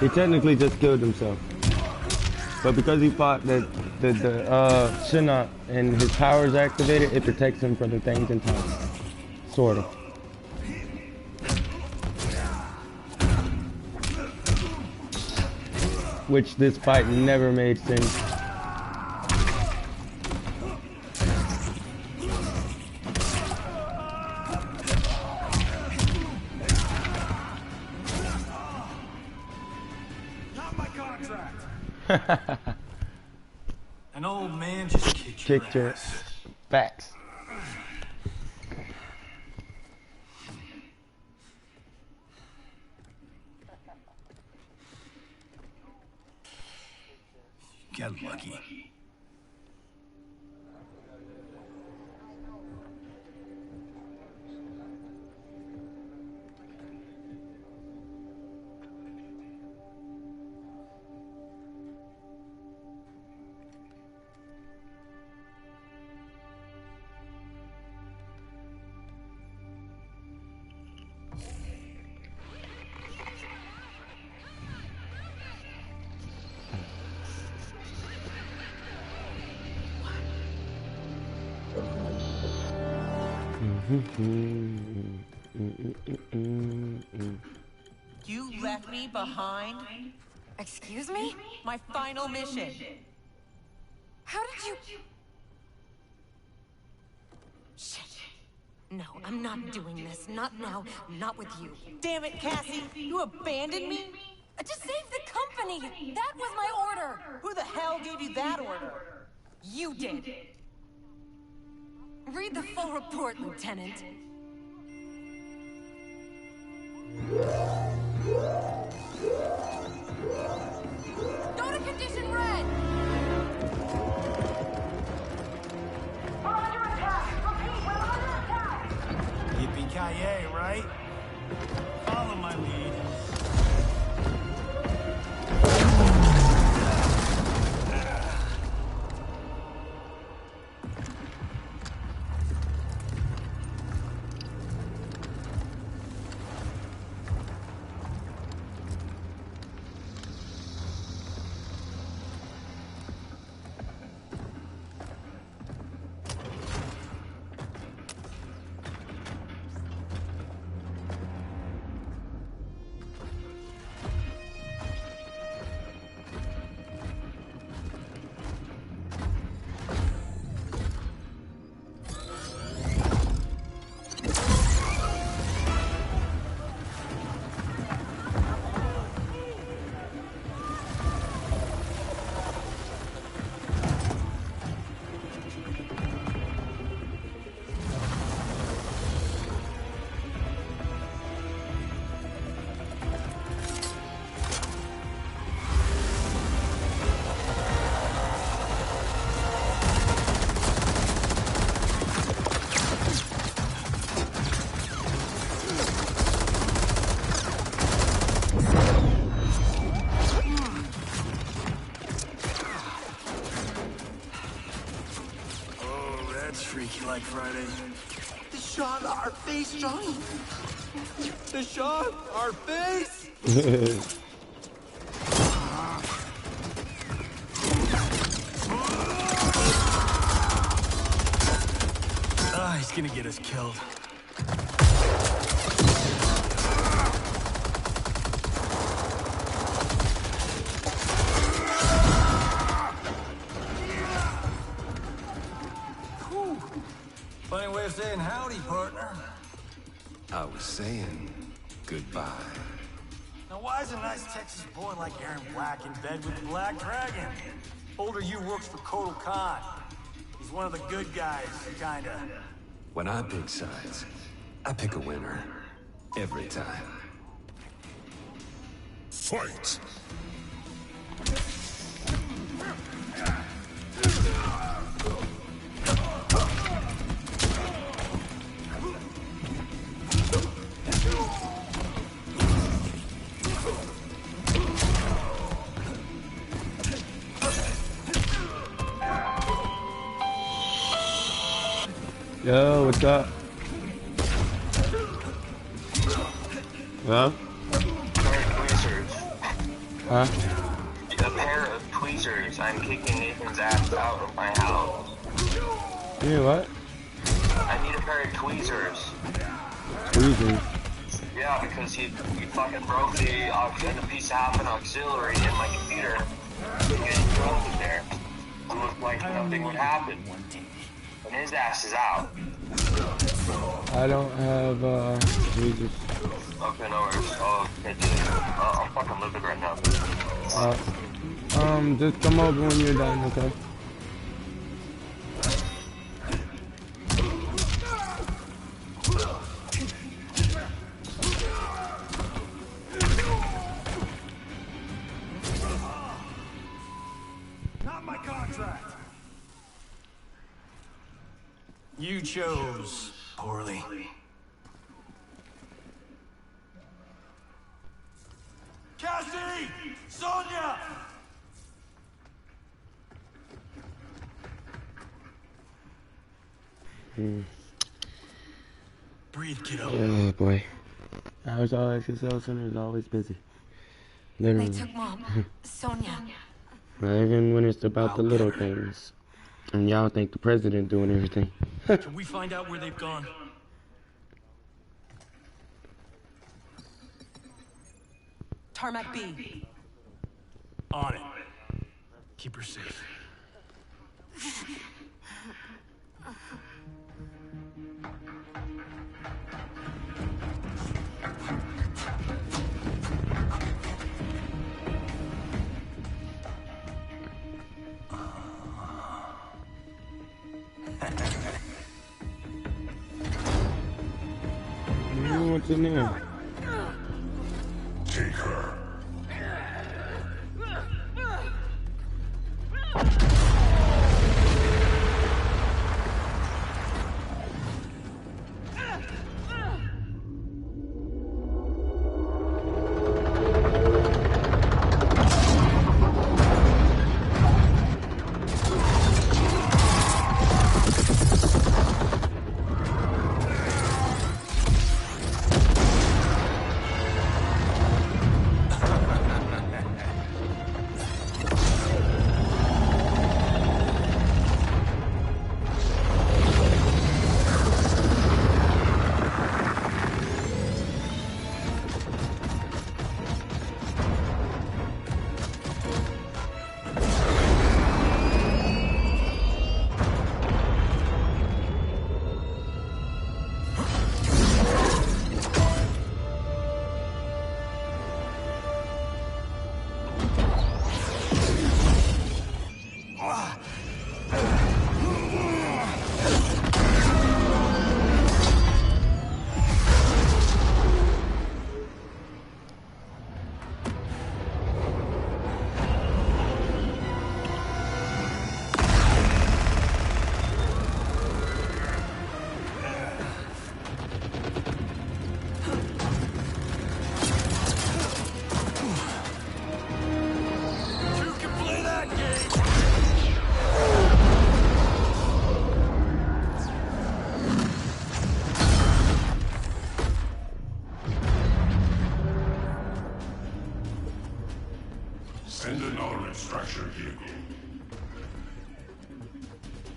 He technically just killed himself, but because he fought the Shinnok and his powers activated, it protects him from the things in time, sort of. Which this fight never made sense. An old man just kicked your ass. Facts. Get lucky. You left me behind? Excuse me? My final mission. How did you... Shit. No, I'm not doing this. Not now. Not with you. Damn it, Cassie! You abandoned me? To save the company! That was my order! Who the hell gave you that order? You did. Read the full report, Lieutenant. Go to condition red! We're under attack! Repeat, we're under attack! Yippee-ki-yay, right? Follow my lead. freaky like Friday. The shot our face, Johnny. The shot our face. He's gonna get us killed. Whew. Funny way of saying howdy, partner. I was saying goodbye. Now why is a nice Texas boy like Aaron Black in bed with the Black Dragon? Older you works for Kotal Khan. He's one of the good guys, kinda. When I pick sides, I pick a winner. Every time. Fight! Yo, what's up? Huh? Huh? A pair of tweezers. I'm kicking Nathan's ass out of my house. Yeah, what? I need a pair of tweezers. Tweezers? Yeah, because he fucking broke the piece of half an auxiliary in my computer. Getting thrown in there. It looked like nothing would happen. And his ass is out. I don't have, tweezers. Okay, no worries. Oh, I'm fucking living right now. Just come over when you're done, okay? Not my contract. You chose poorly. Cassie! Sonia! Breathe, kiddo. Oh boy. How's all XSL Center is always busy. Literally. They took Mom. Sonia. Even when it's about the little things. And y'all think the president doing everything. Can we find out where they've gone? Tarmac B. On it. Keep her safe. What's in there? Take her.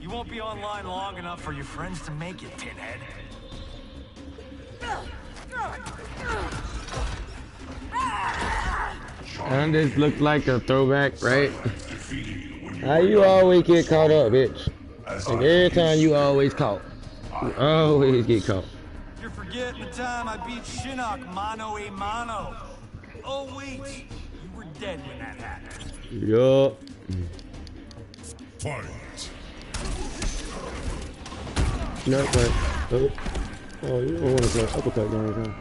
You won't be online long enough for your friends to make it, Tinhead. And this looks like a throwback, right? How you always get caught up, bitch? And every time you always caught. You always get caught. You're forgetting the time I beat Shinnok mano a mano. Oh wait, you were dead when that happened. Yup. Fight. No, but oh, you don't want to play uppercut games, huh?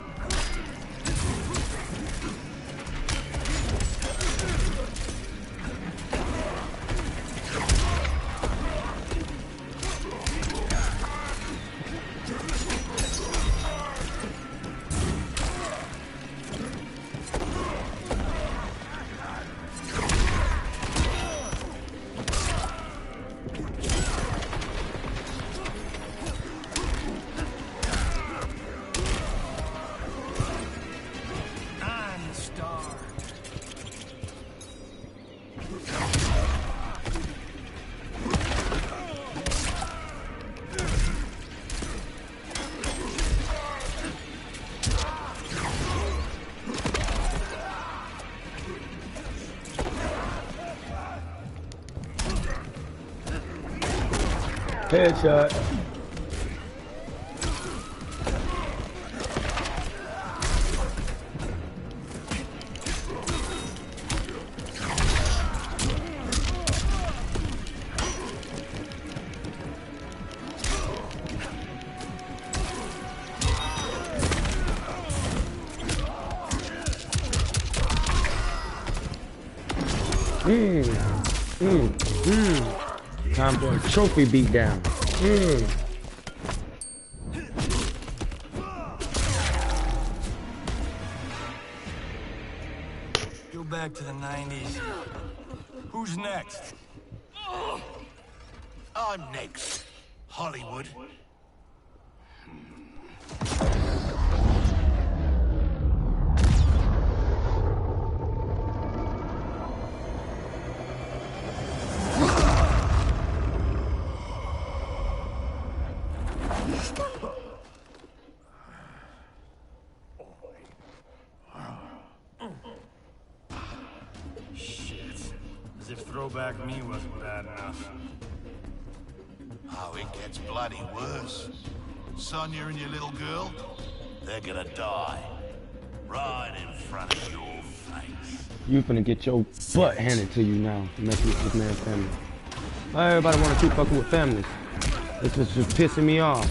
Headshot. Time for a trophy beatdown. Go back to the 90s. Who's next? I'm next. Hollywood. As if throwback me wasn't bad enough. Oh, it gets bloody worse. Sonya and your little girl, they're gonna die. Right in front of your face. You finna get your butt handed to you now, messing with this man's family. Everybody wanna keep fucking with families. This is just pissing me off.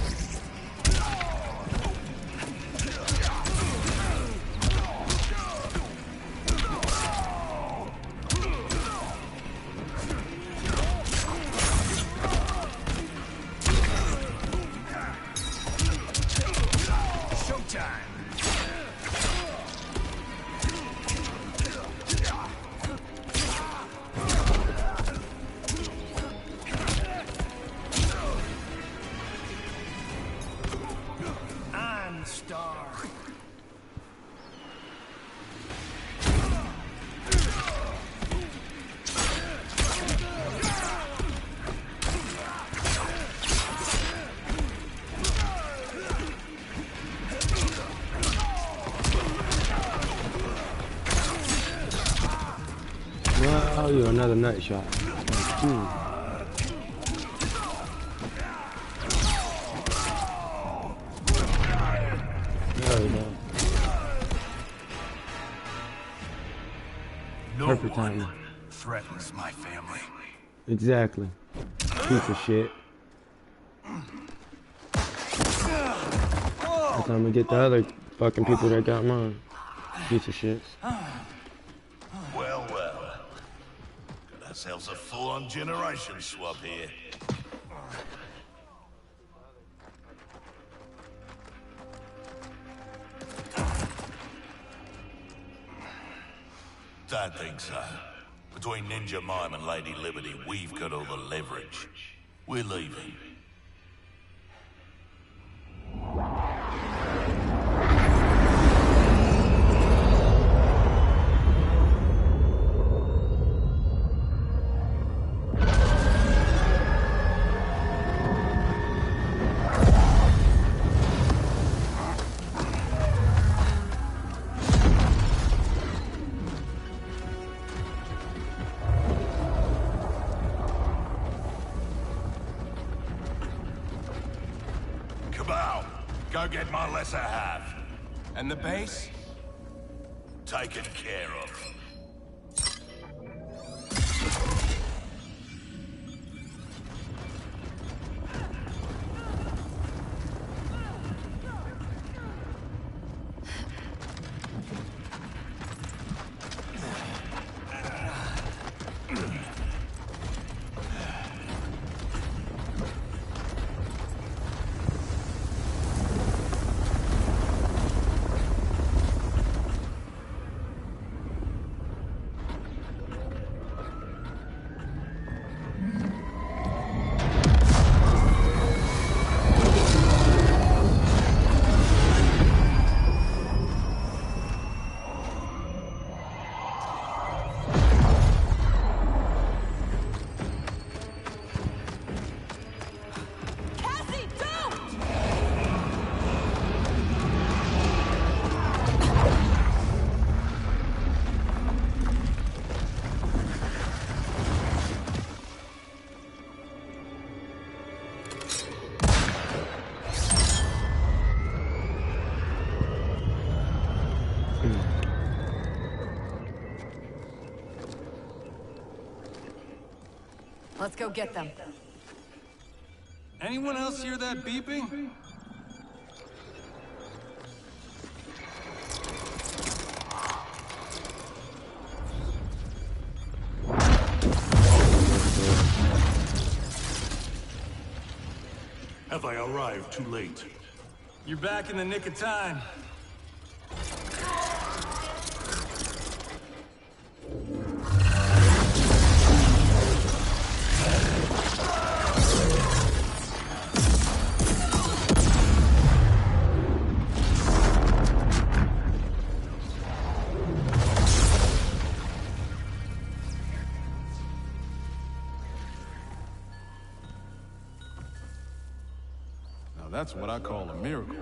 Oh, you're another nut shot. There we go. Perfect timing. Threatens my family. Exactly. Piece of shit. That's time to get the other fucking people that got mine. Piece of shit. Well, well. Got ourselves a full-on generation swap here. Don't think so. Between Ninja Mime and Lady Liberty, we've got all the leverage. We're leaving. Go get my lesser half. And the base? Taken care of. Let's go get them. Anyone else hear that beeping? Have I arrived too late? You're back in the nick of time. That's what I call a miracle.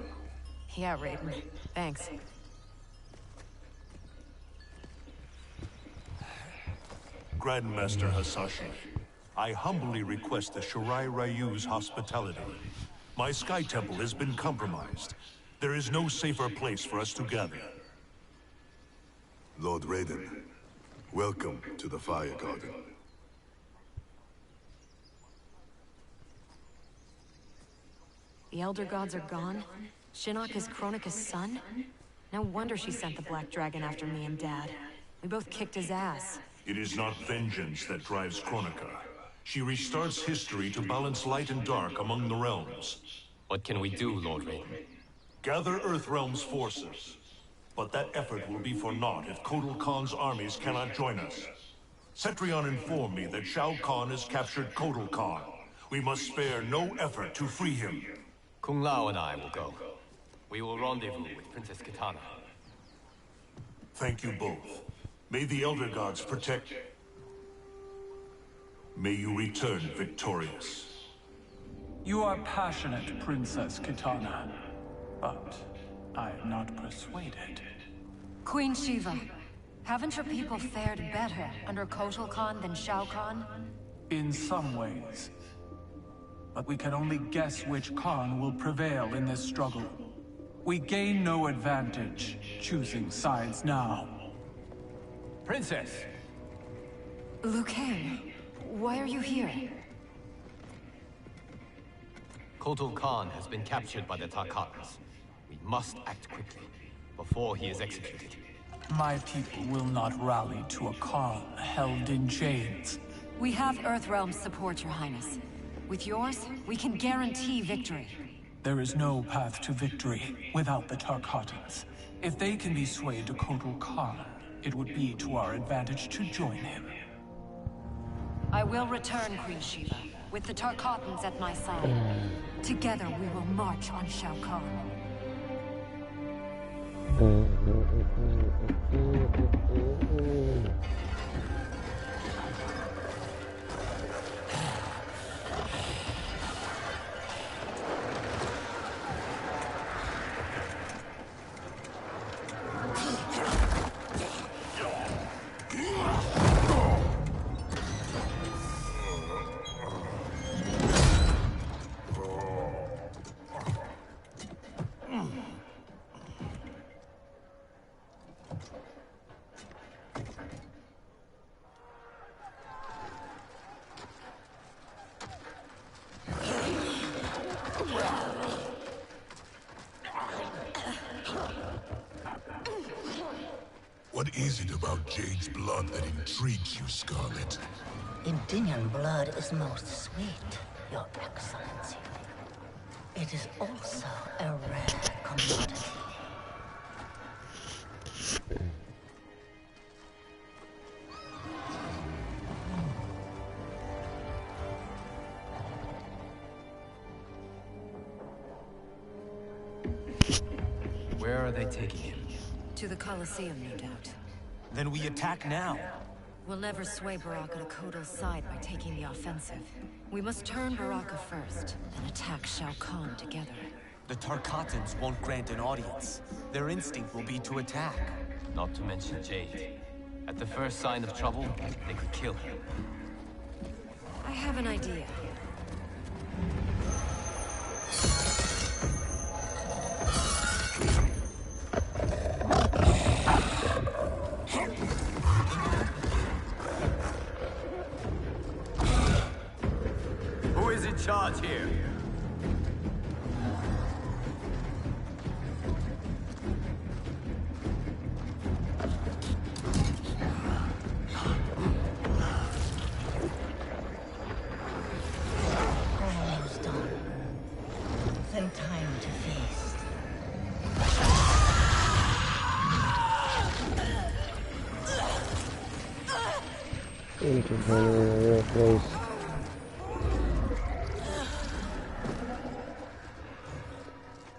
Yeah, Raiden. Thanks. Grandmaster Hasashi, I humbly request the Shirai Ryu's hospitality. My Sky Temple has been compromised. There is no safer place for us to gather. Lord Raiden, welcome to the Fire Garden. The Elder Gods are gone? Shinnok is Kronika's son? No wonder she sent the Black Dragon after me and Dad. We both kicked his ass. It is not vengeance that drives Kronika. She restarts history to balance light and dark among the realms. What can we do, Lord Raiden? Gather Earthrealm's forces. But that effort will be for naught if Kotal Khan's armies cannot join us. Cetrion informed me that Shao Kahn has captured Kotal Khan. We must spare no effort to free him. Kung Lao and I will go. We will rendezvous with Princess Kitana. Thank you both. May the Elder Gods protect... May you return victorious. You are passionate, Princess Kitana. But I am not persuaded. Queen Shiva, haven't your people fared better under Kotal Khan than Shao Kahn? In some ways. But we can only guess which Khan will prevail in this struggle. We gain no advantage choosing sides now. Princess! Liu Kang, why are you here? Kotal Khan has been captured by the Tarkatans. We must act quickly, before he is executed. My people will not rally to a Khan held in chains. We have Earthrealm's support, Your Highness. With yours, we can guarantee victory. There is no path to victory without the Tarkatans. If they can be swayed to Kotal Khan, it would be to our advantage to join him. I will return, Queen Shiva, with the Tarkatans at my side. Together we will march on Shao Kahn. about Jade's blood that intrigues you, Scarlet? Indian blood is most sweet, Your Excellency. It is also a rare commodity. Where are they taking him? To the Colosseum, no doubt. Then we attack now. We'll never sway Baraka to Kotal's side by taking the offensive. We must turn Baraka first, then attack Shao Kahn together. The Tarkatans won't grant an audience. Their instinct will be to attack. Not to mention Jade. At the first sign of trouble, they could kill her. I have an idea. Who is in charge here? Almost done. Then time to feast. You can find her in a real place.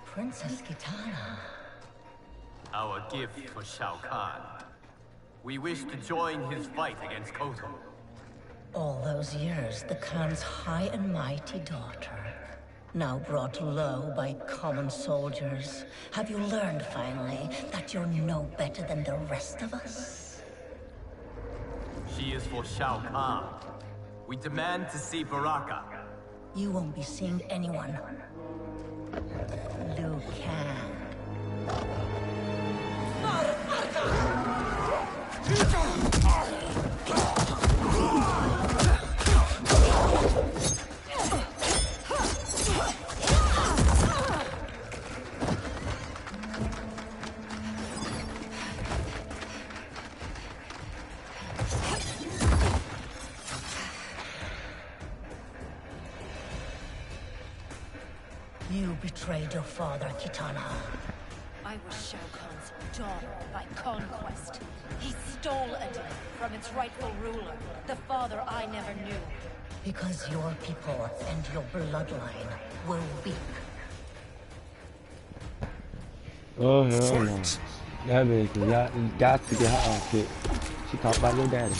Princess Kitana. Our gift for Shao Kahn. We wish to join his fight against Kotal. All those years, the Khan's high and mighty daughter. Now brought low by common soldiers. Have you learned, finally, that you're no better than the rest of us? She is for Shao Kahn. We demand to see Baraka. You won't be seeing anyone. Liu Kang. You betrayed your father, Kitana. I was Shao Kahn's daughter by conquest. He stole Eden from its rightful ruler, the father I never knew. Because your people and your bloodline were weak. Oh, hell no. That bitch got to get her off kicked. She talked about your daddy.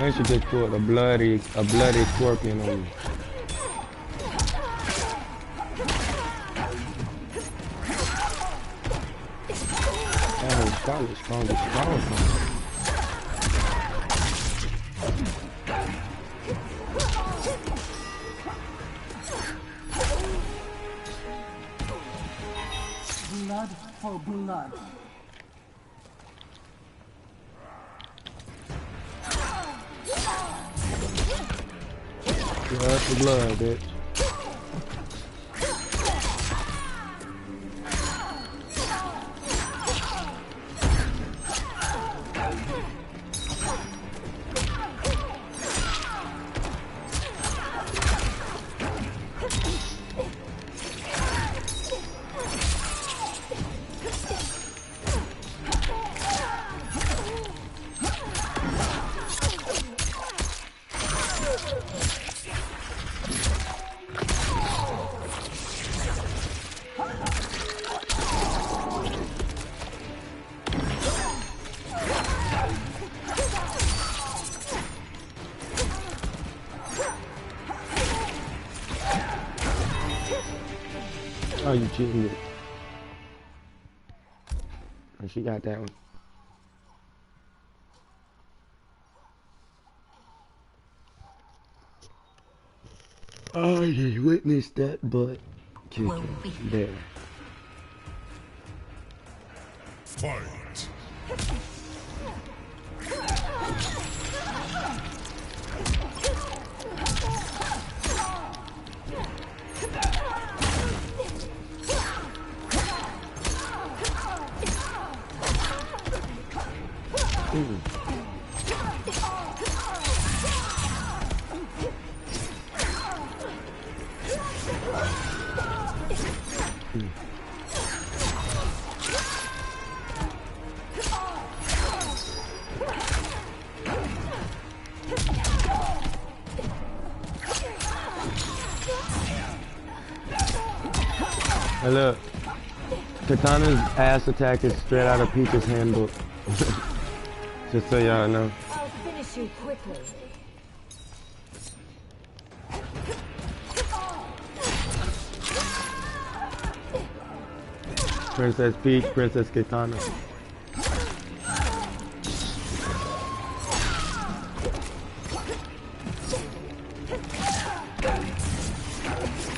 And she just put a bloody scorpion on you. Oh, Scarlet's strong. Blood for blood. Blood for blood, bitch. Oh, you cheating it. And she got that one. Oh, you witnessed that butt kicking there. Fight! Hey, look. Katana's ass attack is straight out of Pika's handbook. Just so y'all know. I'll finish you quickly. Princess Peach, Princess Katana.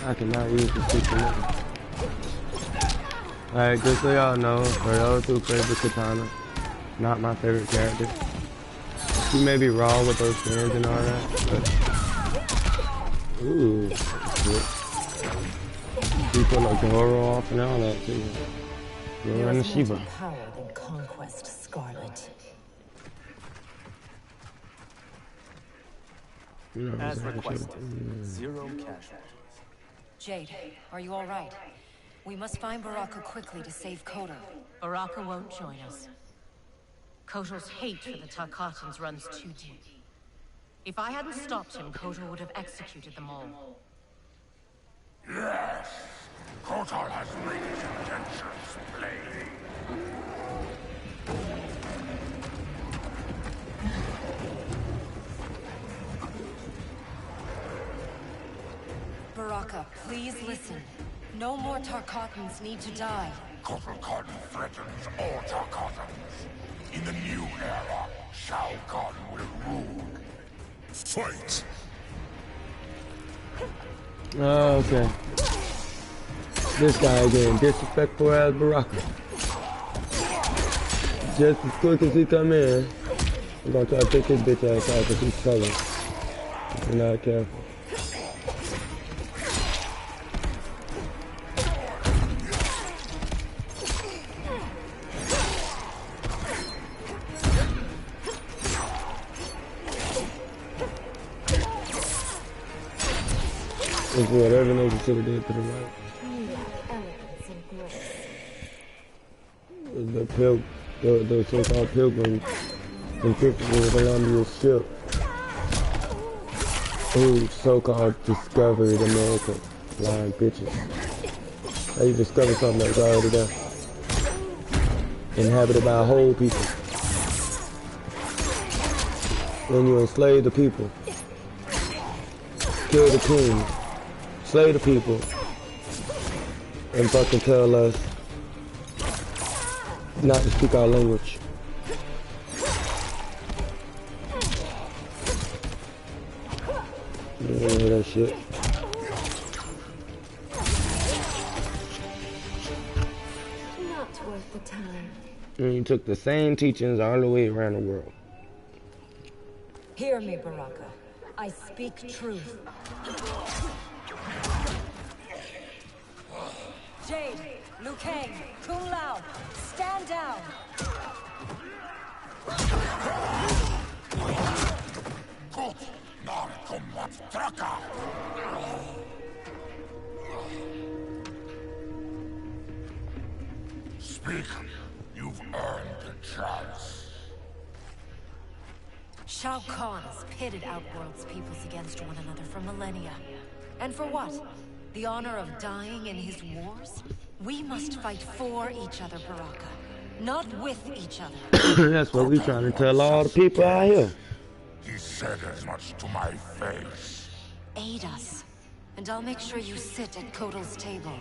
I cannot use the super. Alright, just so y'all know, for those who favor Katana, not my favorite character. She may be wrong with those skins and all that, but... Ooh, she put like the horror off and all that too. You're in the Shiva. Power than Conquest Scarlet. You know, as requested, 0 casualties. Jade, are you all right? We must find Baraka quickly to save Kotor. Baraka won't join us. Kotor's hate for the Tarkatans runs too deep. If I hadn't stopped him, Kotor would have executed them all. Yes! Kotor has made his intentions plain. Baraka, please listen. No more Tarkatans need to die. Kotor Khan threatens all Tarkatans. In the new era, Shao Kahn will rule. Fight! Oh, okay. This guy again, disrespectful as Baraka. Just as quick as he come in, I'm gonna try to pick his bitch ass out because he's color. If you're not careful. It's whatever nigga should have did to the right. The so-called pilgrims encrypted with Columbia's ship who so-called discovered America. Lying bitches. How you discover something that was already there? Inhabited by whole people. Then you enslave the people. Kill the king. Slay the people. And fucking tell us not to speak our language. You don't hear that shit. Not worth the time. And you took the same teachings all the way around the world. Hear me, Baraka. I speak truth. Jade, Liu Kang, Kung Lao, stand down! Speak. You've earned the chance. Shao Kahn has pitted Outworld's peoples against one another for millennia. And for what? The honor of dying in his wars? We must fight for each other, Baraka. Not with each other. That's what we trying to tell all the people out here. He said as much to my face. Aid us, and I'll make sure you sit at Kotal's table.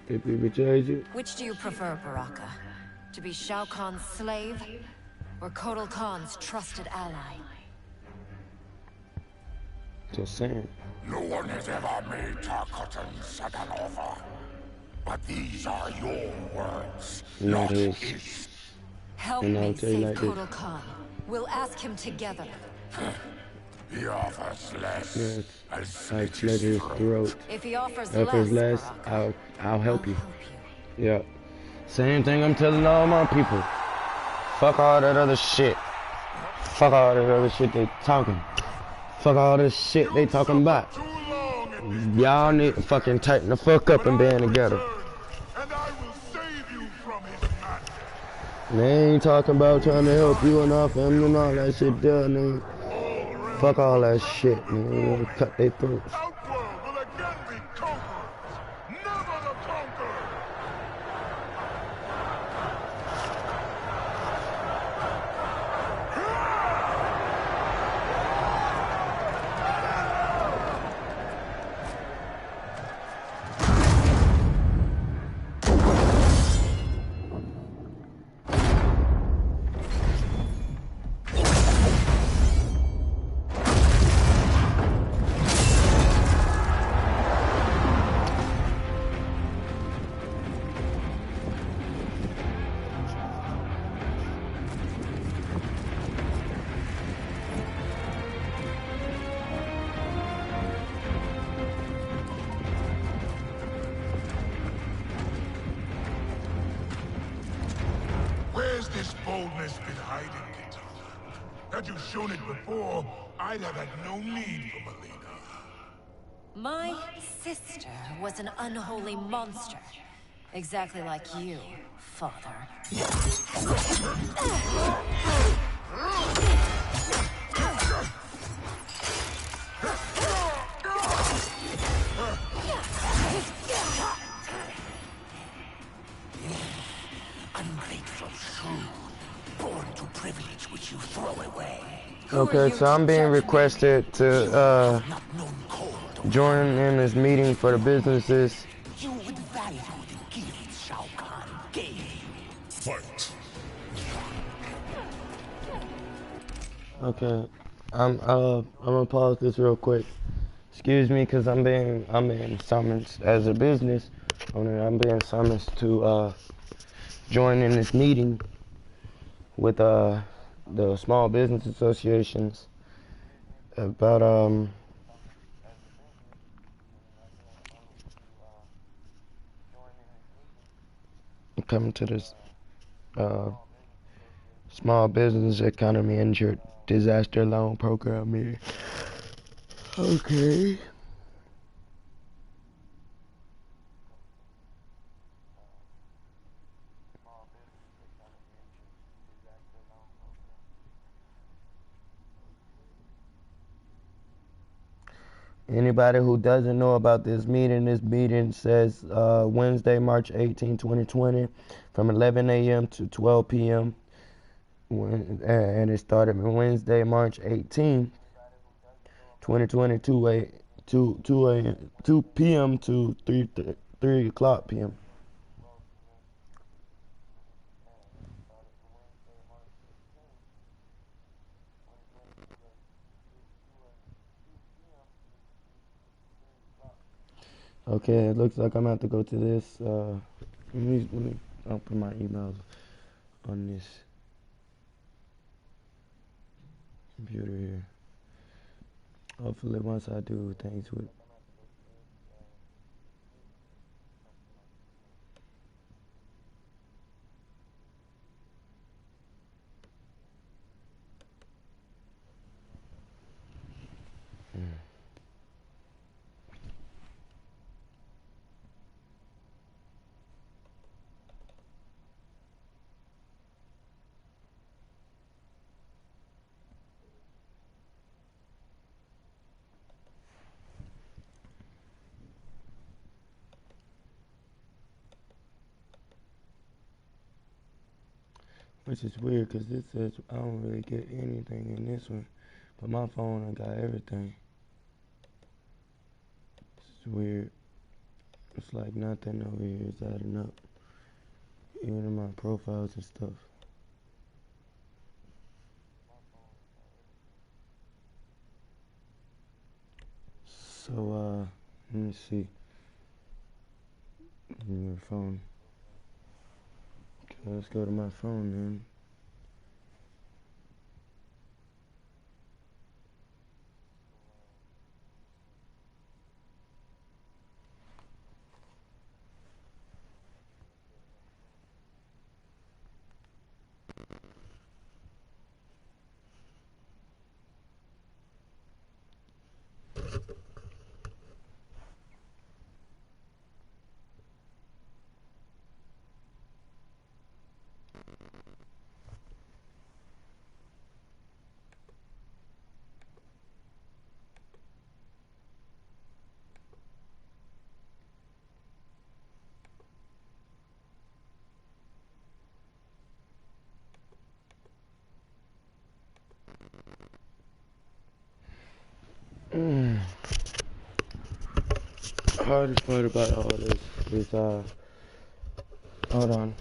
Which do you prefer, Baraka? To be Shao Kahn's slave, or Kotal Khan's trusted ally? Just saying. No one has ever made Tarkatan such an offer. But these are your words, not his. Help me save Kotal Khan. We'll ask him together. He offers less. Yes, I slit his throat. If he offers less, I'll help you. Yeah. Same thing I'm telling all my people. Fuck all that other shit. Fuck all that other shit they talking. Fuck all this shit they talking about. Y'all need to fucking tighten the fuck up and band together. They ain't talking about trying to help you and our family and all that shit there, nigga. Fuck all that shit, man. Cut their throats. Where's this boldness been hiding, Kitana? Had you shown it before, I'd have had no need for Melina. My sister was an unholy monster. Exactly like you, father. Ungrateful shrew, born to privilege which you throw away. Okay, so I'm being requested to join in this meeting for the businesses. You would value the gifts Shao Kahn gave you. Fight. Okay, I'm gonna pause this real quick. Excuse me, cause I'm being summoned as a business owner. I'm being summoned to join in this meeting with the small business associations about coming to this small business economy injured disaster loan program here. Okay. Anybody who doesn't know about this meeting says Wednesday, March 18, 2020, from 11 a.m. to 12 p.m. And it started Wednesday, March 18, 2020, 2 p.m. to 3 o'clock p.m. Okay, it looks like I'm going to have to go to this. Let me open my emails on this computer here. Hopefully once I do things with which is weird because this says I don't really get anything in this one, but my phone I got everything. It's weird. It's like nothing over here is adding up, even in my profiles and stuff. So let me see. Your phone. Okay, let's go to my phone then. hardest part about all this is, hold on.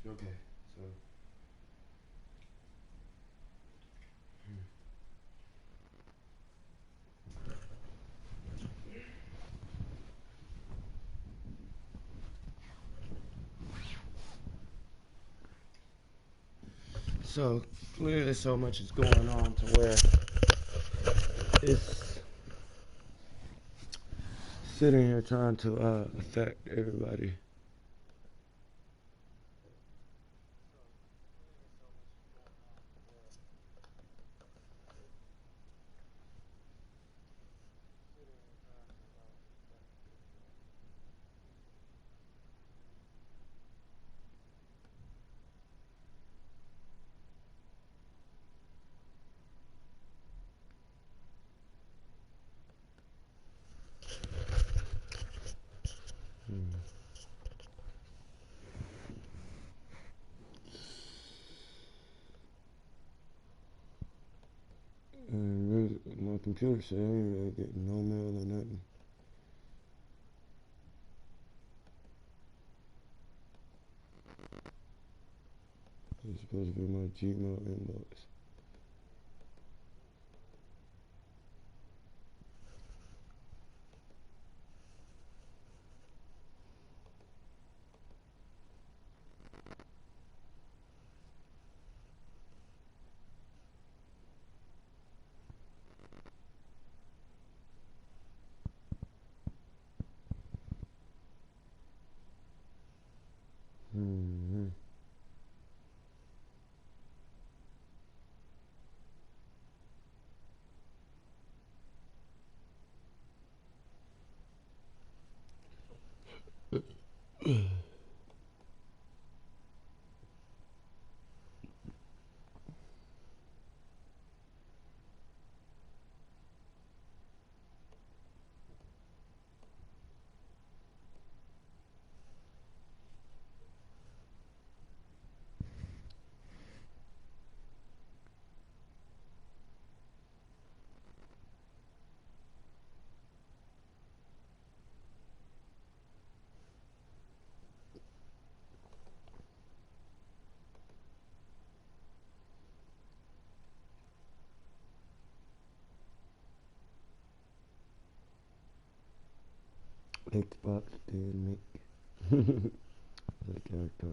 Okay, so. So clearly so much is going on to where it's sitting here trying to affect everybody. And my computer said I ain't really getting no mail or nothing. It's supposed to be my Gmail inbox. Xbox did make the character.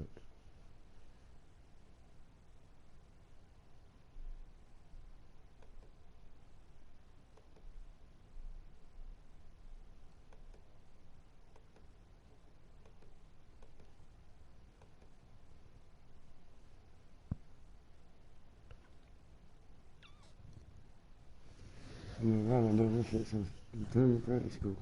I mean, I don't know this shit since primary school.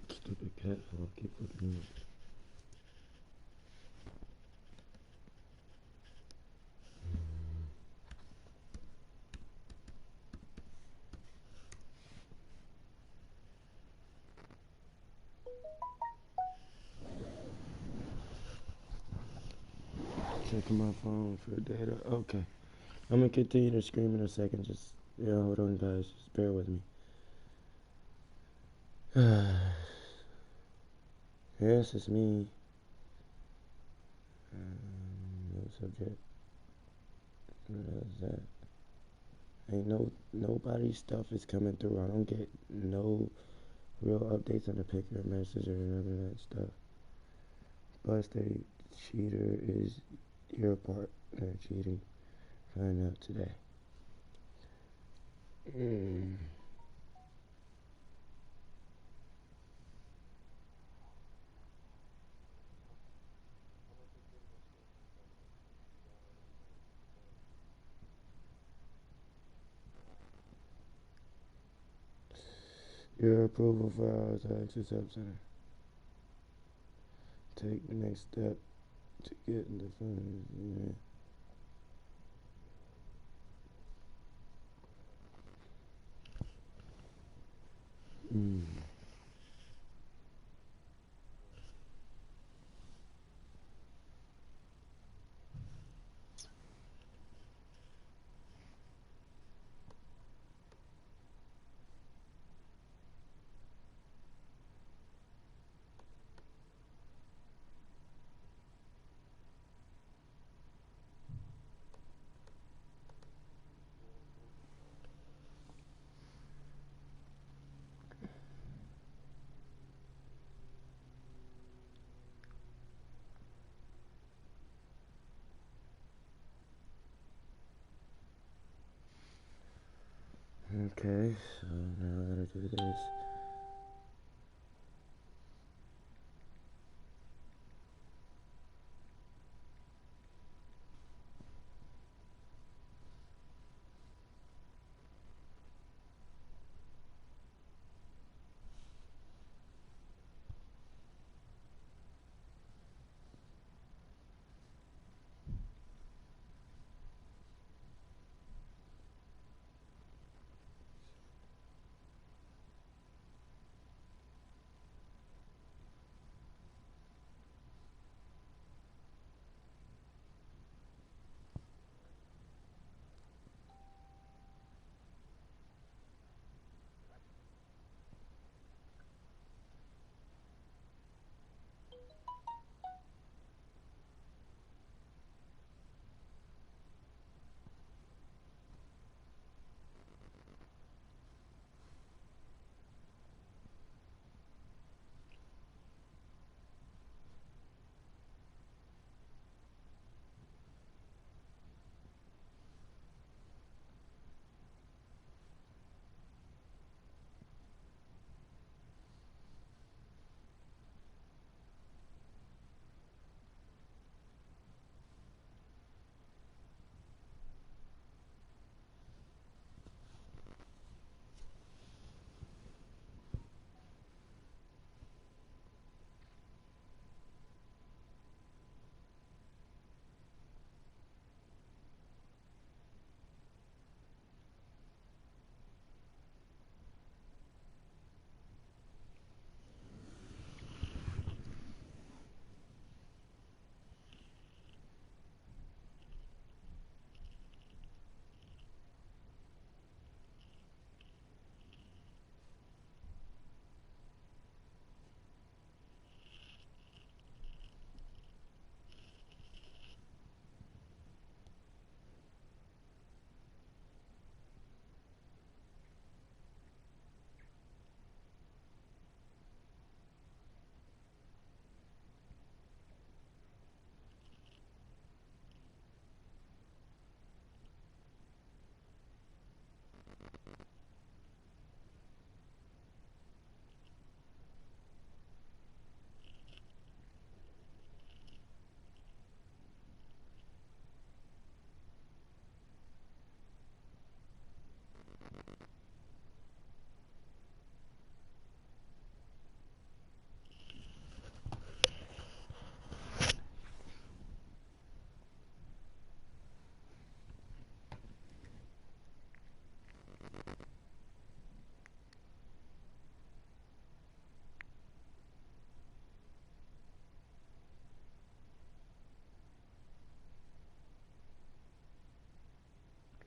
Stupid cat, so I'll keep looking at it. Checking my phone for data. Okay. I'm gonna continue to scream in a second. Just, yeah, hold on, guys. Just bear with me. Yes, it's me. No subject. What is that? Ain't nobody's stuff is coming through. I don't get no real updates on the picker message or none of that stuff. Busted cheater is your part of cheating. Find out today. Your approval files access up center. Take the next step to get in the phone. Okay, so now I gotta do this.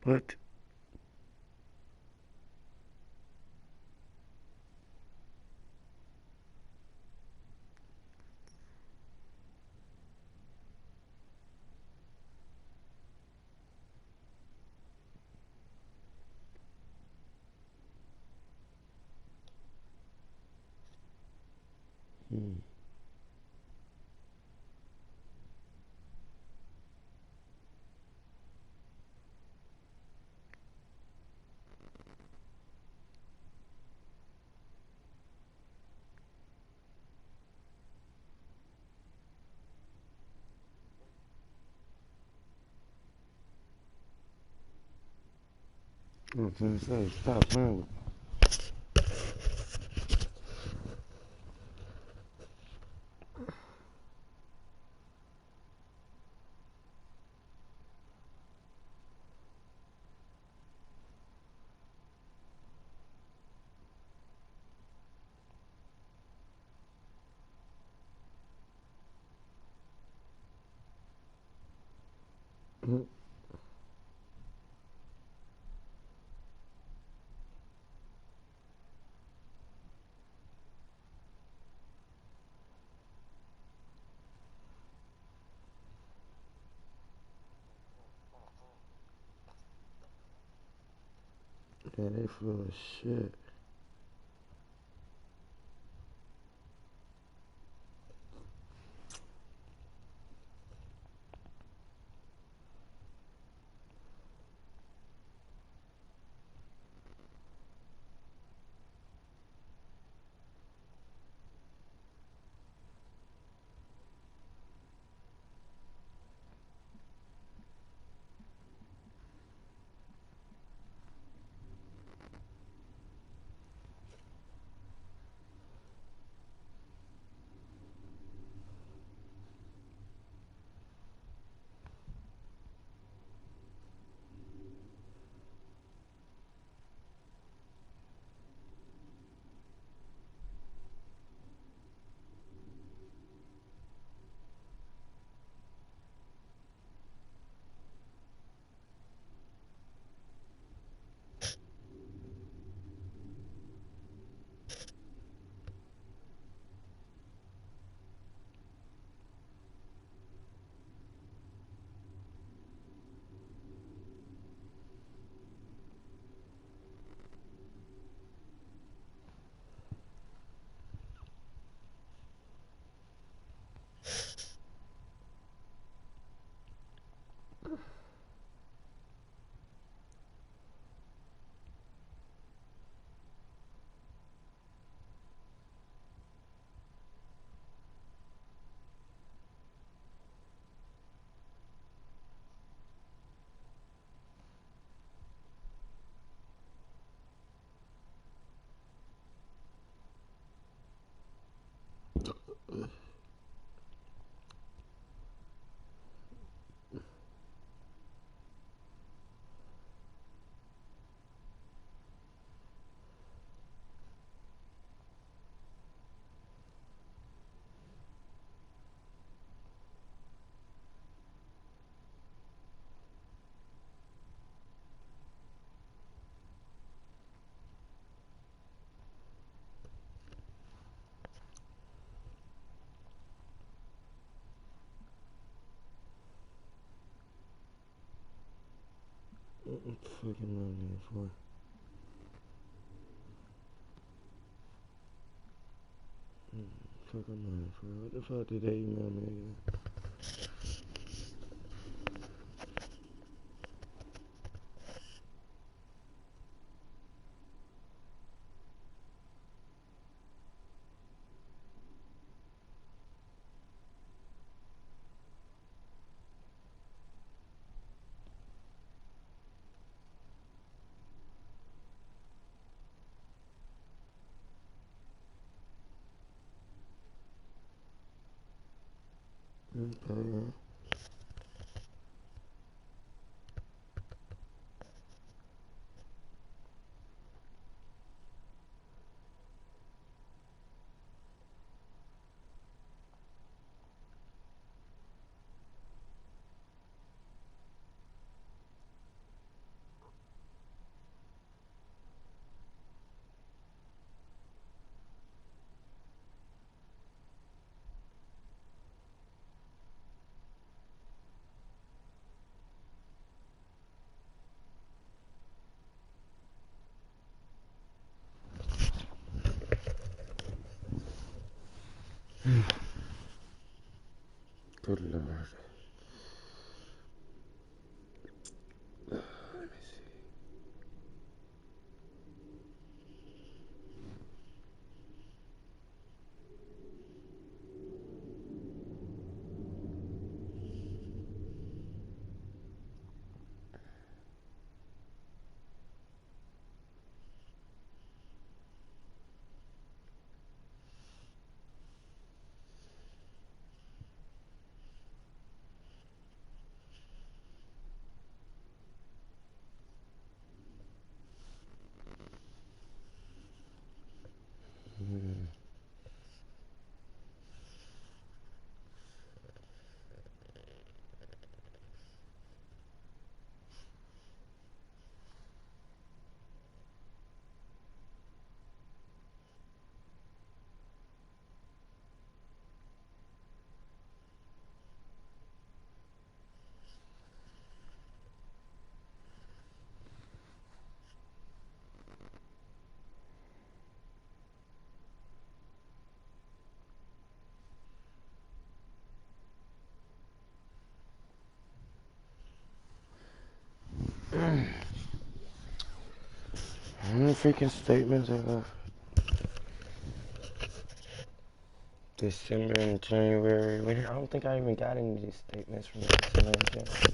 What? I was gonna say, stop playing with me. Yeah, they full of shit. Fucking money for. Fucking money for. What the fuck did they email me again? Okay. Good Lord. How many freaking statements are left? December and January. I don't think I even got any of these statements from December and January.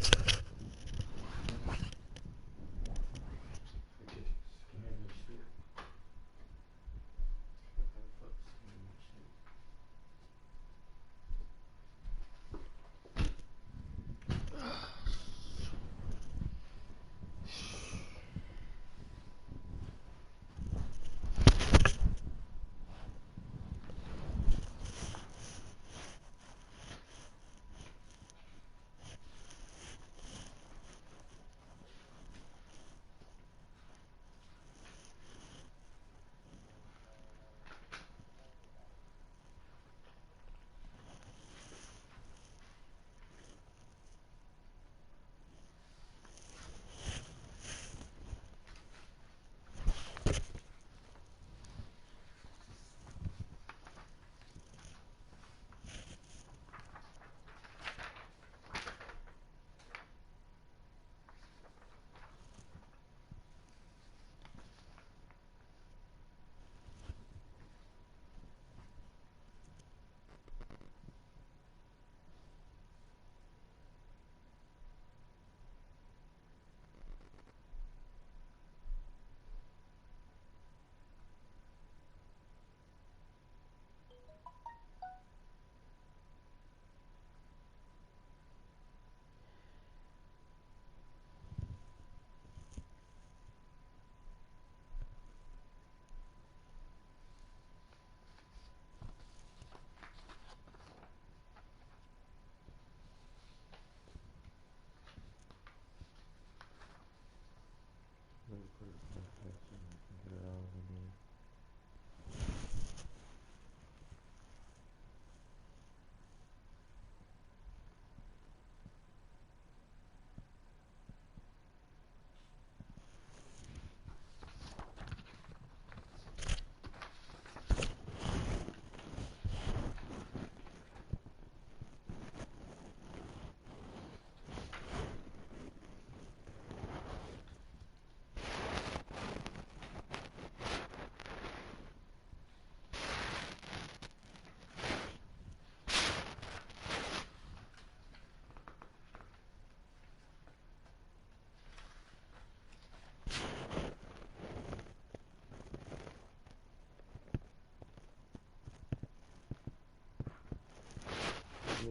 For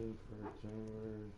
January.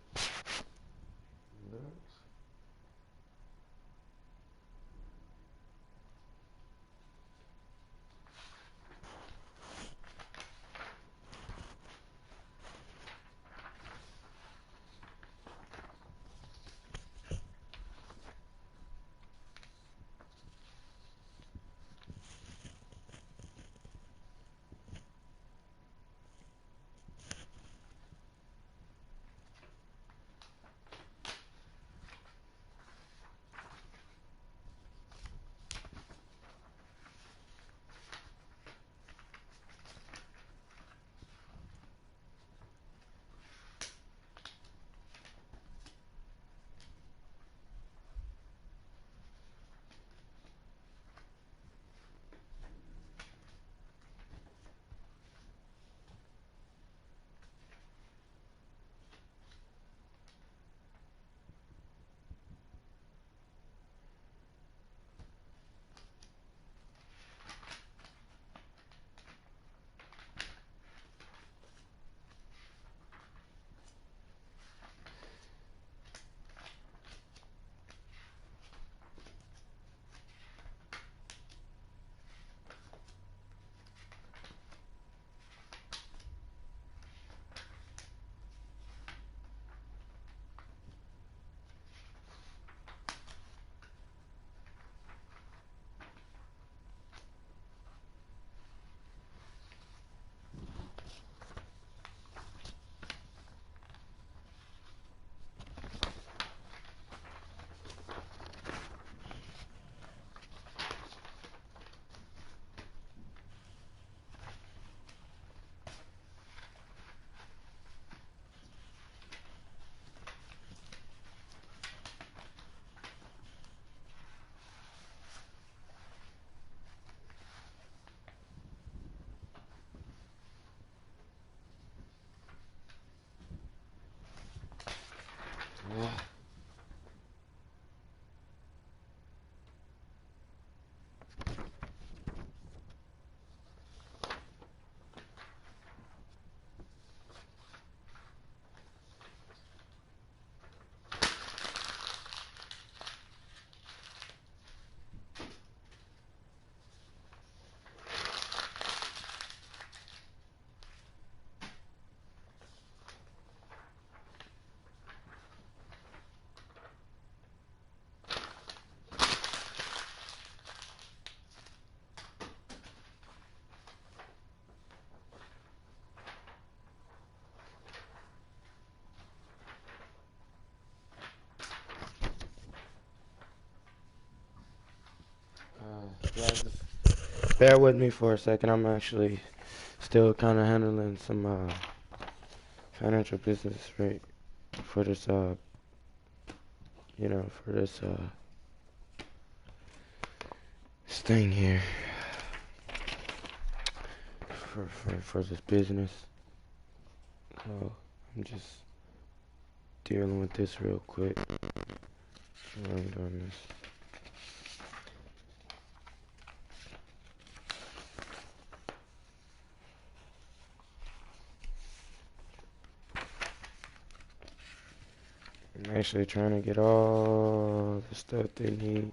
Yeah, just bear with me for a second. I'm actually still kind of handling some financial business right for this you know, for this this thing here for this business. So I'm just dealing with this real quick while I'm doing this. I'm actually trying to get all the stuff they need.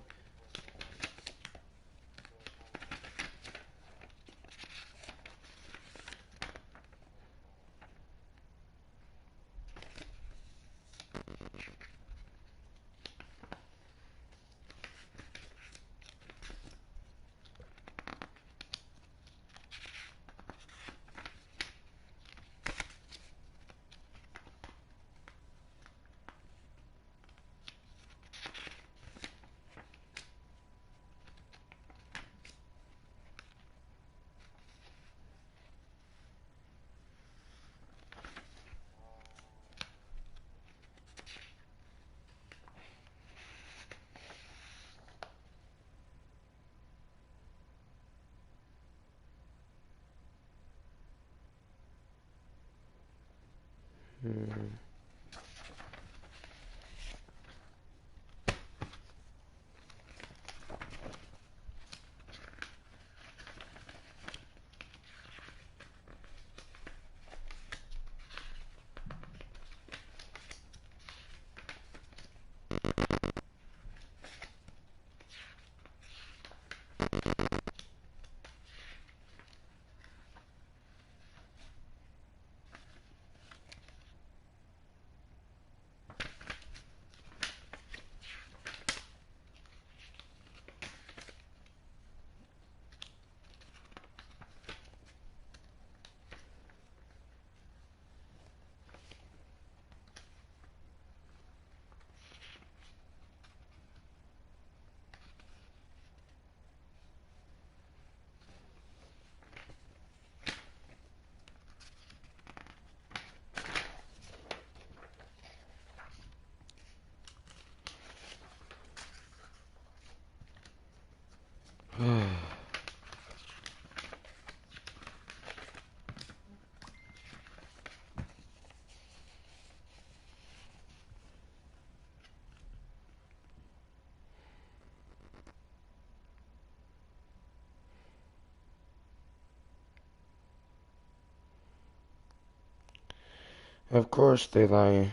Of course they lying.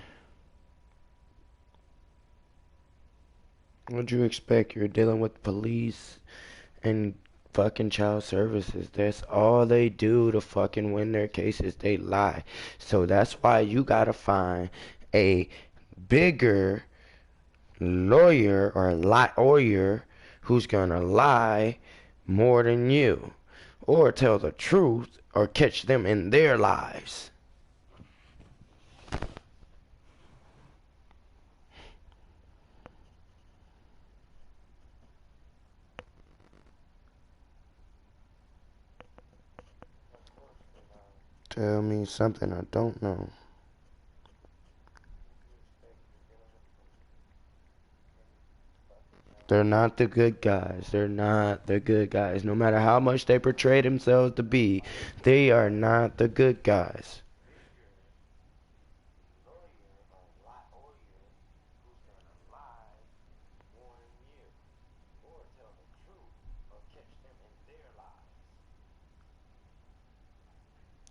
What'd you expect? You're dealing with police and fucking child services. That's all they do to fucking win their cases. They lie. So that's why you gotta find a bigger lawyer or lawyer who's gonna lie more than you, or tell the truth, or catch them in their lies. Tell me something I don't know. They're not the good guys. They're not the good guys. No matter how much they portray themselves to be, they are not the good guys.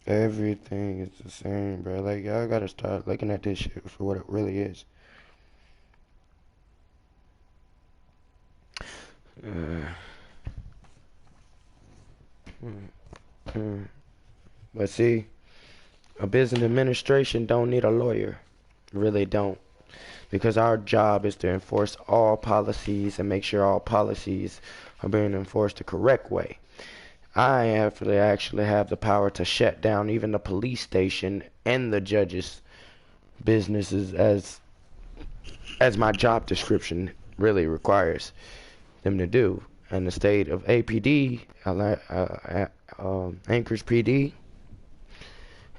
Everything is the same, bro. Like, y'all gotta start looking at this shit for what it really is. But see, a business administration don't need a lawyer. Really don't. Because our job is to enforce all policies and make sure all policies are being enforced the correct way. I actually have the power to shut down even the police station and the judge's businesses as my job description really requires them to do. And the state of APD, Anchorage PD,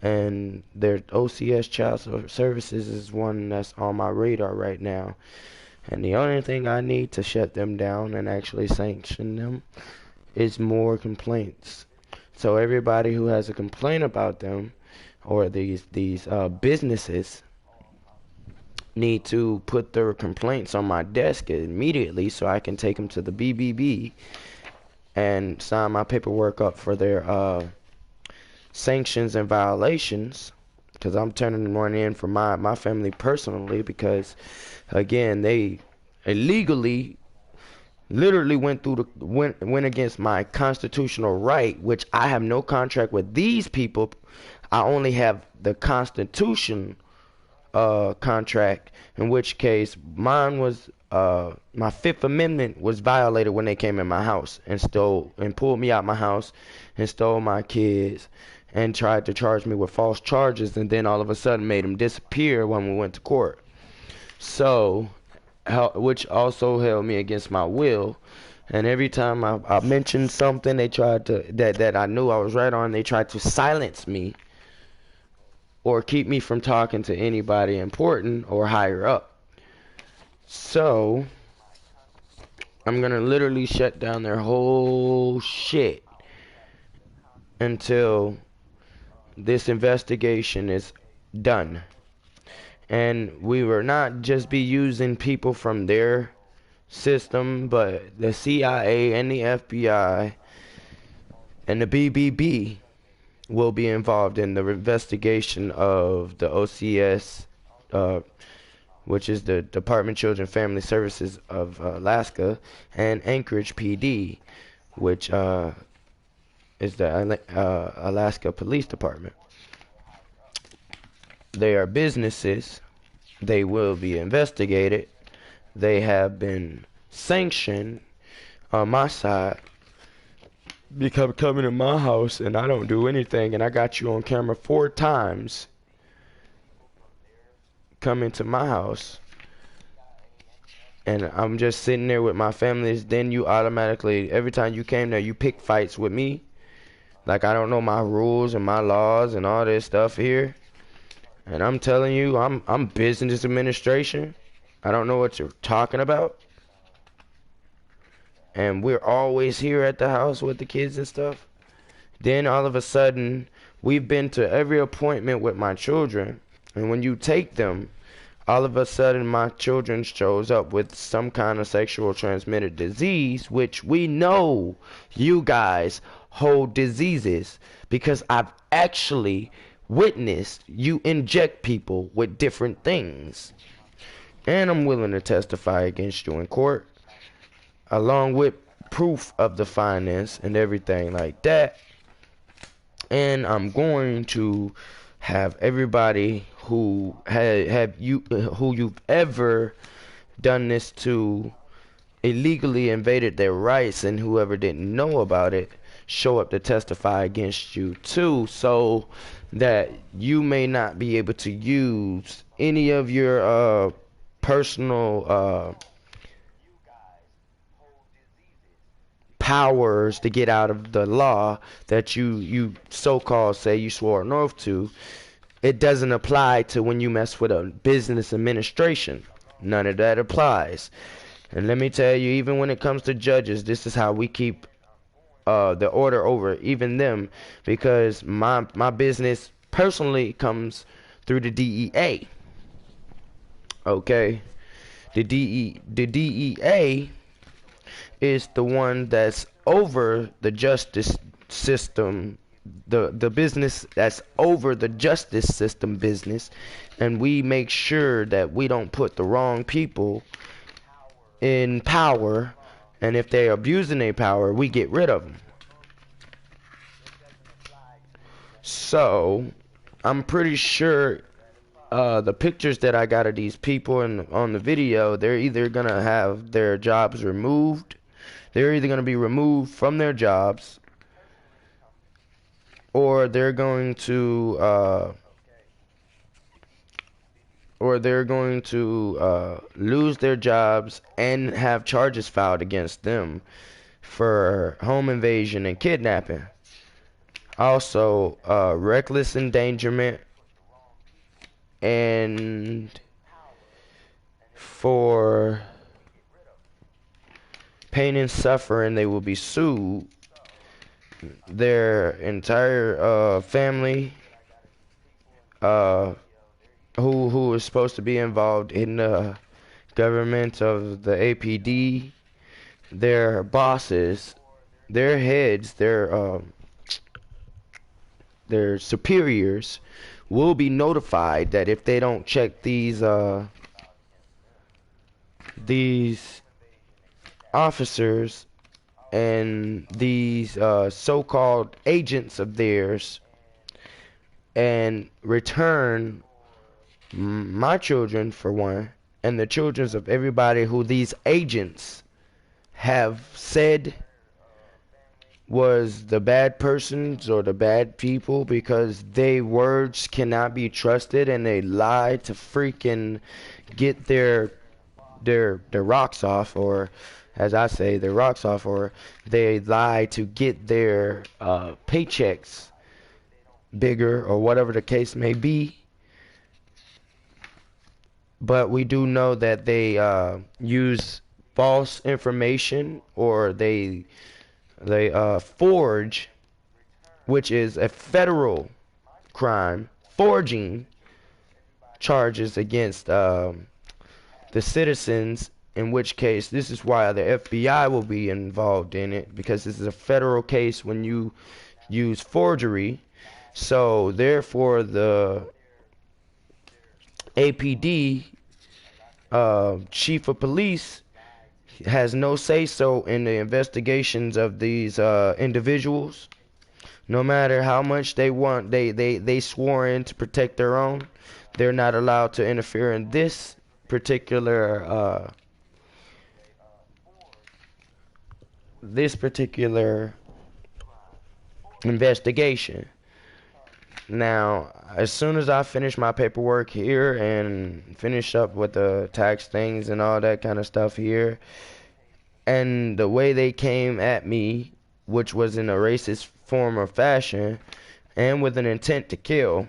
and their OCS Child Services is one that's on my radar right now. And the only thing I need to shut them down and actually sanction them is more complaints. So everybody who has a complaint about them or these businesses need to put their complaints on my desk immediately so I can take them to the BBB and sign my paperwork up for their sanctions and violations, because I'm turning one in for my family personally, because again they illegally literally went against my constitutional right, which I have no contract with these people. I only have the Constitution contract, in which case mine was my Fifth Amendment was violated when they came in my house and pulled me out my house and stole my kids and tried to charge me with false charges, and then all of a sudden made them disappear when we went to court. So, which also held me against my will. And every time I mentioned something they tried to that I knew I was right on, they tried to silence me or keep me from talking to anybody important or higher up. So I'm gonna literally shut down their whole shit until this investigation is done. And we will not just be using people from their system, but the CIA and the FBI and the BBB will be involved in the investigation of the OCS, which is the Department of Children and Family Services of Alaska, and Anchorage PD, which is the Alaska Police Department. They are businesses. They will be investigated. They have been sanctioned on my side because coming to my house and I don't do anything, and I got you on camera 4 times coming to my house and I'm just sitting there with my families. Then you automatically, every time you came there, you pick fights with me like I don't know my rules and my laws and all this stuff here. And I'm telling you, I'm business administration. I don't know what you're talking about. And we're always here at the house with the kids and stuff. Then all of a sudden, we've been to every appointment with my children. And when you take them, all of a sudden my children shows up with some kind of sexual transmitted disease, which we know you guys hold diseases, because I've actually witnessed you inject people with different things. And I'm willing to testify against you in court, along with proof of the finance and everything like that. And I'm going to have everybody who who you've ever done this to, illegally invaded their rights, and whoever didn't know about it, show up to testify against you too, so that you may not be able to use any of your personal powers to get out of the law that you so-called say you swore an oath to. It doesn't apply to when you mess with a business administration. None of that applies. And let me tell you, even when it comes to judges, this is how we keep the order over even them, because my business personally comes through the DEA. Okay, the DEA is the one that's over the justice system, the business that's over the justice system business, and we make sure that we don't put the wrong people in power, and if they're abusing their power, we get rid of them. So I'm pretty sure the pictures that I got of these people on the video, they're either gonna have their jobs removed, they're either gonna be removed from their jobs, or they're going to lose their jobs and have charges filed against them for home invasion and kidnapping. Also, reckless endangerment, and for pain and suffering, they will be sued. Their entire family, who is supposed to be involved in the government of the APD, their bosses, their heads, their superiors will be notified that if they don't check these officers and these so-called agents of theirs and return my children, for one, and the children of everybody who these agents have said was the bad persons or the bad people, because their words cannot be trusted and they lie to freaking get their rocks off, or as I say, their rocks off, or they lie to get their paychecks bigger, or whatever the case may be. But we do know that they use false information, or they forge, which is a federal crime, forging charges against the citizens, in which case this is why the FBI will be involved in it, because this is a federal case when you use forgery. So therefore the APD chief of police has no say-so in the investigations of these individuals. No matter how much they want, they swore in to protect their own. They're not allowed to interfere in this particular investigation. Now, as soon as I finish my paperwork here and finish up with the tax things and all that kind of stuff here, and the way they came at me, which was in a racist form or fashion, and with an intent to kill,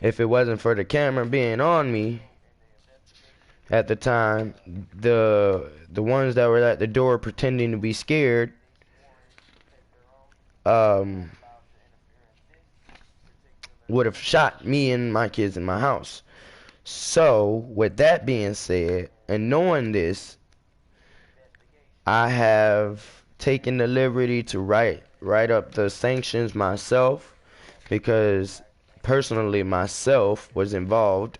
if it wasn't for the camera being on me at the time, the ones that were at the door pretending to be scared, would have shot me and my kids in my house. So, with that being said, and knowing this, I have taken the liberty to write up the sanctions myself, because personally myself was involved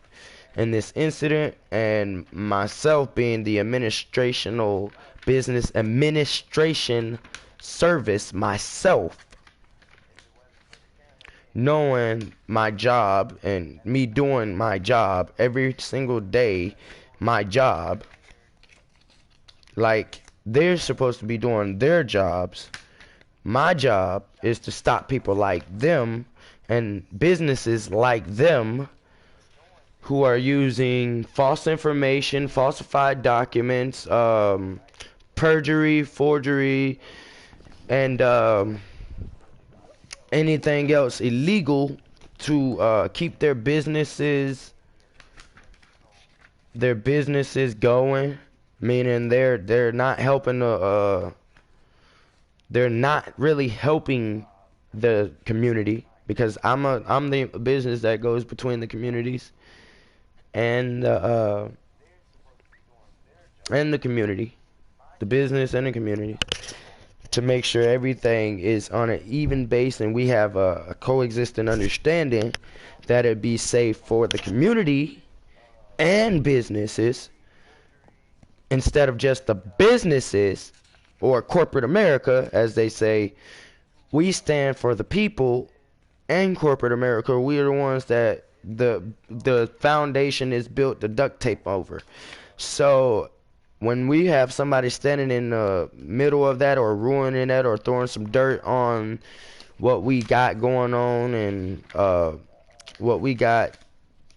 in this incident, and myself being the business administration service myself, knowing my job and me doing my job every single day, my job, like they're supposed to be doing their jobs. My job is to stop people like them and businesses like them who are using false information, falsified documents, perjury, forgery, and anything else illegal to keep their businesses going, meaning they're not helping they're not really helping the community, because I'm the business that goes between the communities and and the community, the business and the community, to make sure everything is on an even base and we have a coexisting understanding that it be safe for the community and businesses, instead of just the businesses or corporate America, as they say. We stand for the people and corporate America. We are the ones that the foundation is built to duct tape over. So when we have somebody standing in the middle of that, or ruining that, or throwing some dirt on what we got going on, and what we got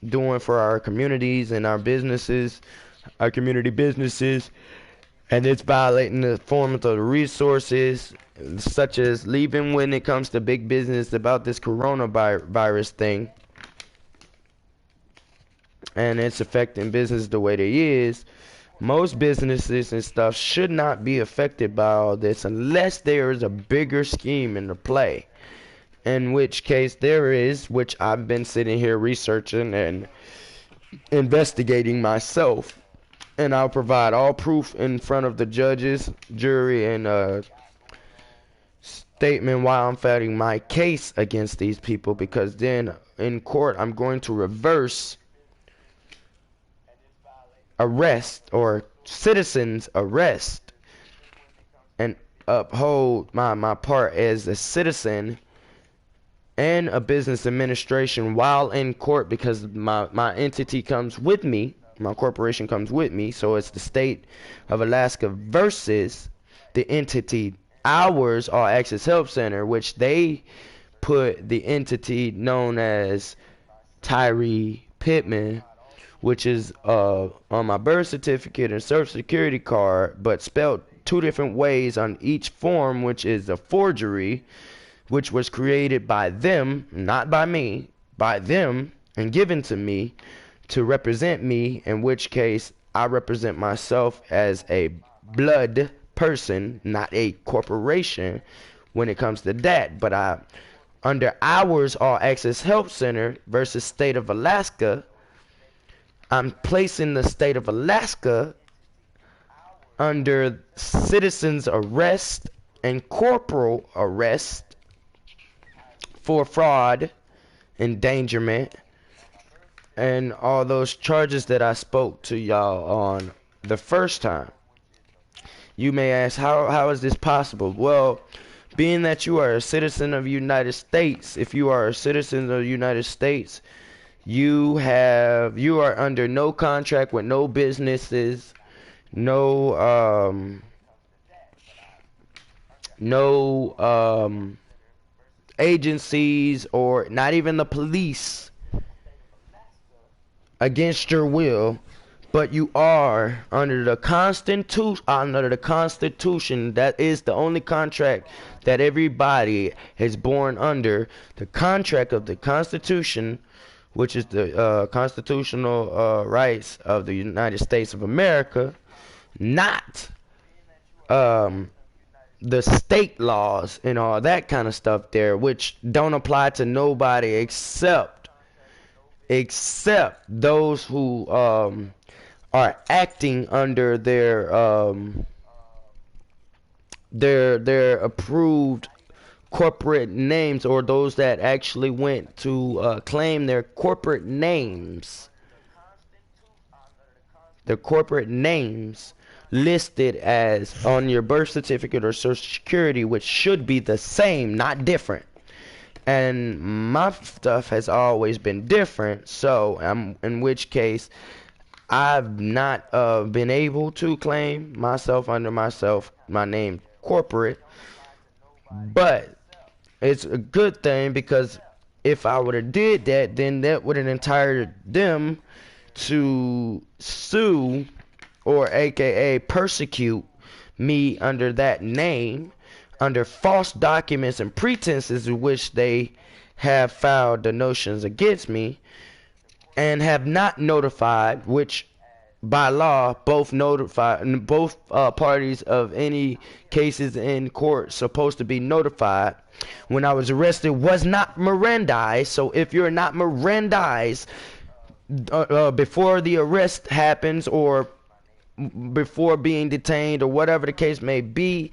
doing for our communities and our businesses, our community businesses, and it's violating the form of the resources, such as leaving when it comes to big business about this coronavirus thing, and it's affecting business the way it is. Most businesses and stuff should not be affected by all this unless there is a bigger scheme in the play, in which case there is, which I've been sitting here researching and investigating myself, and I'll provide all proof in front of the judges, jury, and statement while I'm fighting my case against these people, because then in court I'm going to reverse arrest, or citizens arrest, and uphold my part as a citizen and a business administration while in court, because my entity comes with me, my corporation comes with me. So it's the state of Alaska versus the entity, ours, All Access Help Center, which they put the entity known as Tyree Pittman, which is on my birth certificate and social security card, but spelled two different ways on each form, which is a forgery, which was created by them, not by me, by them, and given to me to represent me, in which case I represent myself as a blood person, not a corporation when it comes to that. But under ours, All Access Help Center versus state of Alaska, I'm placing the state of Alaska under citizens arrest and corporal arrest for fraud, endangerment, and all those charges that I spoke to y'all on the first time. You may ask, how is this possible? Well, being that you are a citizen of the United States, if you are a citizen of the United States, you are under no contract with no businesses, no agencies, or not even the police against your will, but you are under the Constitution. That is the only contract that everybody is born under, the contract of the Constitution, which is the constitutional rights of the United States of America, not the state laws and all that kind of stuff there, which don't apply to nobody except those who are acting under their approved corporate names, or those that actually went to claim their corporate names. The corporate names listed as on your birth certificate or social security, which should be the same, not different. And my stuff has always been different, so in which case I've not been able to claim myself under my name corporate. But it's a good thing, because if I would have did that, then that would have entitled them to sue, or aka persecute me under that name, under false documents and pretenses in which they have filed the notions against me, and have not notified, which by law both parties of any cases in court supposed to be notified. When I was arrested, was not Mirandized. So if you're not Mirandized before the arrest happens, or before being detained or whatever the case may be.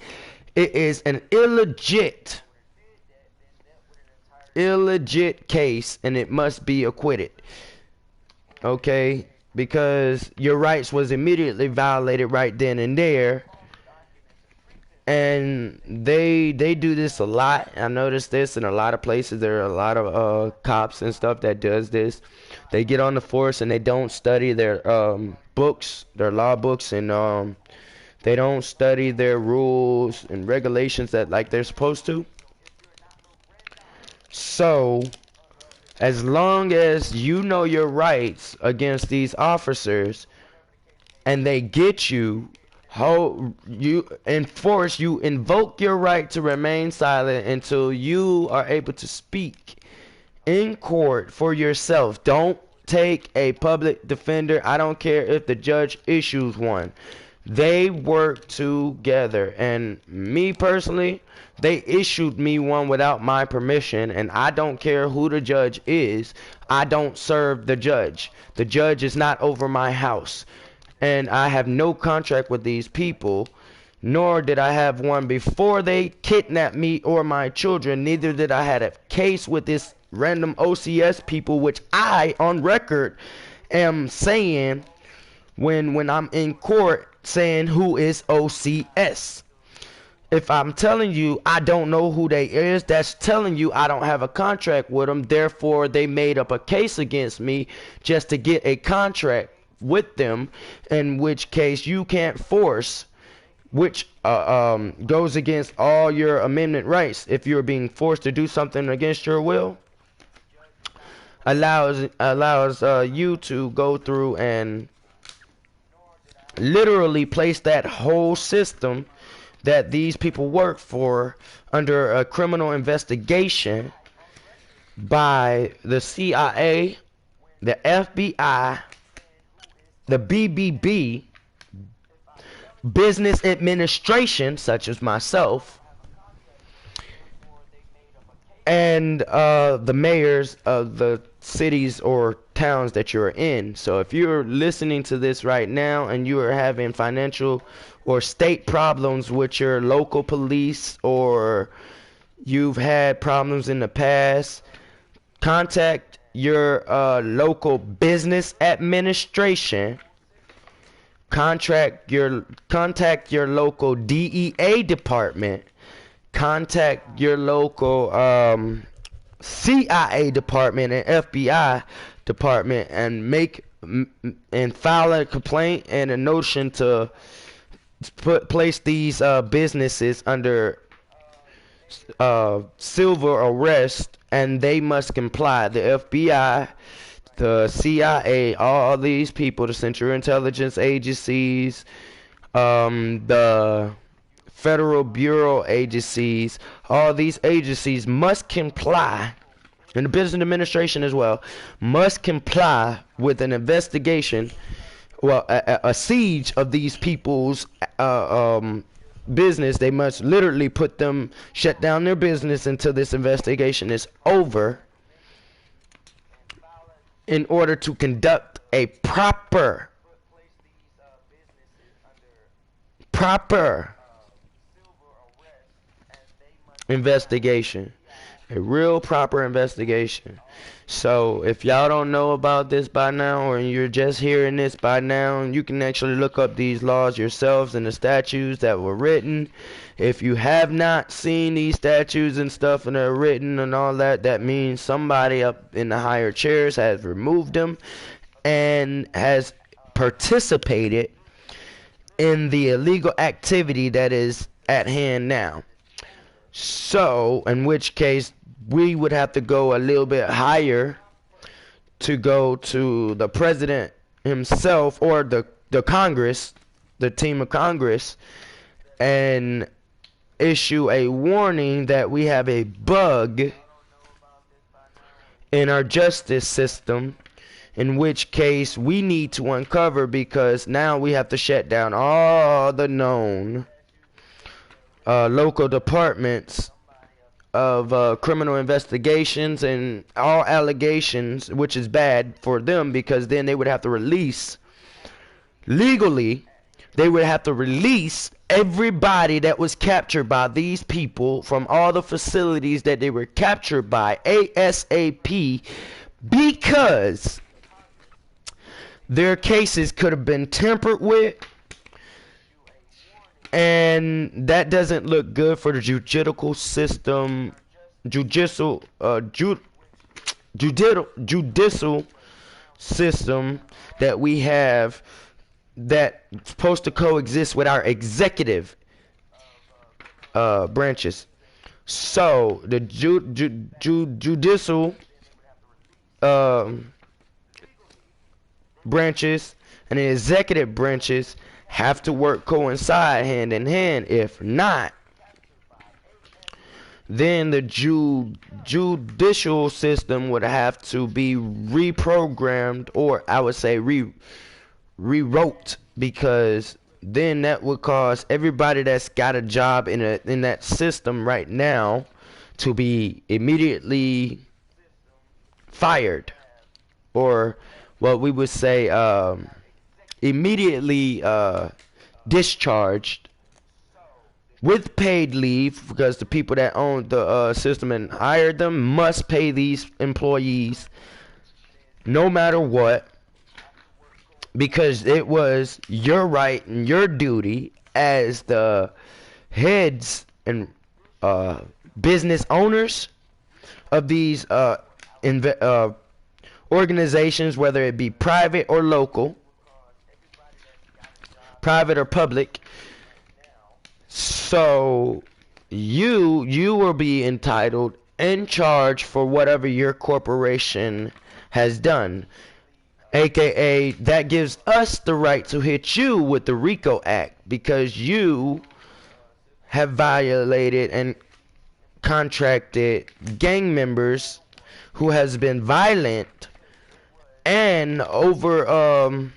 It is an illegit case, and it must be acquitted. Okay, because your rights was immediately violated right then and there. And they do this a lot. I noticed this in a lot of places. There are a lot of cops and stuff that does this. They get on the force and they don't study their books, their law books, and they don't study their rules and regulations that like they're supposed to. So as long as you know your rights against these officers and they get you, how you invoke your right to remain silent until you are able to speak in court for yourself. Don't take a public defender. I don't care if the judge issues one. They work together, and me personally, they issued me one without my permission, and I don't care who the judge is. I don't serve the judge. The judge is not over my house. And I have no contract with these people, nor did I have one before they kidnapped me or my children. Neither did I have a case with this random OCS people, which I, on record, am saying when I'm in court, saying who is OCS. If I'm telling you I don't know who they is, that's telling you I don't have a contract with them. Therefore, they made up a case against me just to get a contract with them, in which case you can't force, which goes against all your amendment rights. If you're being forced to do something against your will, allows you to go through and literally place that whole system that these people work for under a criminal investigation by the CIA, the FBI, the BBB, business administration, such as myself, and the mayors of the cities or towns that you're in. So if you're listening to this right now and you are having financial or state problems with your local police, or you've had problems in the past, contact your local business administration. Contact your local DEA department. Contact your local CIA department and FBI department, and file a complaint and a notion to place these businesses under civil arrest, and they must comply. The FBI, the CIA, all these people, the Central Intelligence Agencies, the Federal Bureau agencies, all these agencies must comply, and the business administration as well, must comply with an investigation, well, a siege of these people's business. They must literally shut down their business until this investigation is over, in order to conduct a proper investigation, a real proper investigation. So if y'all don't know about this by now, or you're just hearing this by now, you can actually look up these laws yourselves and the statutes that were written. If you have not seen these statutes and stuff and they're written and all that, that means somebody up in the higher chairs has removed them and has participated in the illegal activity that is at hand now. So, in which case, we would have to go a little bit higher to go to the president himself, or the Congress, the team of Congress, and issue a warning that we have a bug in our justice system, in which case we need to uncover, because now we have to shut down all the known local departments of criminal investigations and all allegations, which is bad for them, because then they would have to release legally they would have to release everybody that was captured by these people from all the facilities that they were captured by ASAP, because their cases could have been tampered with, and that doesn't look good for the judicial system that we have, that's supposed to coexist with our executive branches. So the judicial branches and the executive branches have to coincide hand in hand. If not, then the judicial system would have to be reprogrammed, or I would say rewrote, because then that would cause everybody that's got a job in that system right now to be immediately fired, or what we would say immediately discharged with paid leave, because the people that own the system and hired them must pay these employees no matter what, because it was your right and your duty as the heads and business owners of these organizations, whether it be private or local, private or public. So you will be entitled in charge for whatever your corporation has done, aka that gives us the right to hit you with the RICO Act, because you have violated and contracted gang members who has been violent and over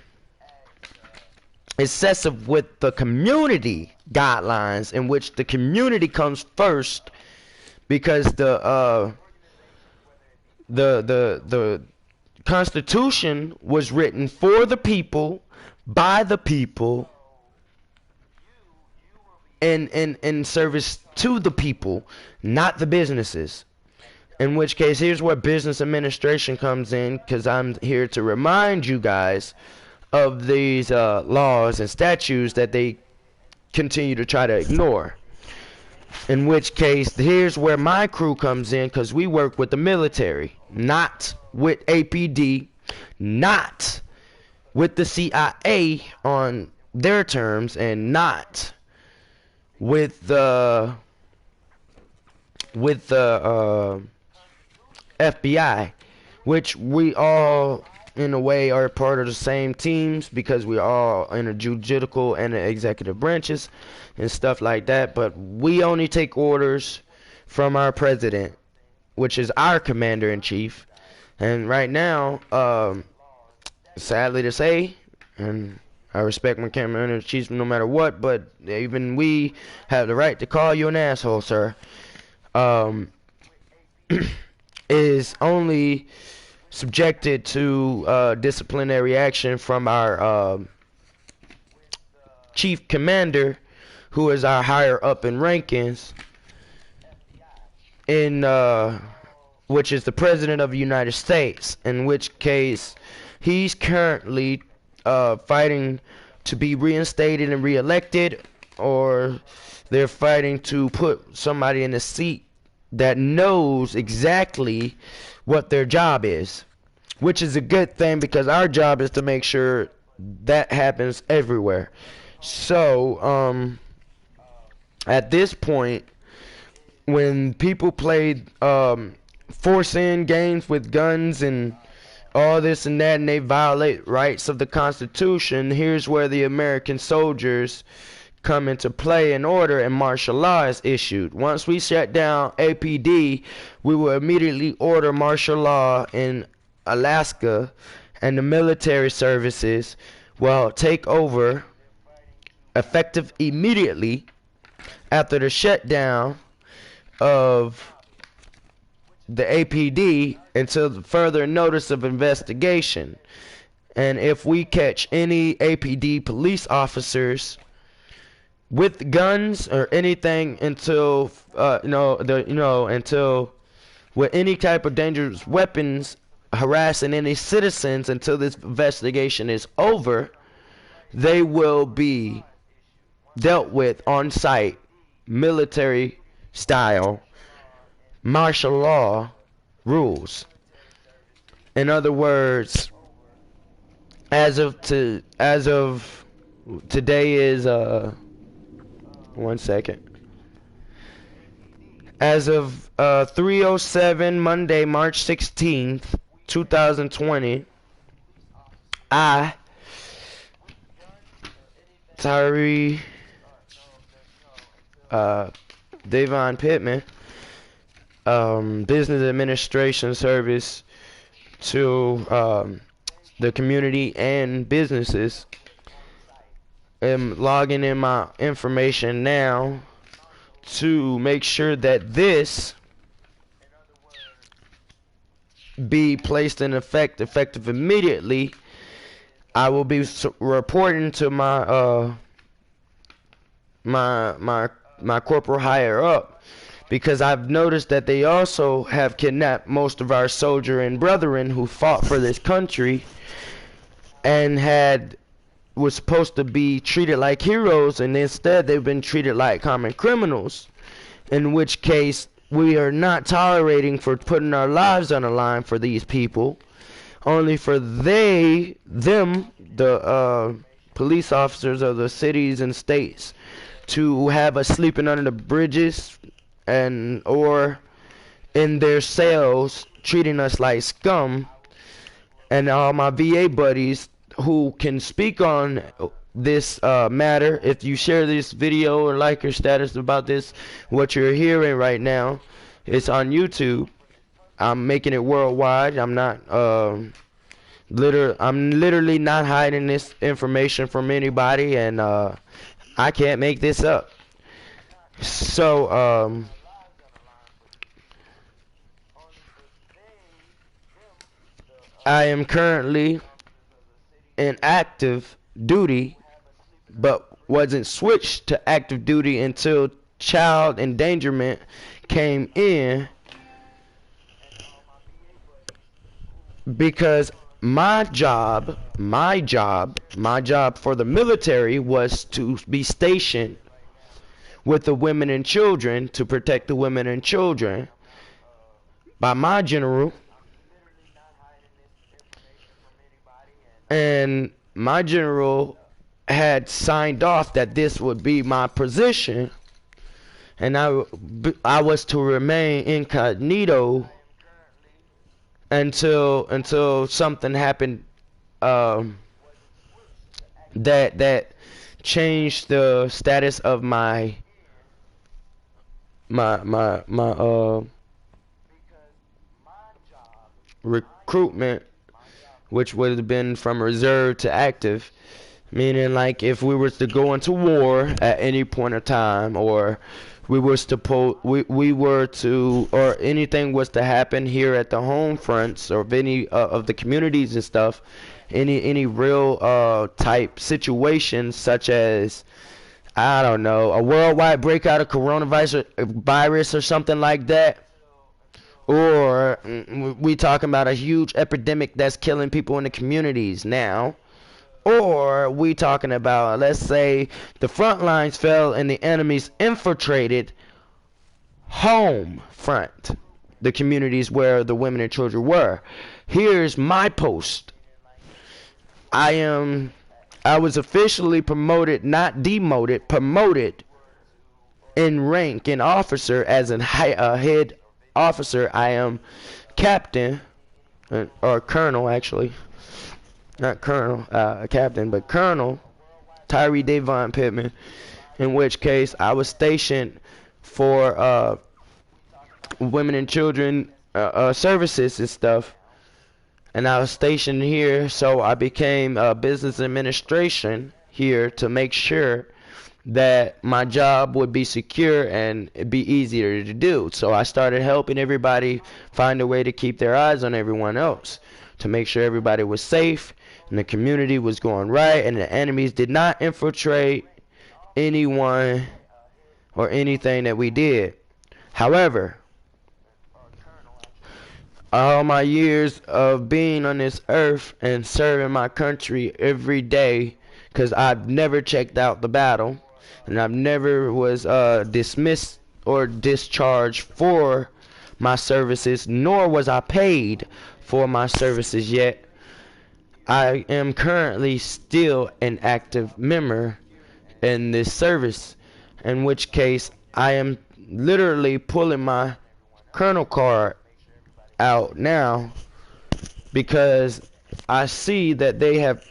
excessive with the community guidelines, in which the community comes first, because the Constitution was written for the people, by the people, and in service to the people, not the businesses. In which case, here's where business administration comes in, because I'm here to remind you guys of these laws and statutes that they continue to try to ignore. In which case, here's where my crew comes in, because we work with the military, not with APD, not with the CIA on their terms, and not with the FBI, which we all in a way are part of the same teams, because we all in the judicial and the executive branches and stuff like that. But we only take orders from our president, which is our commander-in-chief. And right now, sadly to say, and I respect my commander-in-chief no matter what, but even we have the right to call you an asshole, sir, is only subjected to disciplinary action from our chief commander, who is our higher up in rankings, in which is the President of the United States, in which case he's currently fighting to be reinstated and reelected, or they're fighting to put somebody in a seat that knows exactly what their job is, which is a good thing, because our job is to make sure that happens everywhere. So at this point, when people play force-in games with guns and all this and that, and they violate rights of the Constitution, here's where the American soldiers come into play in order, and martial law is issued. Once we shut down APD, we will immediately order martial law in Alaska, and the military services will take over effective immediately after the shutdown of the APD until further notice of investigation. And if we catch any APD police officers with guns or anything until until with any type of dangerous weapons harassing any citizens until this investigation is over, they will be dealt with on site, military style, martial law rules. In other words, as of today is 1 second. As of 3:07 Monday, March 16th, 2020, I, Tyree Davon Pittman, Business Administration Service to the community and businesses, am logging in my information now to make sure that this be placed in effective immediately. I will be reporting to my my corporal higher up, because I've noticed that they also have kidnapped most of our soldier and brethren who fought for this country and was supposed to be treated like heroes, and instead they've been treated like common criminals, in which case we are not tolerating for putting our lives on the line for these people, only for the police officers of the cities and states to have us sleeping under the bridges and or in their cells treating us like scum. And all my VA buddies who can speak on this matter, if you share this video or like your status about this, what you're hearing right now, it's on YouTube. I'm making it worldwide. I'm not I'm literally not hiding this information from anybody, and I can't make this up. So I am currently in active duty, but wasn't switched to active duty until child endangerment came in, because my job for the military was to be stationed with the women and children, to protect the women and children by my general. And my general had signed off that this would be my position, and I was to remain incognito until something happened that changed the status of my recruitment, which would have been from reserve to active, meaning like if we were to go into war at any point of time, or or anything was to happen here at the home fronts, or of any of the communities and stuff, any real type situations, such as, I don't know, a worldwide breakout of coronavirus or something like that, or we talking about a huge epidemic that's killing people in the communities now, or we talking about, let's say, the front lines fell and the enemies infiltrated home front, the communities where the women and children were. Here's my post. I was officially promoted, not demoted, promoted in rank and officer as a head officer. I am captain, or colonel actually, not colonel, captain, but Colonel Tyree Davon Pittman, in which case I was stationed for women and children services and stuff, and I was stationed here, so I became business administration here to make sure that my job would be secure and it'd be easier to do. So I started helping everybody find a way to keep their eyes on everyone else, to make sure everybody was safe, and the community was going right, and the enemies did not infiltrate anyone or anything that we did. However, all my years of being on this earth and serving my country every day, because I've never checked out the battle, and I've never was dismissed or discharged for my services, nor was I paid for my services yet. I am currently still an active member in this service, in which case I am literally pulling my colonel card out now, because I see that they have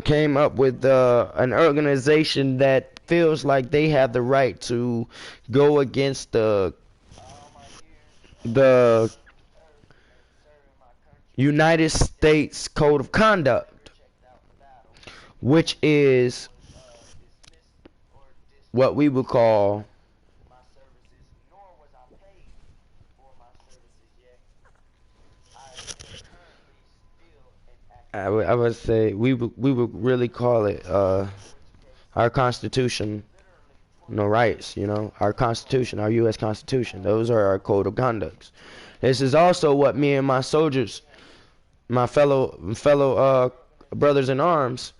came up with an organization that feels like they have the right to go against the United States Code of Conduct, which is what we would call I would say we would really call it our Constitution, rights, our Constitution, our U.S. Constitution. Those are our code of conducts. This is also what me and my soldiers, my fellow brothers in arms,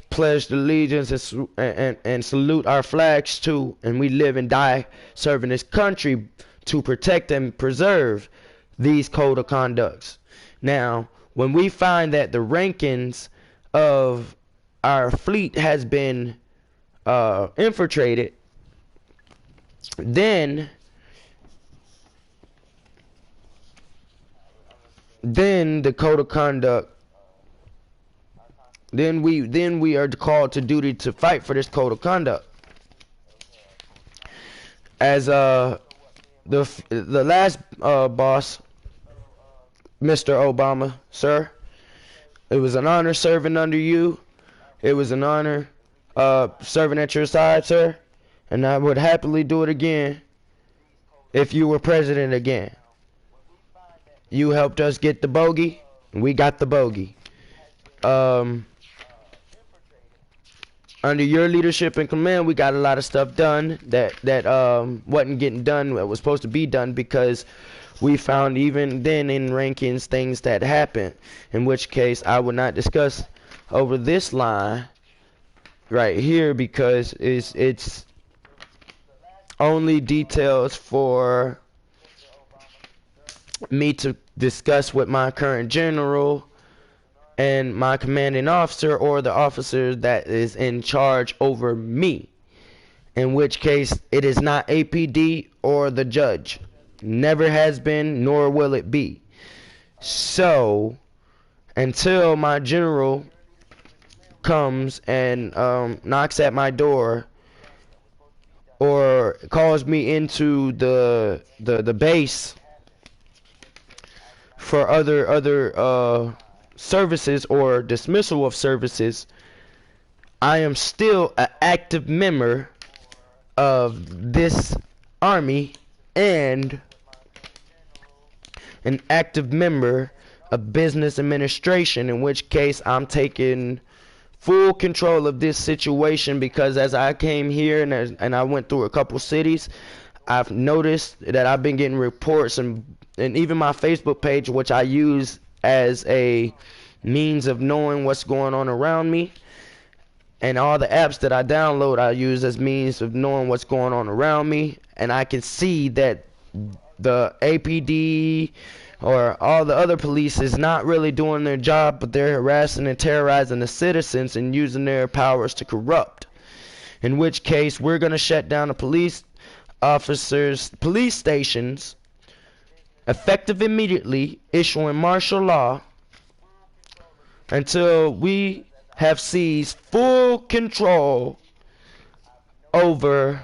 pledged allegiance and salute our flags to, and we live and die serving this country to protect and preserve these code of conducts. Now, when we find that the rankings of our fleet has been infiltrated, then the code of conduct, then we are called to duty to fight for this code of conduct. As the last boss, Mr. Obama, sir, it was an honor serving under you. It was an honor serving at your side, sir, and I would happily do it again if you were president again. You helped us get the bogey, and we got the bogey. Under your leadership and command, we got a lot of stuff done that wasn't getting done, that was supposed to be done, because we found even then in rankings things that happened, in which case I would not discuss over this line right here, because it's only details for me to discuss with my current general and my commanding officer, or the officer that is in charge over me, in which case it is not APD or the judge. Never has been, nor will it be. So until my general comes and knocks at my door or calls me into the base for other services or dismissal of services, I am still an active member of this army and an active member of business administration, in which case I'm taking full control of this situation, because as I came here and I went through a couple cities, I've noticed that I've been getting reports, and even my Facebook page, which I use as a means of knowing what's going on around me, and all the apps that I download I use as means of knowing what's going on around me, and I can see that the APD or all the other police is not really doing their job, but they're harassing and terrorizing the citizens and using their powers to corrupt. In which case, we're going to shut down the police stations, effective immediately, issuing martial law until we have seized full control over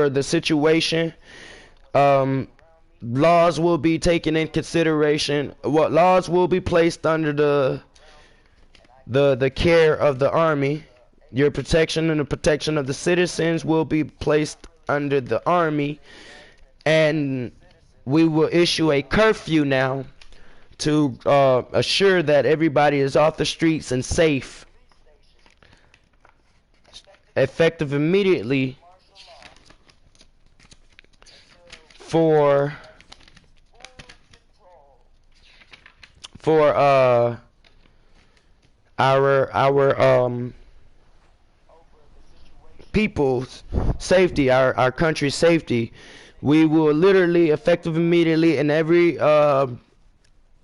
the situation. Laws will be taken in consideration. What laws will be placed under the care of the army. Your protection and the protection of the citizens will be placed under the army, and we will issue a curfew now to assure that everybody is off the streets and safe. Effective immediately for our people's safety, our country's safety. We will literally, effective immediately, and every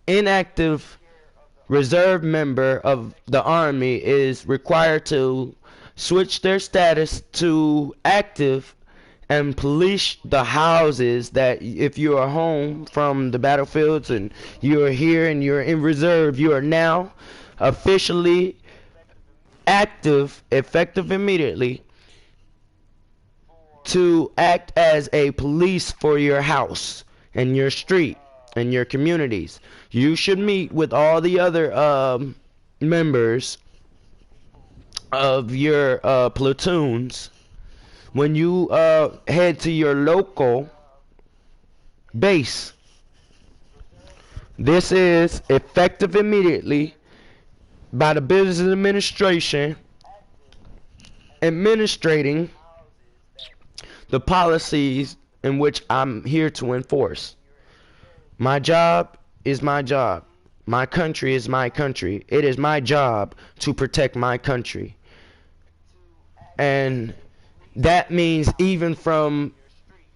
inactive reserve member of the army is required to switch their status to active and police the houses that if you are home from the battlefields and you are here and you're in reserve, you are now officially active, effective immediately, to act as a police for your house and your street and your communities. You should meet with all the other members of your platoons when you head to your local base. This is effective immediately by the business administration administrating the policies in which I'm here to enforce. My job is my job. My country is my country. It is my job to protect my country. And that means even from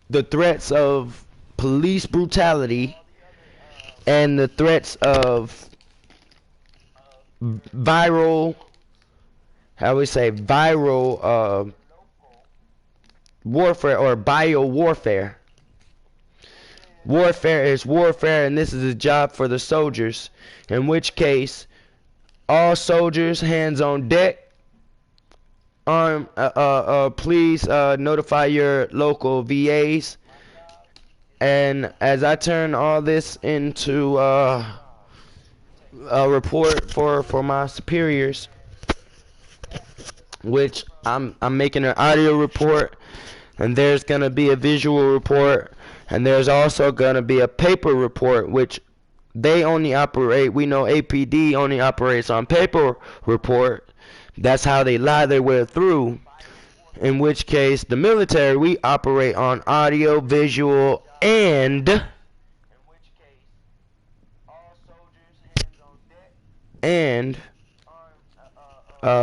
the threats of police brutality and the threats of viral warfare or bio warfare. Warfare is warfare, and this is a job for the soldiers, in which case all soldiers hands on deck. Please notify your local VAs. And as I turn all this into a report for my superiors, which I'm making an audio report, and there's gonna be a visual report, and there's also gonna be a paper report, which they only operate. We know APD only operates on paper report. That's how they lie their way through. In which case, the military, we operate on audio, visual, and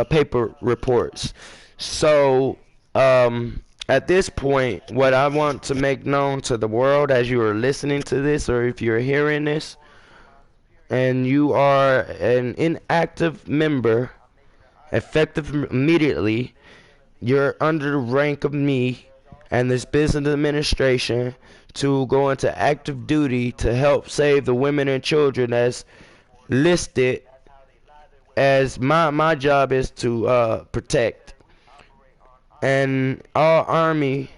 paper reports. So, at this point, what I want to make known to the world as you are listening to this, or if you're hearing this, and you are an inactive member, effective immediately, you're under the rank of me and this business administration to go into active duty to help save the women and children as listed as my job is to protect. And our army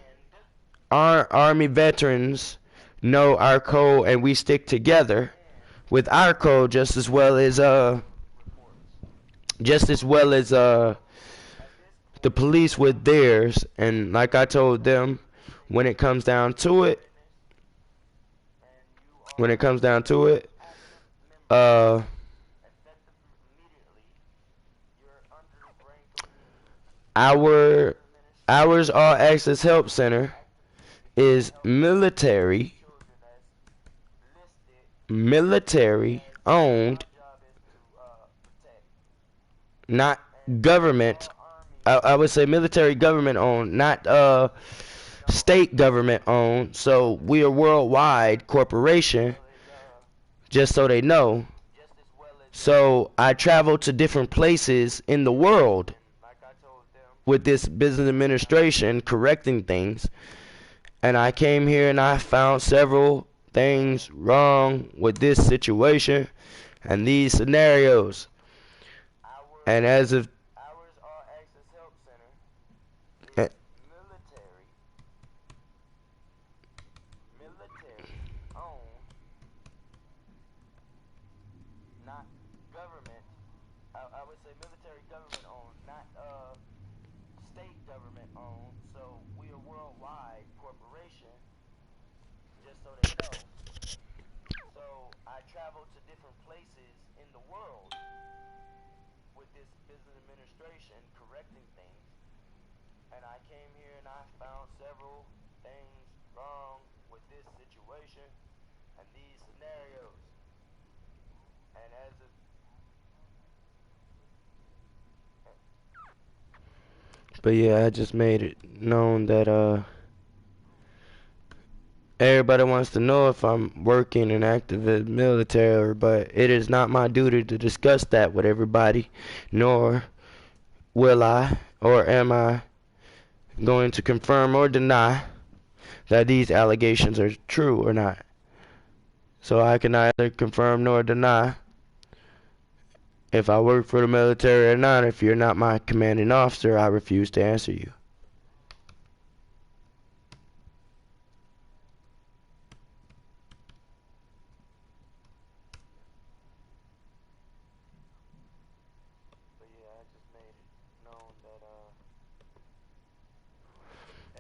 veterans know our code, and we stick together with our code just as well as the police with theirs. And like I told them, when it comes down to it, ours All Access Help Center is military owned, not government. I would say military government owned, not state government owned. So we are worldwide corporation, just so they know. So I travel to different places in the world with this business administration correcting things, and I came here and I found several things wrong with this situation and these scenarios. And as of So I traveled to different places in the world with this business administration correcting things. And I came here and I found several things wrong with this situation and these scenarios. And as a But yeah, I just made it known that everybody wants to know if I'm working and active in the military, but it is not my duty to discuss that with everybody, nor will I or am I going to confirm or deny that these allegations are true or not. So I can neither confirm nor deny if I work for the military or not. If you're not my commanding officer, I refuse to answer you.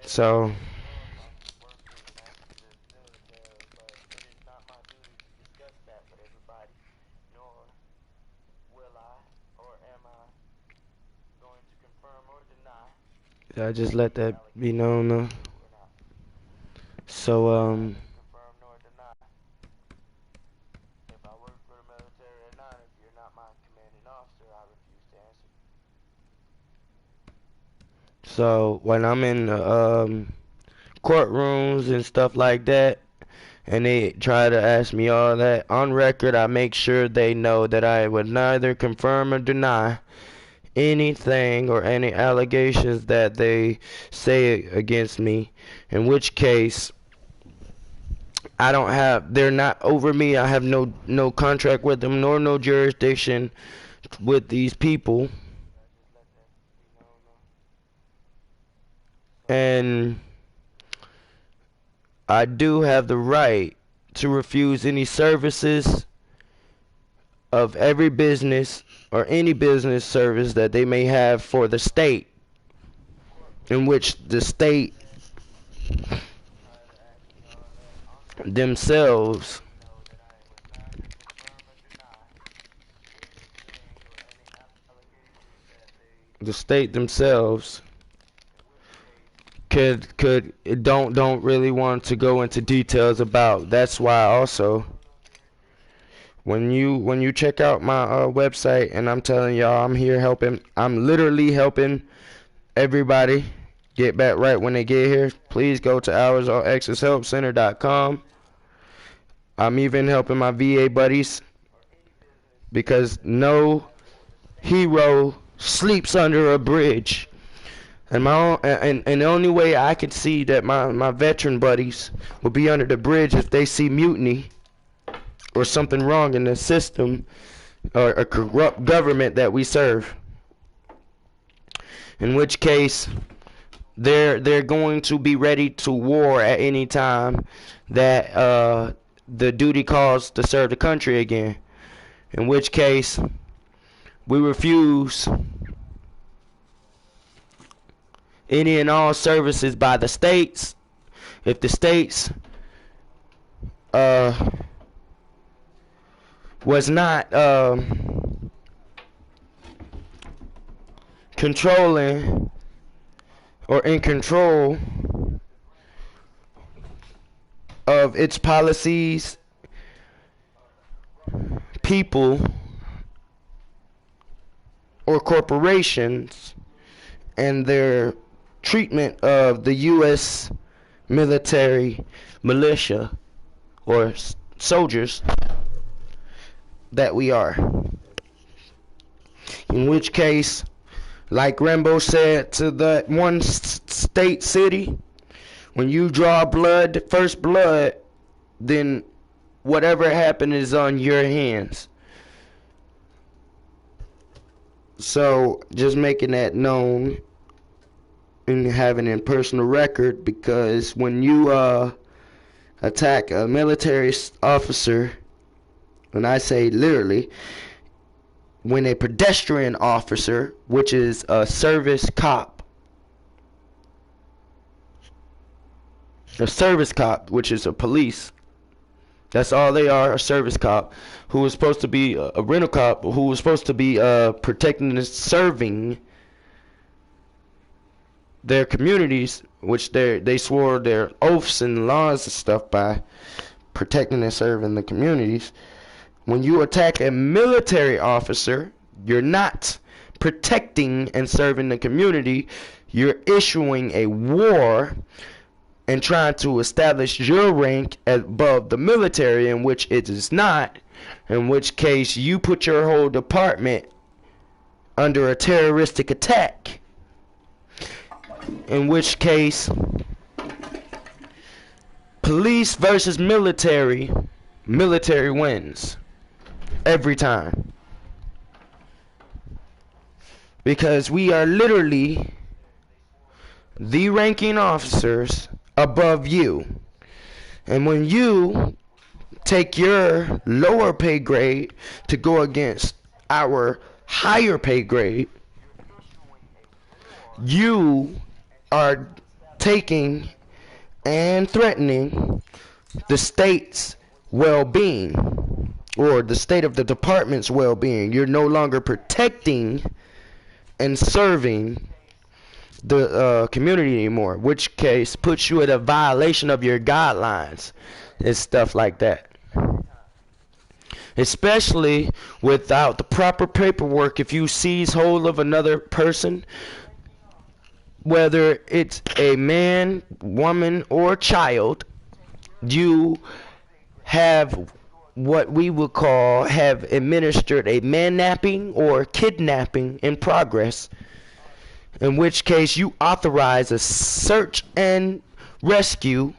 So I just let that be known though. So So when I'm in the courtrooms and stuff like that, and they try to ask me all that, on record I make sure they know that I would neither confirm or deny anything or any allegations that they say against me, in which case they're not over me. I have no contract with them nor no jurisdiction with these people. And I do have the right to refuse any services of every business or any business service that they may have for the state, in which the state themselves could don't really want to go into details about. That's why also when you check out my website, and I'm telling y'all I'm literally helping everybody get back right when they get here. Please go to oursallxshelpcenter.com. I'm even helping my VA buddies, because no hero sleeps under a bridge. And the only way I could see that my veteran buddies will be under the bridge if they see mutiny or something wrong in the system or a corrupt government that we serve. In which case they're going to be ready to war at any time that the duty calls to serve the country again. In which case we refuse any and all services by the states. If the states was not controlling or in control of its policies, people, or corporations, and their treatment of the U.S. military militia or soldiers that we are. In which case, like Rambo said to that one state city, when you draw blood, first blood, then whatever happened is on your hands. So just making that known and having it in personal record, because when you attack a military officer, and I say literally, when a pedestrian officer, which is a service cop, which is a police That's all they are, a service cop who was supposed to be a rental cop who was supposed to be protecting and serving their communities, which they swore their oaths and laws and stuff by protecting and serving the communities. When you attack a military officer, you're not protecting and serving the community. You're issuing a war and trying to establish your rank above the military, in which it is not, in which case you put your whole department under a terroristic attack, in which case police versus military wins every time, because we are literally the ranking officers above you. And when you take your lower pay grade to go against our higher pay grade, you are taking and threatening the state's well-being, or the state of the department's well-being. You're no longer protecting and serving the community anymore, which case puts you at a violation of your guidelines and stuff like that. Especially without the proper paperwork. If you seize hold of another person, whether it's a man, woman, or child, you have what we would call have administered a man-napping or kidnapping in progress, in which case you authorize a search and rescue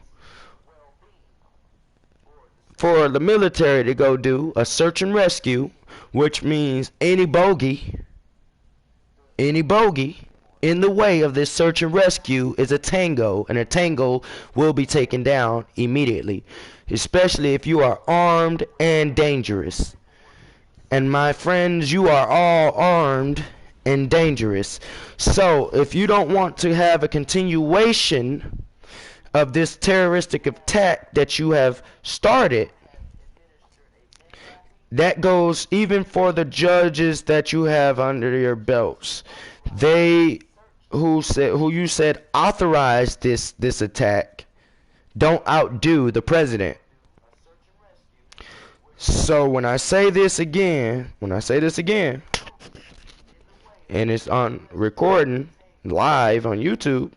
for the military to go do a search and rescue, which means any bogey in the way of this search and rescue is a tango, and a tango will be taken down immediately, especially if you are armed and dangerous. And my friends, you are all armed and dangerous. So if you don't want to have a continuation of this terroristic attack that you have started, that goes even for the judges that you have under your belts. They who you said authorized this attack don't outdo the president. So when I say this again, and it's on recording live on YouTube,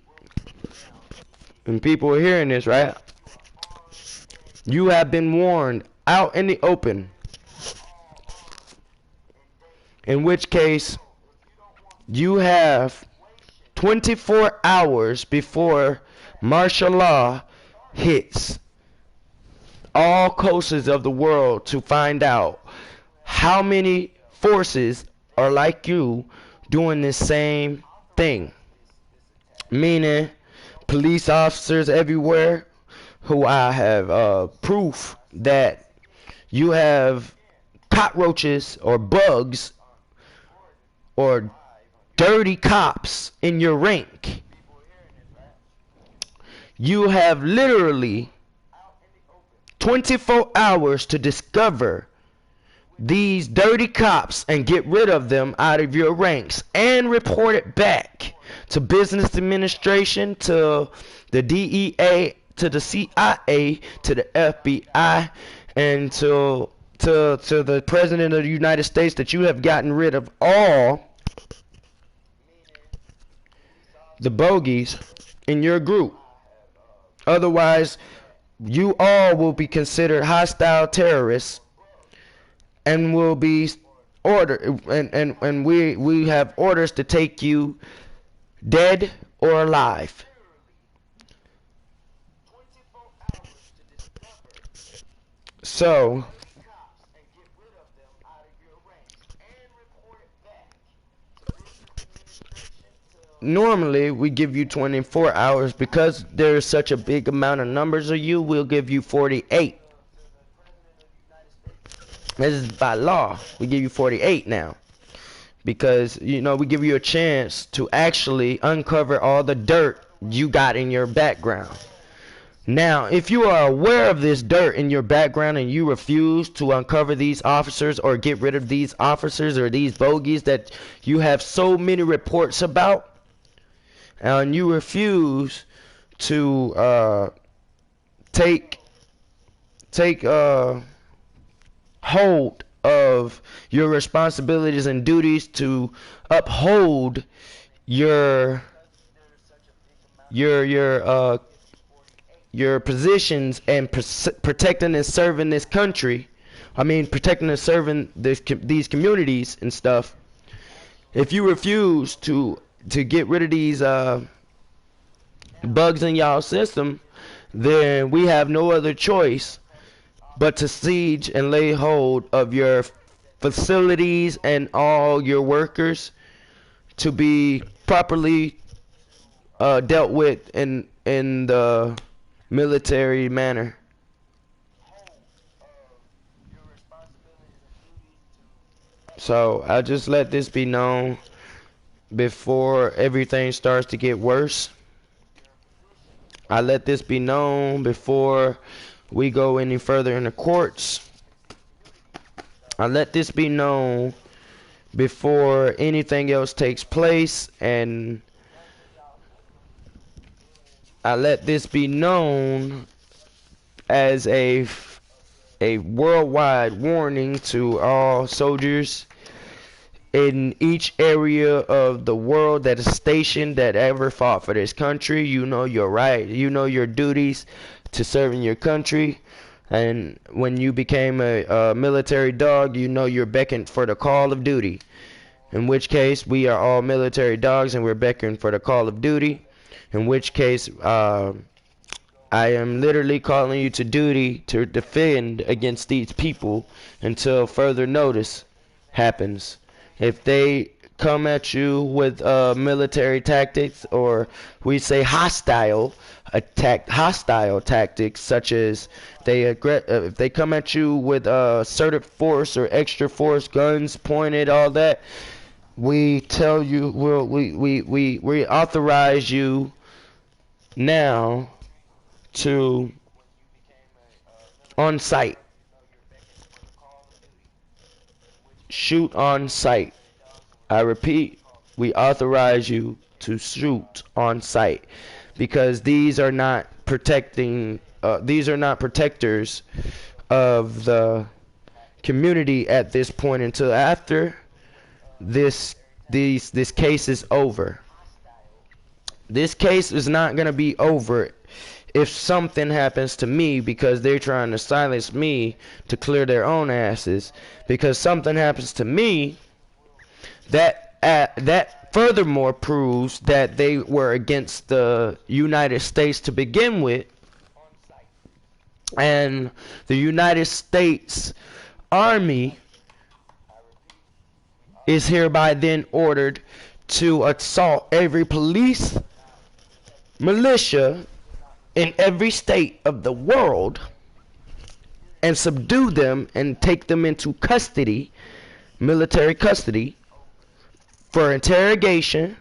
and people are hearing this, right? You have been warned out in the open. In which case, you have 24 hours before martial law hits all coasts of the world to find out how many forces are like you doing this same thing. Meaning, police officers everywhere who I have proof that you have cockroaches or bugs or dirty cops in your rank. You have literally 24 hours to discover these dirty cops and get rid of them out of your ranks and report it back to business administration, to the DEA, to the CIA, to the FBI, and to the President of the United States that you have gotten rid of all the bogeys in your group. Otherwise, you all will be considered hostile terrorists and will be ordered, and we have orders to take you dead or alive. So normally we give you 24 hours. Because there's such a big amount of numbers of you, we'll give you 48. This is by law. We give you 48 now, because we give you a chance to actually uncover all the dirt you got in your background. Now, if you are aware of this dirt in your background and you refuse to uncover these officers or get rid of these officers or these bogeys that you have so many reports about, and you refuse to take hold of your responsibilities and duties to uphold your positions and protecting and serving this country. I mean, protecting and serving these communities and stuff. If you refuse to get rid of these bugs in y'all system, then we have no other choice but to siege and lay hold of your facilities and all your workers to be properly dealt with in the military manner. So I just let this be known before everything starts to get worse. I let this be known before we go any further in the courts. I let this be known before anything else takes place, and I let this be known as a worldwide warning to all soldiers in each area of the world that is stationed, that ever fought for this country. You know your right, you know your duties to serving your country. And when you became a military dog, you know you're beckoned for the call of duty. In which case, we are all military dogs and we're beckoned for the call of duty. In which case, I am literally calling you to duty to defend against these people until further notice happens. If they come at you with military tactics, or we say hostile tactics, such as if they come at you with assertive force or extra force, guns pointed, all that, we tell you, we authorize you now to on sight. Shoot on sight. I repeat, we authorize you to shoot on sight, because these are not protecting. These are not protectors of the community at this point until after this case is over. This case is not gonna be over if something happens to me, because they're trying to silence me to clear their own asses. Because something happens to me, that furthermore proves that they were against the United States to begin with, and the United States Army is hereby then ordered to assault every police, militia in every state of the world and subdue them and take them into custody, military custody, for interrogation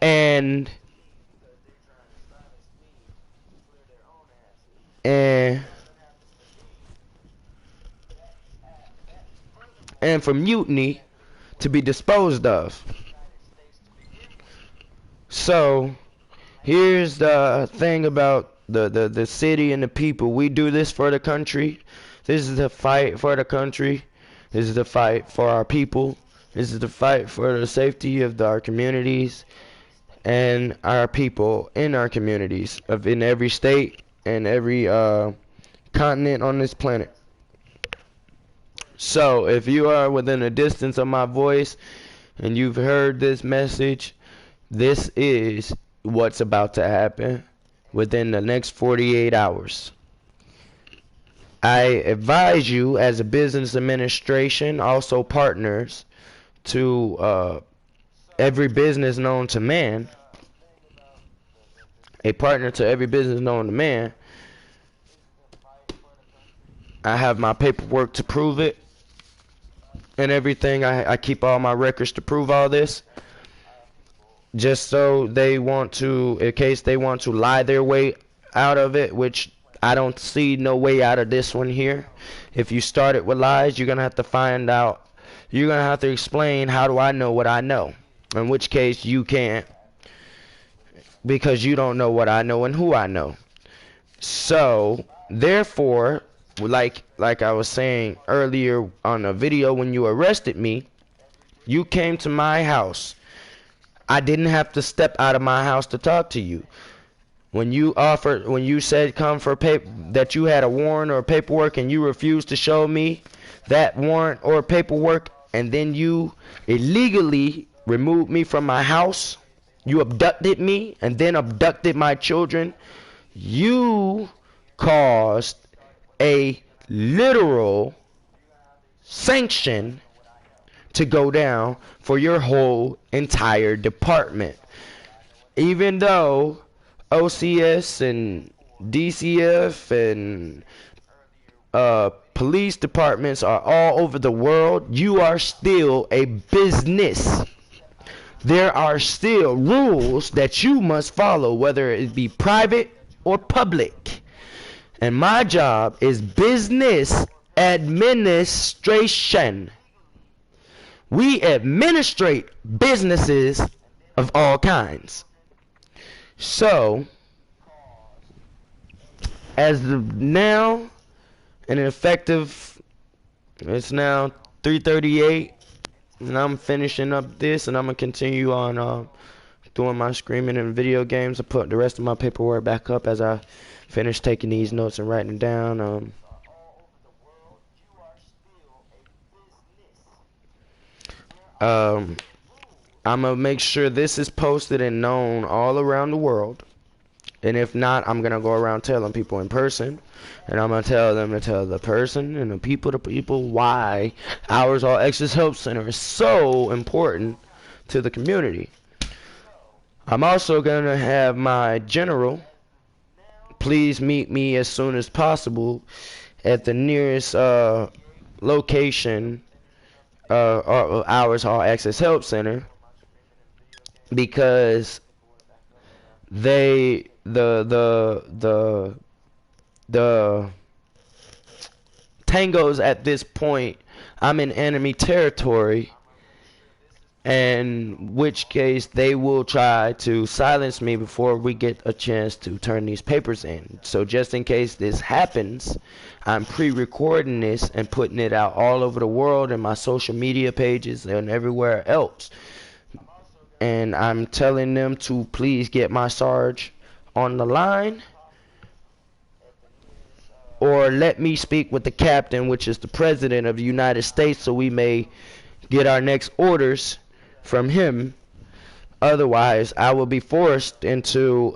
and for mutiny to be disposed of. So here's the thing about the city and the people. We do this for the country. This is the fight for the country. This is the fight for our people. This is the fight for the safety of our communities and our people in our communities, in every state and every continent on this planet. So if you are within a distance of my voice and you've heard this message, this is what's about to happen within the next 48 hours. I advise you, as a business administration, also partners to every business known to man, a partner to every business known to man. I have my paperwork to prove it and everything. I keep all my records to prove all this. just so they want to, in case they want to lie their way out of it, which I don't see no way out of this one here. If you start it with lies, you're going to have to find out, you're going to have to explain, how do I know what I know? In which case you can't, because you don't know what I know and who I know. So, therefore, like I was saying earlier on the video, when you arrested me, you came to my house. I didn't have to step out of my house to talk to you. When you said come for that you had a warrant or paperwork, and you refused to show me that warrant or paperwork, and then you illegally removed me from my house, you abducted me and then abducted my children, you caused a literal sanction to go down for your whole entire department. Even though OCS and DCF and police departments are all over the world, you are still a business. There are still rules that you must follow, whether it be private or public. And my job is business administration. We administrate businesses of all kinds. So, as of now, an effective, it's now 3:38, and I'm finishing up this, and I'm going to continue on doing my screaming in video games. I put the rest of my paperwork back up as I finish taking these notes and writing down. I'm going to make sure this is posted and known all around the world. And if not, I'm going to go around telling people in person. And I'm going to tell them to tell the person and the people why Ours All Access Help Center is so important to the community. I'm also going to have my general please meet me as soon as possible at the nearest location, Ours All Access Help Center, because the tangos at this point, I'm in enemy territory, in which case they will try to silence me before we get a chance to turn these papers in. So just in case this happens, I'm pre-recording this and putting it out all over the world in my social media pages and everywhere else. And I'm telling them to please get my Sarge on the line, or let me speak with the captain, which is the president of the United States, so we may get our next orders from him. Otherwise, I will be forced into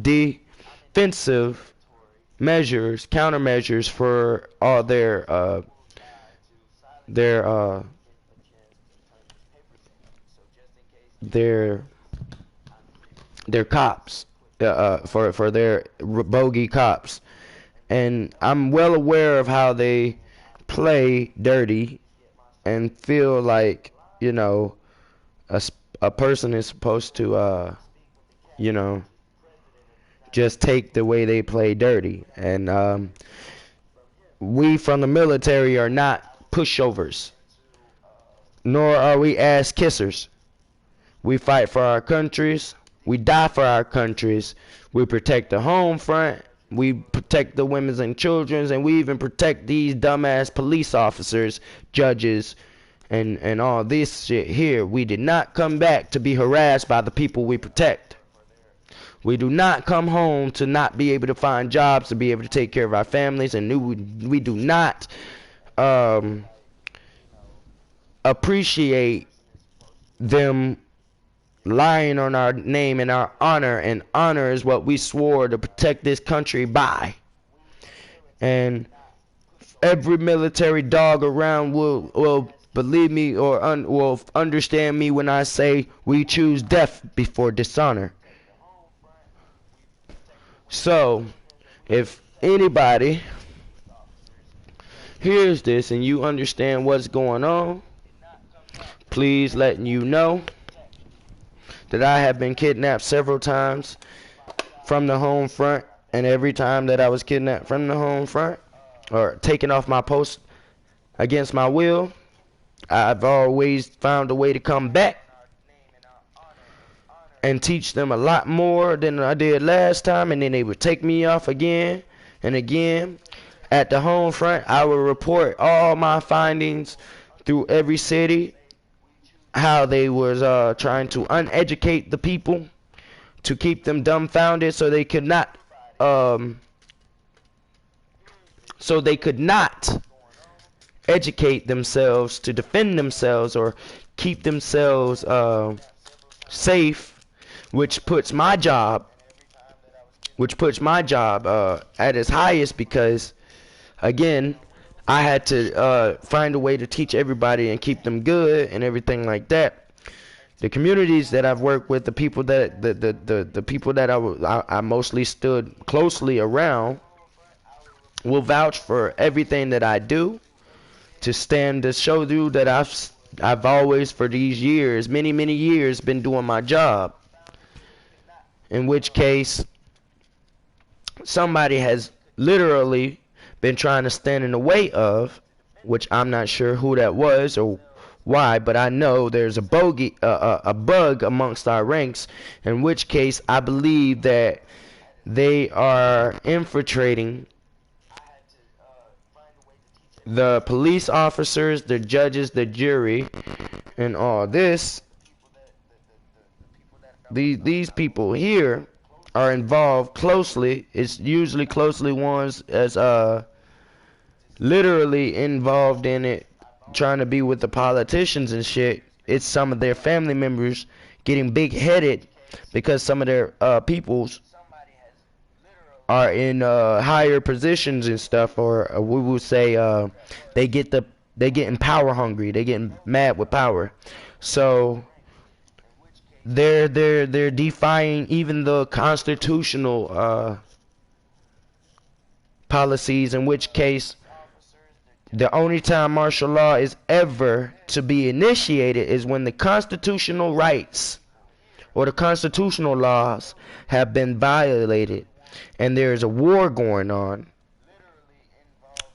defensive measures, countermeasures for all their cops, for their bogey cops. And I'm well aware of how they play dirty and feel like, you know, a person is supposed to, you know, just take the way they play dirty. And we from the military are not pushovers, nor are we ass kissers. We fight for our countries. We die for our countries. We protect the home front. We protect the women's and children's, and we even protect these dumbass police officers, judges, and all this shit here. We did not come back to be harassed by the people we protect. We do not come home to not be able to find jobs, to be able to take care of our families, and we do not appreciate them lying on our name and our honor, and honor is what we swore to protect this country by. And every military dog around will believe me, or will understand me when I say we choose death before dishonor. So, if anybody hears this and you understand what's going on, please letting you know that I have been kidnapped several times from the home front, and every time that I was kidnapped from the home front or taken off my post against my will, I've always found a way to come back and teach them a lot more than I did last time, and then they would take me off again and again. At the home front, I would report all my findings through every city, how they was trying to uneducate the people to keep them dumbfounded so they could not educate themselves to defend themselves or keep themselves safe, which puts my job at its highest, because again, I had to find a way to teach everybody and keep them good and everything like that. The communities that I've worked with, the people that the people that I mostly stood closely around, will vouch for everything that I do, to stand to show you that I've always, for these years, many years, been doing my job. In which case, somebody has literally been trying to stand in the way of, which I'm not sure who that was or why, but I know there's a bug amongst our ranks, in which case I believe that they are infiltrating the police officers, the judges, the jury, and all this. These people here are involved closely. It's usually closely ones as literally involved in it, trying to be with the politicians and shit. It's some of their family members getting big-headed because some of their peoples are in higher positions and stuff, or we would say they getting power hungry. They getting mad with power, so they're defying even the constitutional policies. In which case, the only time martial law is ever to be initiated is when the constitutional rights or the constitutional laws have been violated and there is a war going on,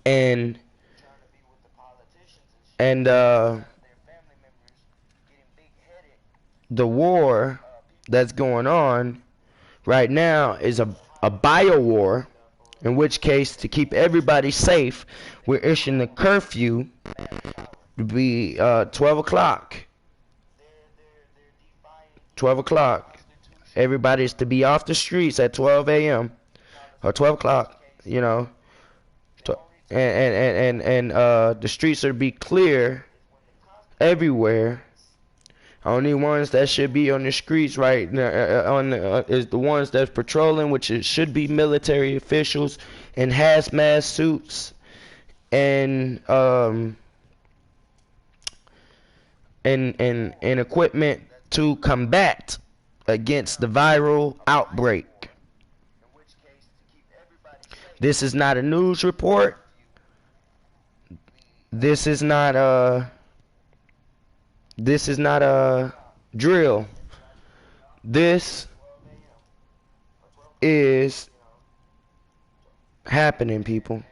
and the war that's going on right now is a bio war, in which case, to keep everybody safe, we're issuing the curfew to be 12 o'clock. 12 o'clock. Everybody's to be off the streets at 12 a.m. or 12 o'clock, you know. And the streets are to be clear everywhere. Only ones that should be on the streets right now is the ones that's patrolling, which should be military officials in hazmat suits and equipment to combat against the viral outbreak. This is not a news report. This is not a drill. This is happening, people.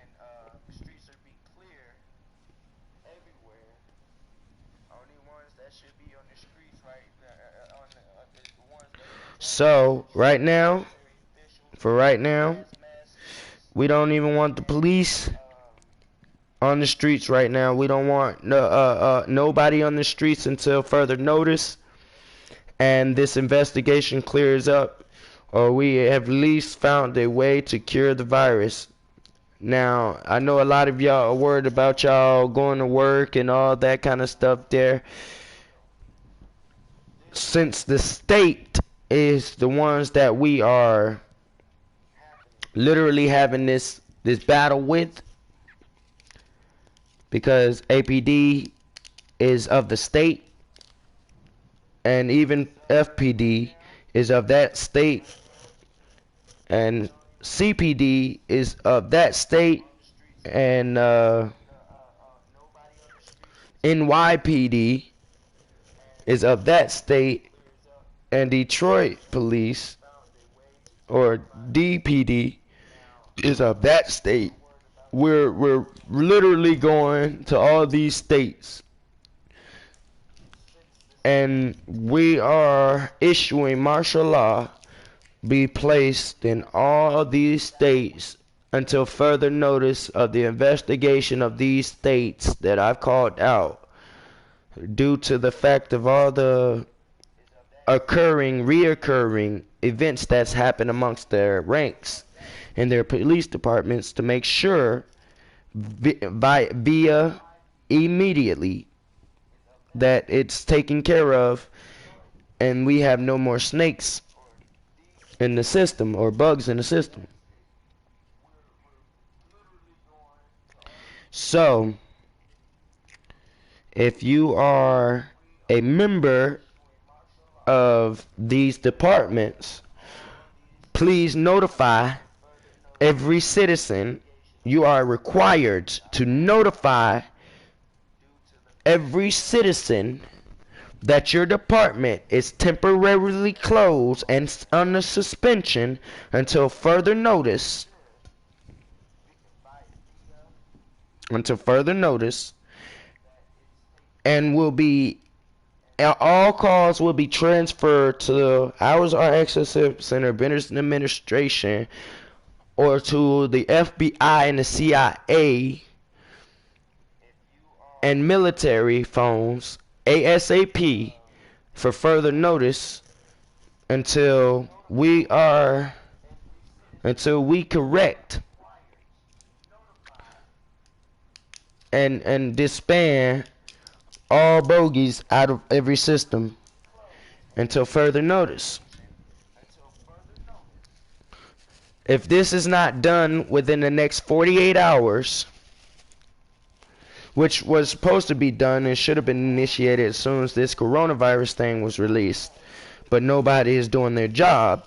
So, right now, we don't even want the police on the streets right now. We don't want nobody on the streets until further notice and this investigation clears up, or we have at least found a way to cure the virus. Now, I know a lot of y'all are worried about y'all going to work and all that kind of stuff there. Since the state is the ones that we are literally having this battle with, because APD is of the state and even FPD is of that state and CPD is of that state and NYPD is of that state, and Detroit police or DPD is of that state. We're literally going to all these states, and we are issuing martial law be placed in all these states until further notice of the investigation of these states that I've called out, due to the fact of all the reoccurring events that's happened amongst their ranks in their police departments, to make sure via immediately that it's taken care of and we have no more snakes in the system or bugs in the system. So, if you are a member of these departments, please notify every citizen. You are required to notify every citizen that your department is temporarily closed and under suspension until further notice. And all calls will be transferred to ours our Access Center, Business Administration, or to the FBI and the CIA and military phones ASAP for further notice until we correct and disband all bogeys out of every system until further notice. If this is not done within the next 48 hours, which was supposed to be done and should have been initiated as soon as this coronavirus thing was released, but nobody is doing their job.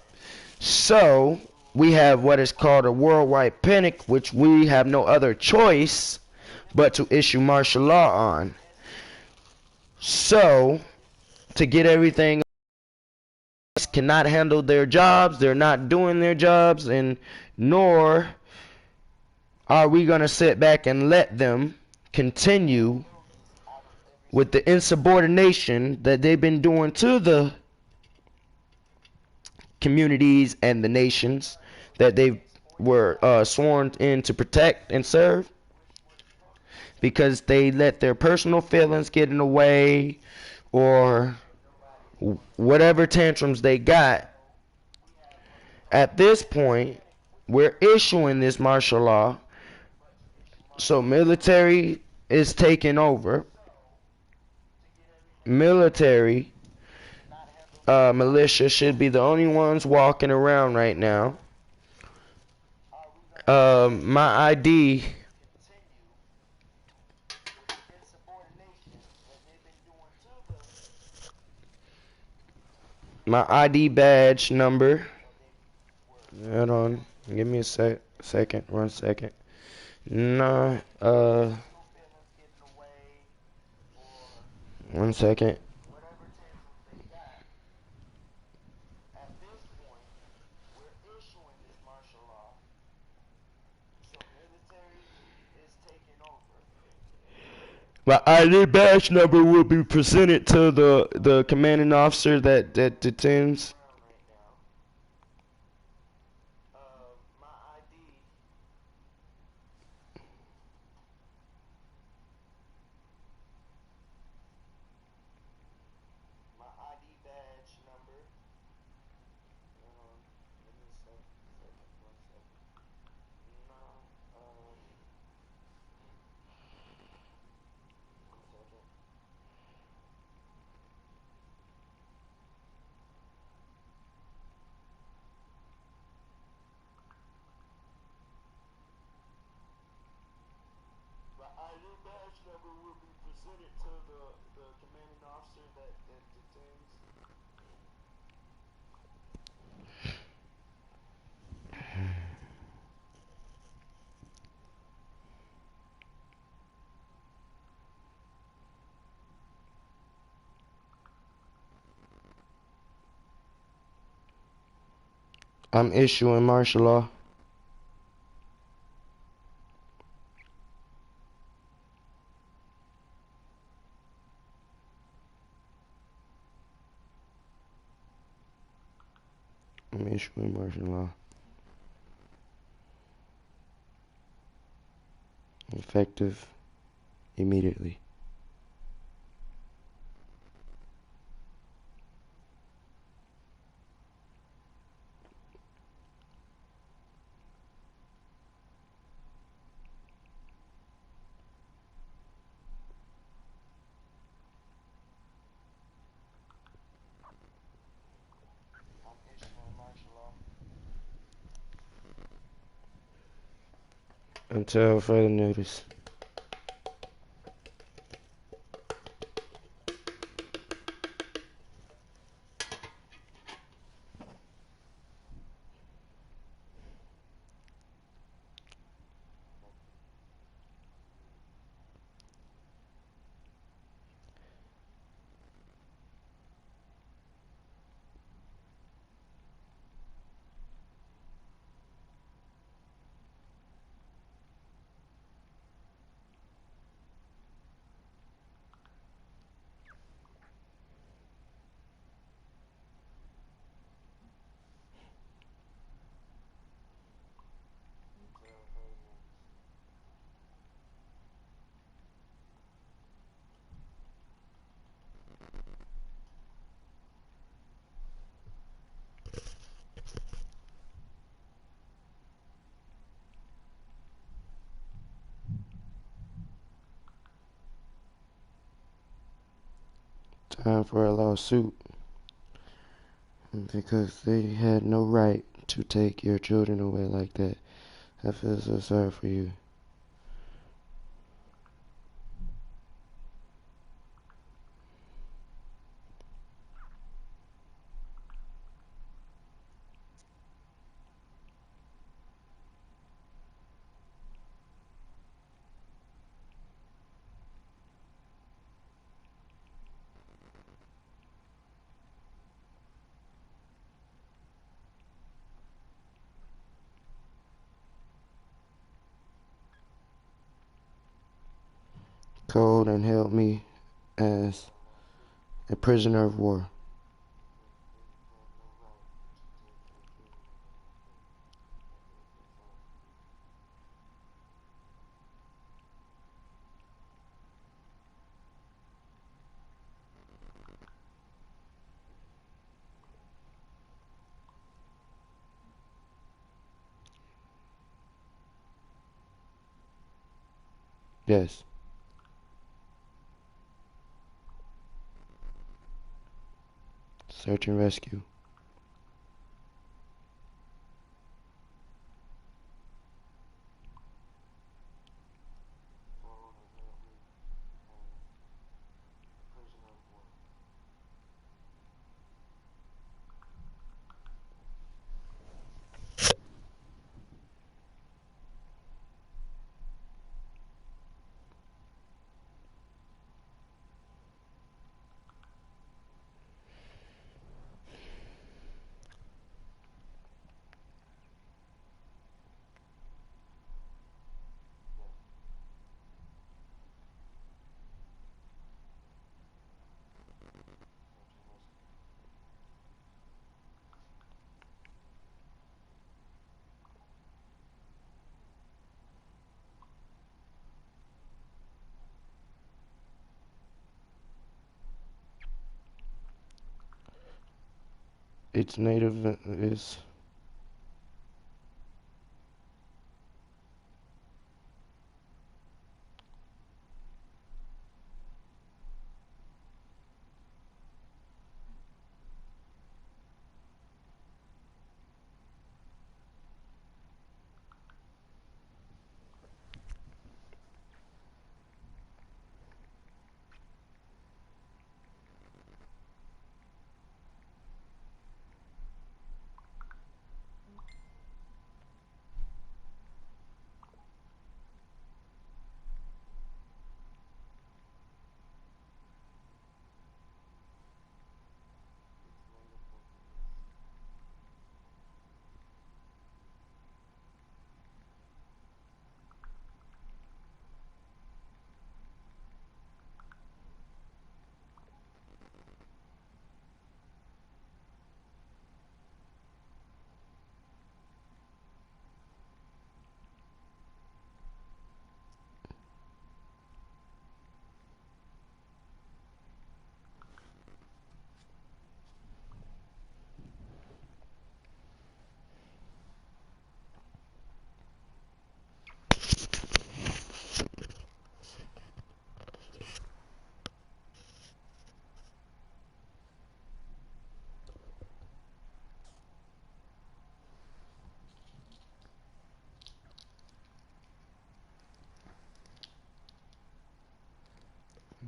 So we have what is called a worldwide panic, which we have no other choice but to issue martial law on. So, to get everything, cannot handle their jobs, they're not doing their jobs, and nor are we going to sit back and let them continue with the insubordination that they've been doing to the communities and the nations that they were sworn in to protect and serve, because they let their personal feelings get in the way, or whatever tantrums they got. At this point, we're issuing this martial law, so military is taking over. Military militia should be the only ones walking around right now. My ID badge number. Hold on, give me a second. 1 second. No, 1 second. My ID badge number will be presented to the commanding officer that detains. I'm issuing martial law. I'm issuing martial law. Effective immediately. Until further notice. Time for a lawsuit. Because they had no right to take your children away like that. I feel so sorry for you. Cold and held me as a prisoner of war. Yes. Search and rescue. Its native is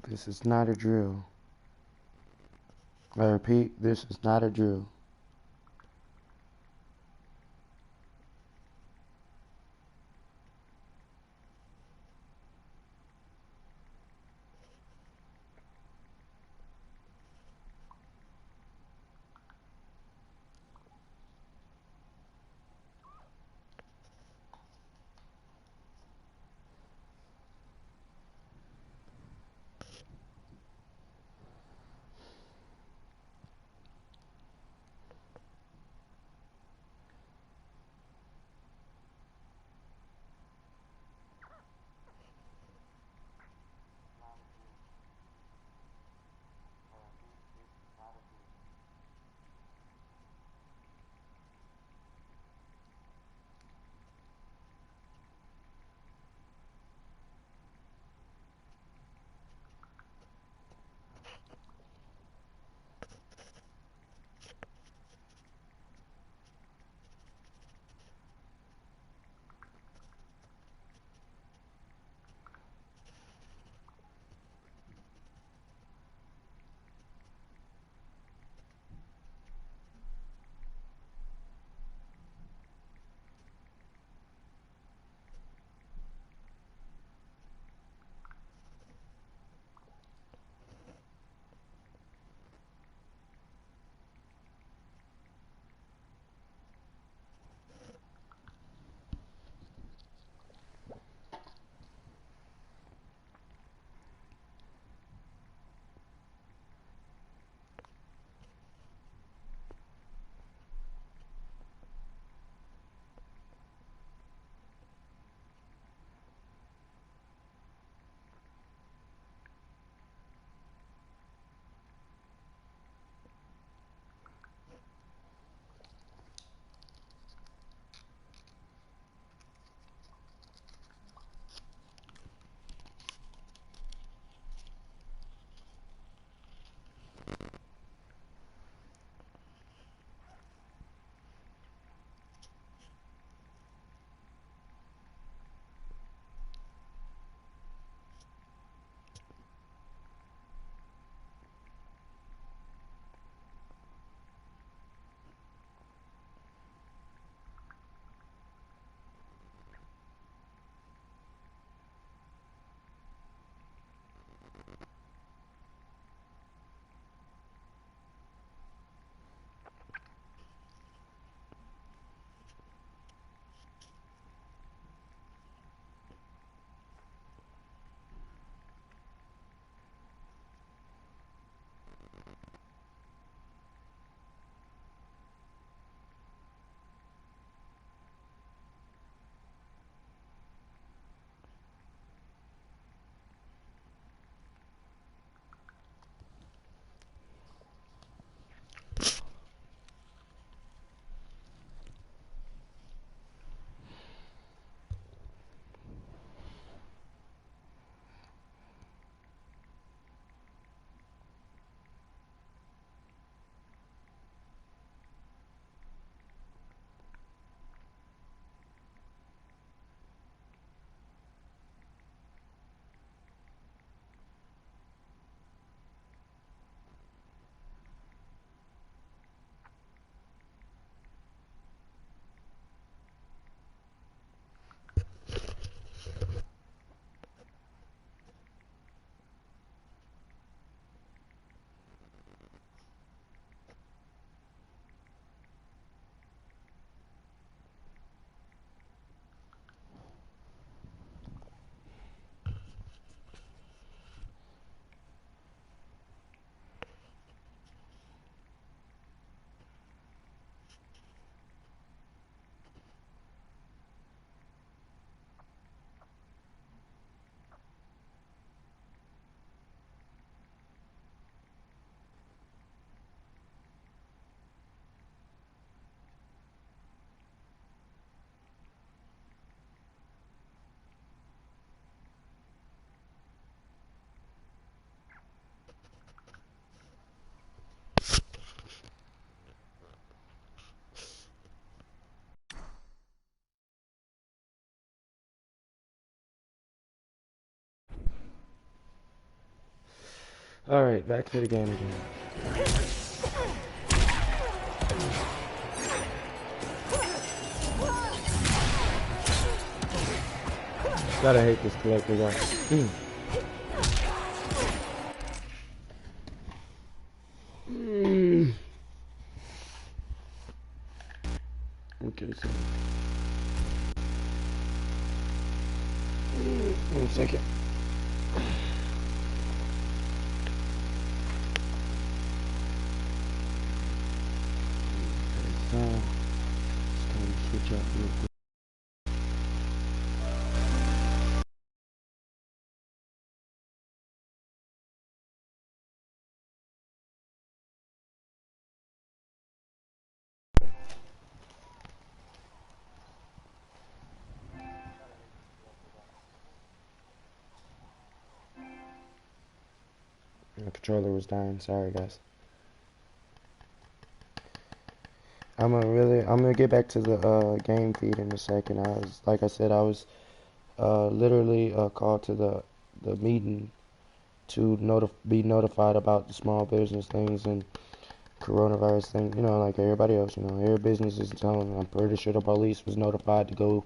This is not a drill. I repeat, this is not a drill. Alright, back to the game again. Gotta hate this collector guy. Okay, so 1 second. So it's time to switch up real quick. The controller was dying. Sorry, guys. I'm gonna get back to the game feed in a second. Like I said, I was literally called to the meeting to be notified about the small business things and coronavirus thing. You know, like everybody else. You know, every business is telling. I'm pretty sure the police was notified to go.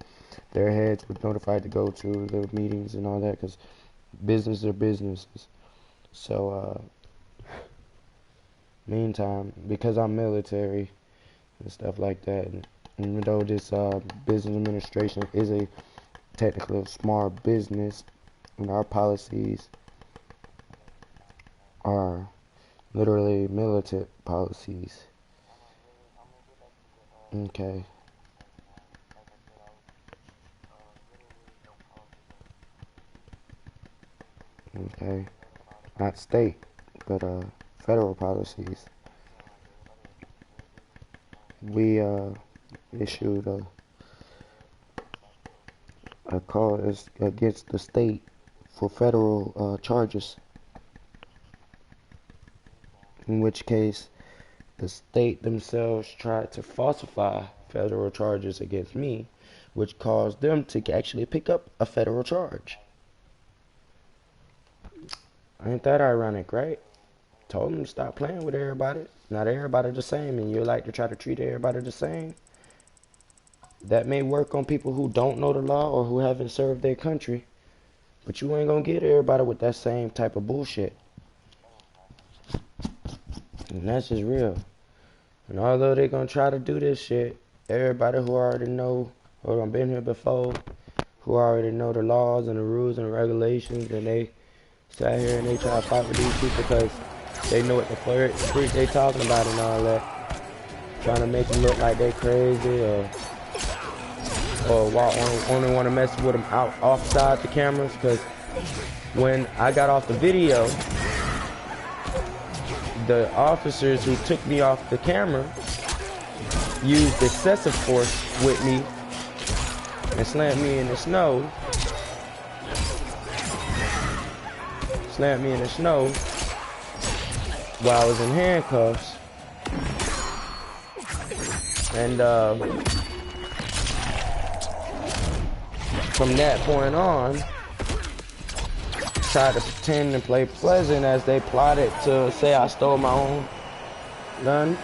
Their heads were notified to go to the meetings and all that because businesses are businesses. So, meantime, because I'm military and stuff like that, and even though this business administration is a technically a small business, and our policies are literally militant policies. Okay. Okay. Not state, but federal policies. We issued a call against the state for federal charges, in which case the state themselves tried to falsify federal charges against me, which caused them to actually pick up a federal charge. Ain't that ironic, right? Told them to stop playing with everybody. Not everybody the same, and you like to try to treat everybody the same. That may work on people who don't know the law or who haven't served their country, but you ain't gonna get everybody with that same type of bullshit. And that's just real. And although they're gonna try to do this shit, everybody who already know or done been here before, who already know the laws and the rules and the regulations, and they sat here and they try to fight with these people because they know what the freak they talking about and all that. Trying to make them look like they crazy or only want to mess with them offside the cameras. Because when I got off the video, the officers who took me off the camera used excessive force with me and slammed me in the snow. Slammed me in the snow while I was in handcuffs. And from that point on, tried to pretend and play pleasant as they plotted to say I stole my own gun.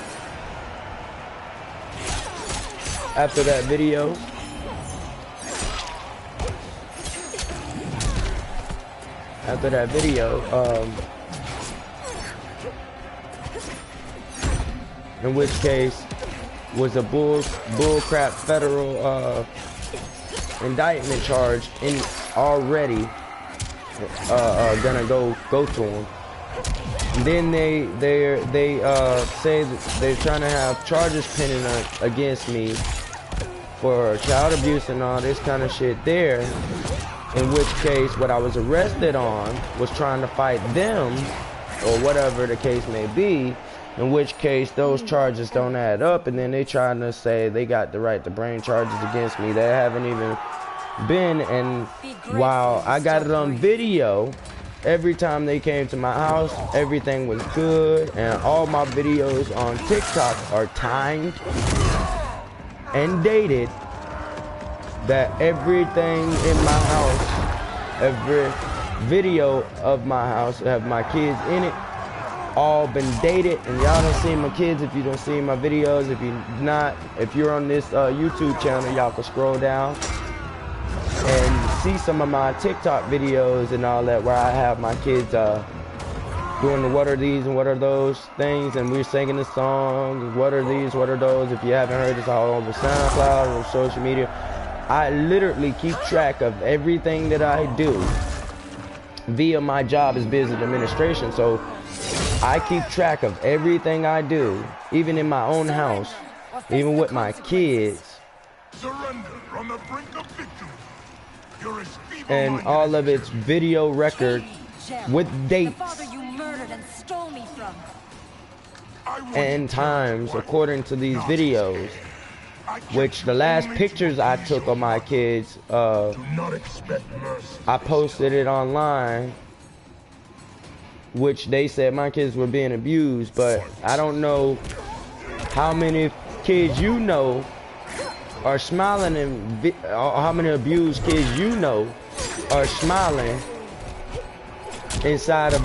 After that video, in which case was a bullcrap federal indictment charge already gonna go to them. And then they say that they're trying to have charges pending against me for child abuse and all this kind of shit there. In which case, what I was arrested on was trying to fight them, or whatever the case may be. In which case, those charges don't add up, and then they trying to say they got the right to bring charges against me. They haven't even been, and while I got it on video, every time they came to my house, everything was good, and all my videos on TikTok are timed and dated. That everything in my house, every video of my house have my kids in it, all been dated, and y'all done seen my kids. If you don't see my videos, if you're on this YouTube channel, y'all can scroll down and see some of my TikTok videos and all that, where I have my kids doing the what are these and what are those things, and we're singing the song, what are these, what are those. If you haven't heard, it's all over SoundCloud or social media. I literally keep track of everything that I do via my job as business administration. So I keep track of everything I do, even in my own house, even with my kids. Surrender on the brink of victory. And all of its video record with dates and times according to these videos, which the last pictures I took of my kids, I posted it online, which they said my kids were being abused, but I don't know how many kids you know are smiling, and how many abused kids you know are smiling inside of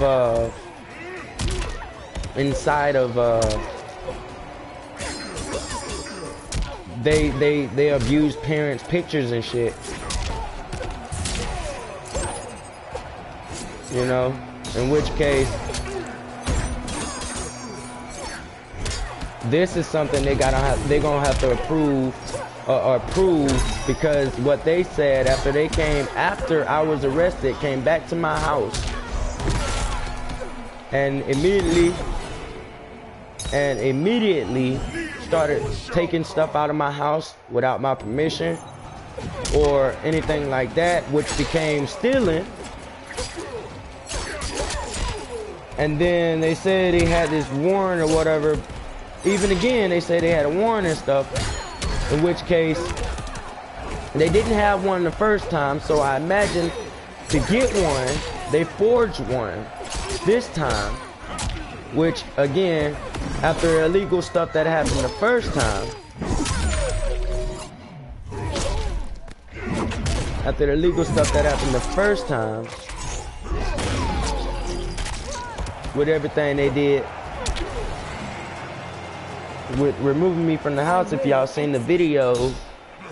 they abuse parents' pictures and shit, you know, in which case this is something they're gonna have to approve or prove, because what they said after I was arrested, came back to my house and immediately started taking stuff out of my house without my permission or anything like that, which became stealing. And then they said they had this warrant or whatever. Even again, they said they had a warrant and stuff, in which case they didn't have one the first time. So I imagine to get one, they forged one this time, which again, after illegal stuff that happened the first time, with everything they did with removing me from the house, if y'all seen the video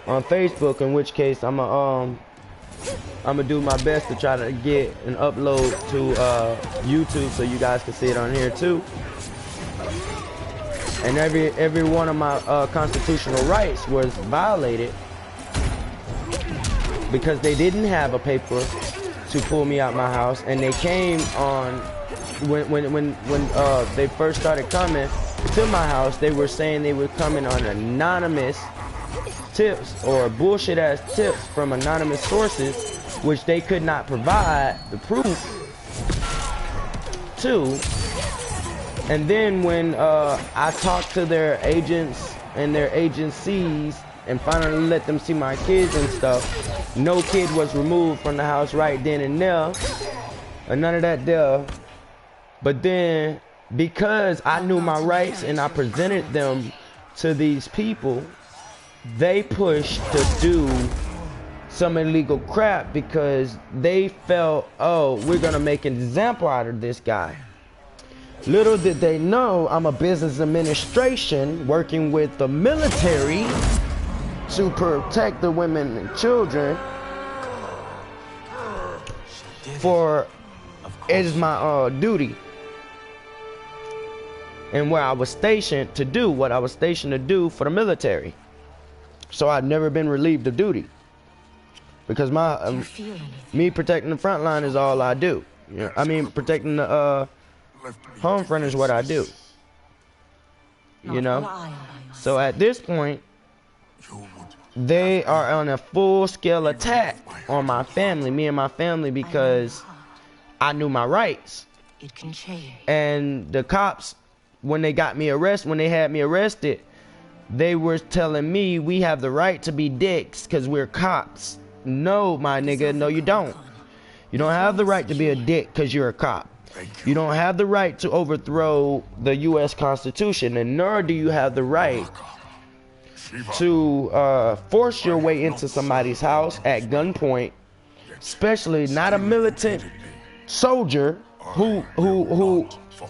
on Facebook, in which case I'm gonna do my best to try to get an upload to YouTube so you guys can see it on here too. And every one of my constitutional rights was violated because they didn't have a paper to pull me out my house, and they came on when they first started coming to my house. They were saying they were coming on anonymous tips or bullshit ass tips from anonymous sources, which they could not provide the proof to. And then when I talked to their agents and their agencies and finally let them see my kids and stuff, no kid was removed from the house right then and there, and none of that there. But then, because I knew my rights and I presented them to these people, they pushed to do some illegal crap because they felt, oh, we're gonna make an example out of this guy. Little did they know I'm a business administration working with the military to protect the women and children. For it is my duty, and where I was stationed to do what I was stationed to do for the military. So I've never been relieved of duty, because my me protecting the front line is all I do. You know, I mean, protecting the home front is what I do. You know, so at this point, they are on a full-scale attack on my family, me and my family, because I knew my rights. It can change. And the cops, when they had me arrested, they were telling me we have the right to be dicks because we're cops. No, my nigga, no you don't. You don't have the right to be a dick because you're a cop. You don't have the right to overthrow the U.S. Constitution, and nor do you have the right to force your way into somebody's house at gunpoint, especially not a militant soldier who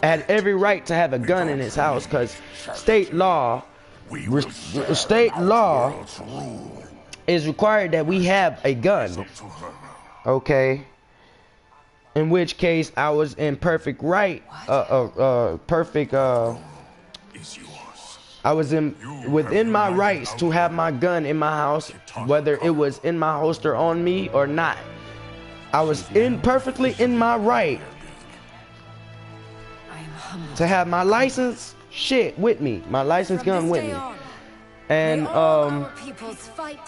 had every right to have a gun in his house, because state law is required that we have a gun. Okay. In which case I was in perfect right, I was within my rights to have my gun in my house, whether it was in my holster on me or not. I was perfectly in my right to have my license with me, my license gun with me. And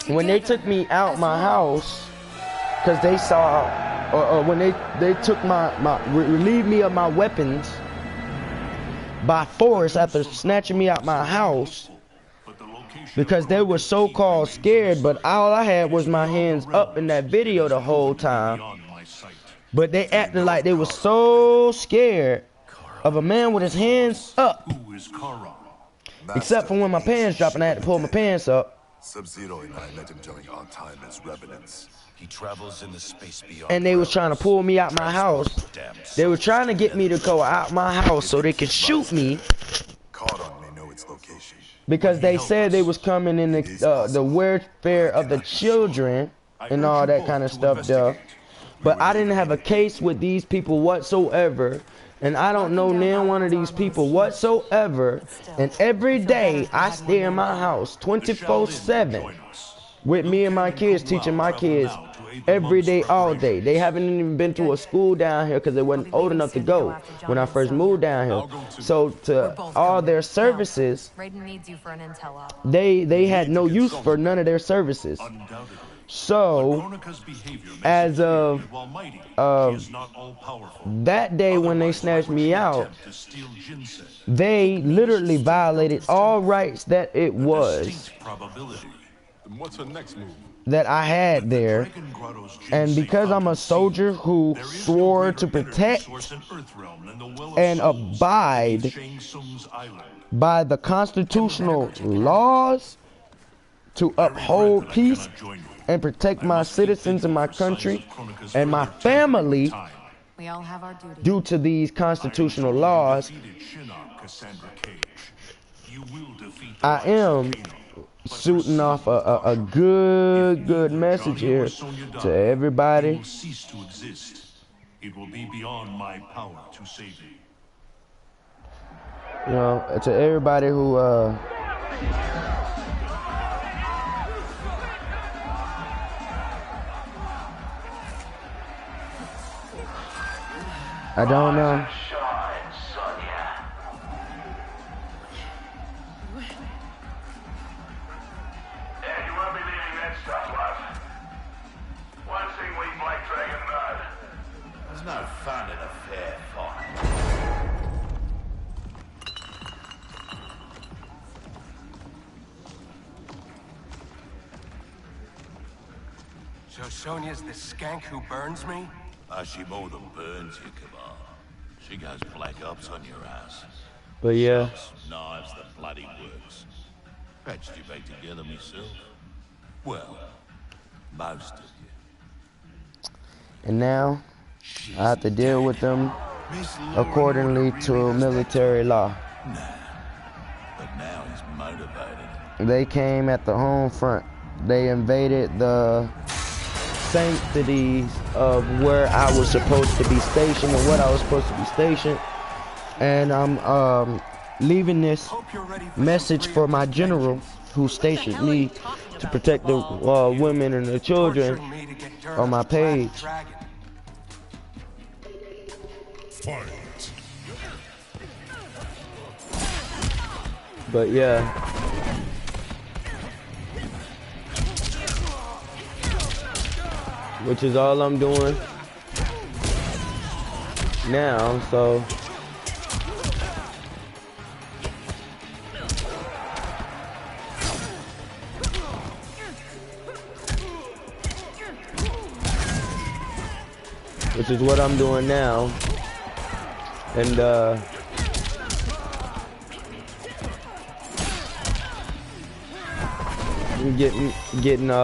when they took me out my house, because they saw, or when they took relieved me of my weapons by force after snatching me out my house, because they were so-called scared, but all I had was my hands up in that video the whole time. But they acted like they were so scared of a man with his hands up, except for when my pants dropped and I had to pull my pants up. Sub-Zero and I met him during our time as revenants. He travels in the space beyond. And they was trying to pull me out my house. They were trying to get me to go out my house so they could shoot me. Because they said they was coming in the welfare of the children and all that kind of stuff there. But I didn't have a case with these people whatsoever. And I don't know neither one of these people whatsoever. And every day I stay in my house 24/7 with me and my kids, teaching my kids every day, all day. They haven't even been to a school down here because they weren't old enough to go when I first moved down here. So to all their services, they had no use for none of their services. So as of that day when they snatched me out, they literally violated all rights that it was that I had there. And because I'm a soldier who swore to protect and abide by the constitutional laws, to uphold peace and protect my citizens and my country and my family, due to these constitutional laws, I am shooting off a good message here to everybody. It will be beyond my power to save you. You know, to everybody who I don't know. So Sonya's the skank who burns me? She more than burns you, Kamal. She goes black ops on your ass. But yeah. Knives, the bloody works. Patched you back together myself. Well, most of you. And now, I have to deal with them accordingly to military law. But now he's motivated. They came at the home front. They invaded the sanctities of where I was supposed to be stationed and what I was supposed to be stationed. And I'm leaving this message for my general who stationed me to protect the women and the children on my page. But yeah. Which is all I'm doing now, so which is what I'm doing now. And getting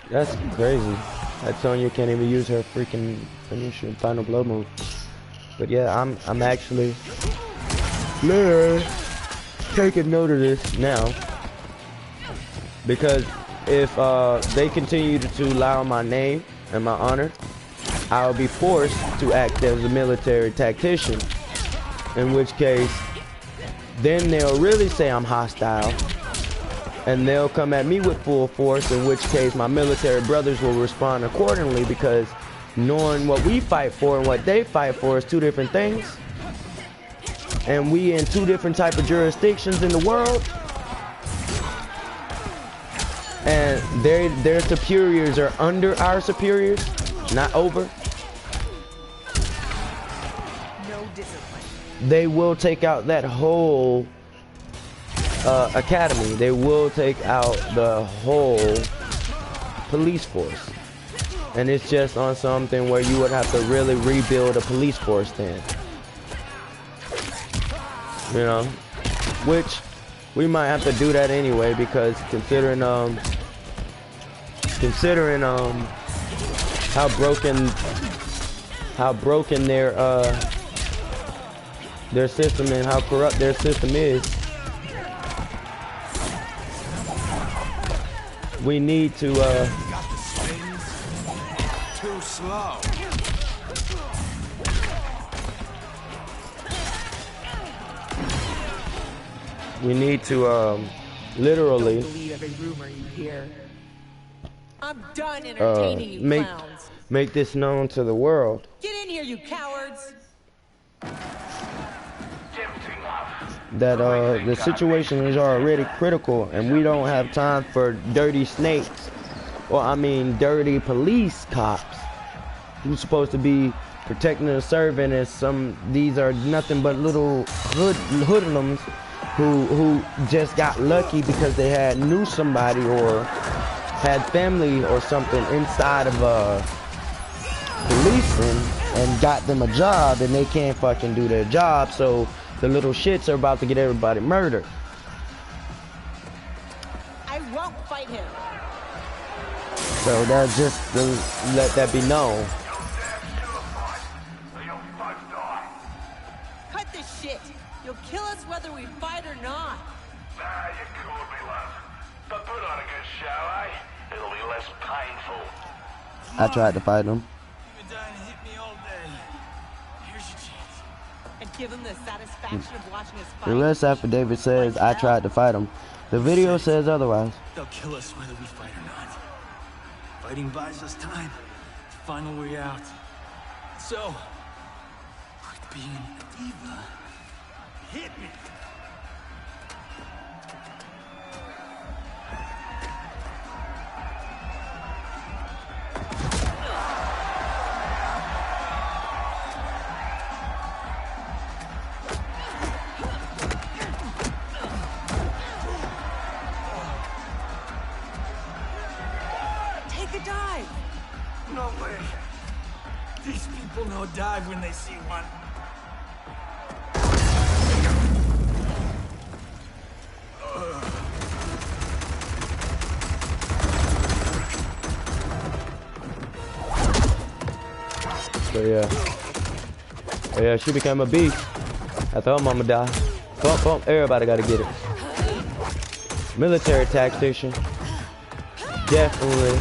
That's crazy. That Sonya can't even use her freaking finishing final blow move. But yeah, I'm actually taking note of this now, because if they continue to lie on my name and my honor, I'll be forced to act as a military tactician, in which case then they'll really say I'm hostile and they'll come at me with full force, in which case my military brothers will respond accordingly, because knowing what we fight for and what they fight for is two different things, and we in two different type of jurisdictions in the world, and their superiors are under our superiors, not over. No discipline. They will take out that whole academy. They will take out the whole police force, and it's just on something where you would have to really rebuild a police force then, you know, which we might have to do that anyway, because considering how broken their system and how corrupt their system is, we need to Too slow. we need to literally Don't believe every rumor you hear. I'm done entertaining you clowns. make this known to the world. Get in here, you cowards! That the situation is already critical, and we don't have time for dirty snakes, or I mean dirty police cops who's supposed to be protecting the servant, and these are nothing but little hoodlums who just got lucky because they knew somebody or had family or something inside of policing and got them a job, and they can't fucking do their job, so the little shits are about to get everybody murdered. I won't fight him. So that's just to let that be known. Cut this shit. You'll kill us whether we fight or not. Ah, you called me, love. But put on a good show, eh? It'll be less painful. I tried to fight him. You've been dying to hit me all day. Here's your chance. And give him the satisfaction of watching us fight. The arrest affidavit says I tried to fight him. The video says otherwise. They'll kill us whether we fight or not. Fighting buys us time to find a way out. So, with being a diva, hit me. No way. These people know dive when they see one. So yeah, she became a beast after her mama died. Bump, bump, everybody gotta get it. Military tactician. Definitely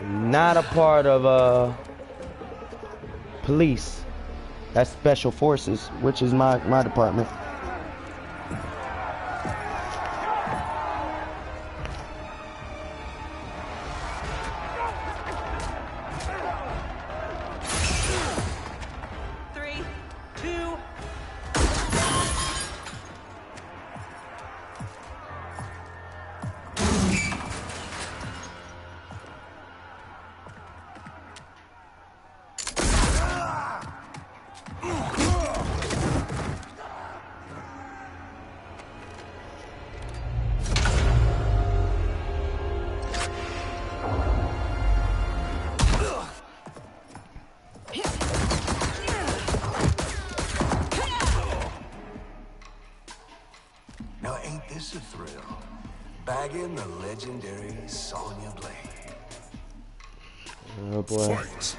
not a part of police. That's special forces, which is my department. Now ain't this a thrill? Bagging the legendary Sonya Blade. Oh boy. Fight.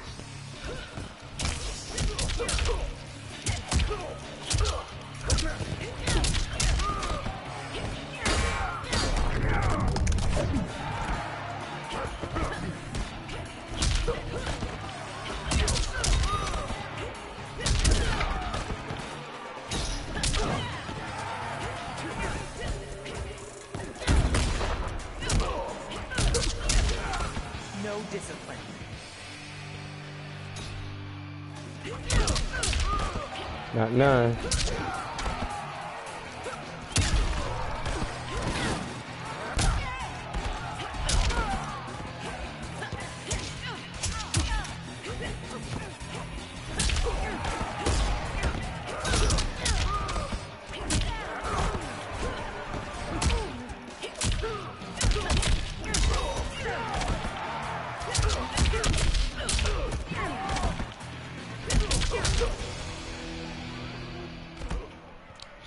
No discipline. Not none.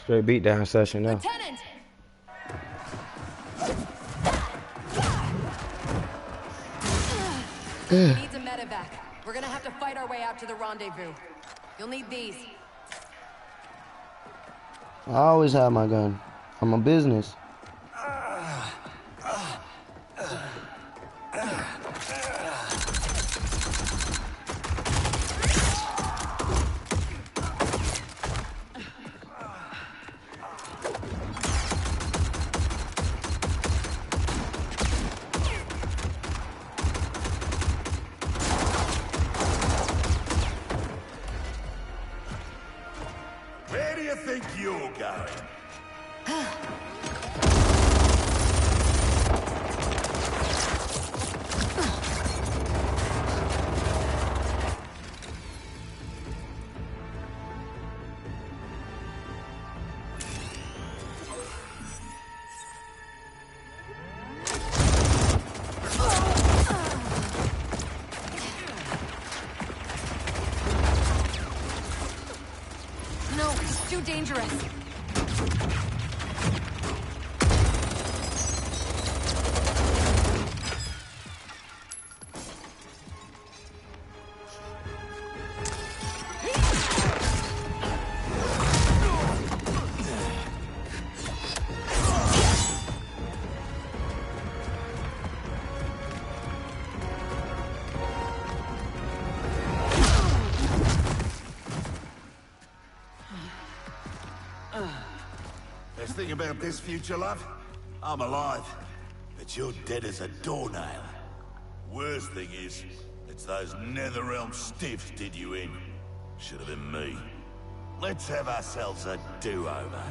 Straight beatdown session now. Lieutenant! Needs a medevac. We're gonna have to fight our way out to the rendezvous. You'll need these. I always have my gun. I'm a business. Where do you think you're going? No, it's too dangerous. Best thing about this future, love? I'm alive, but you're dead as a doornail. Worst thing is, it's those Netherrealm stiffs did you in. Should have been me. Let's have ourselves a do-over.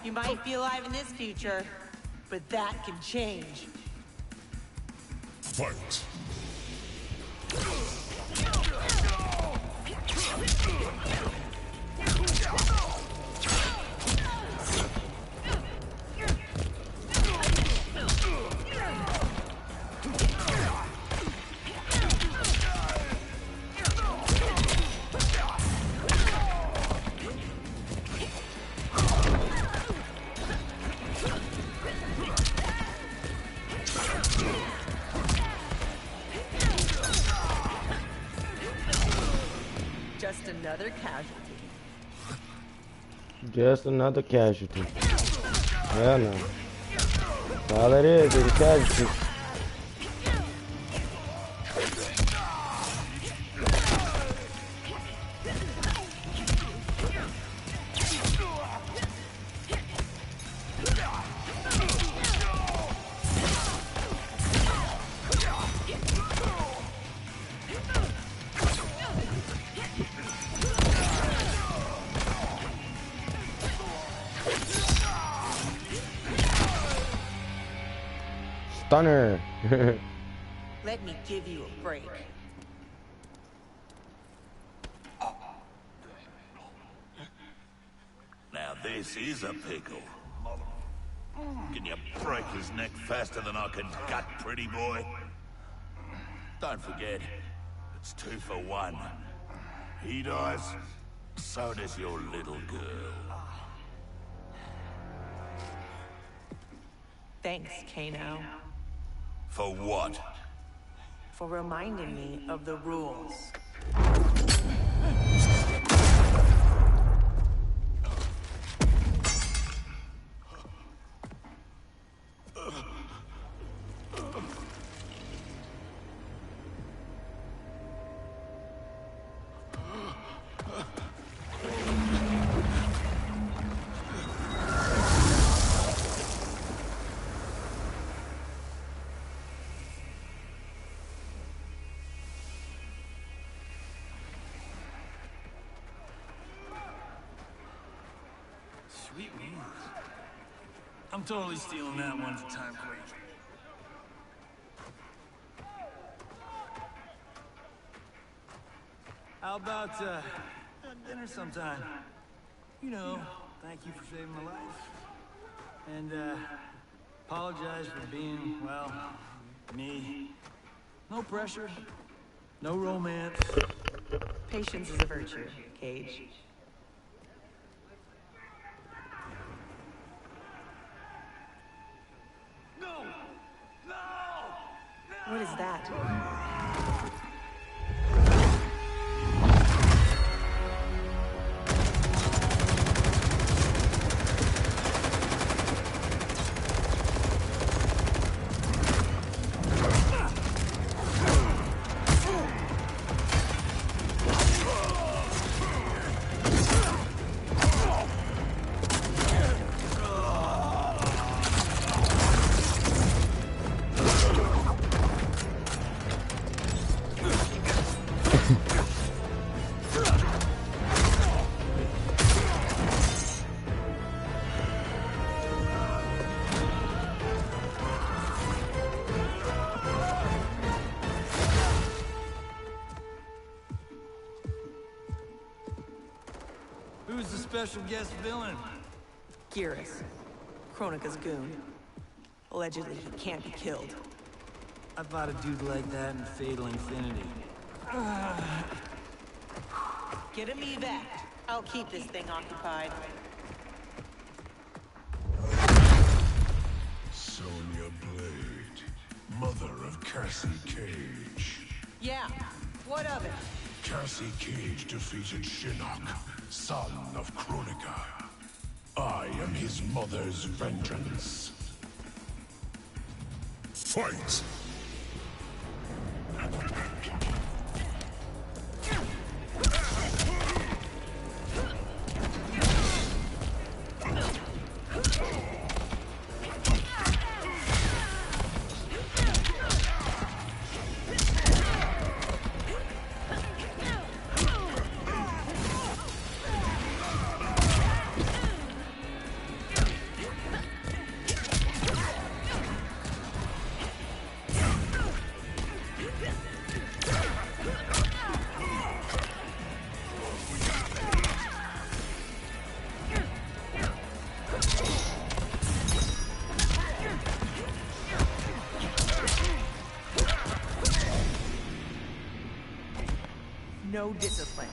You might be alive in this future, but that can change. Fight. Just another casualty. Just another casualty. Hell no. That's all it is a casualty. stunner. Let me give you a break. Now this is a pickle. Can you break his neck faster than I can cut, pretty boy? Don't forget, it's 2 for 1. He dies, so does your little girl. Thanks, Kano. For what? For reminding me of the rules. Sweet wheels. I'm totally stealing that one for Time Quake. How about, dinner sometime? You know, thank you for saving my life. And, apologize for being, well, me. No pressure. No romance. Patience is a virtue, Cage. No! No! What is that? Who's the special guest villain? Geras, Kronika's goon. Allegedly, he can't be killed. I fought a dude like that in Fatal Infinity. Get a mevac. I'll keep this thing occupied. Sonya Blade, mother of Cassie Cage. Yeah, what of it? Cassie Cage defeated Shinnok, son of Kronika. I am his mother's vengeance. Fight! No discipline.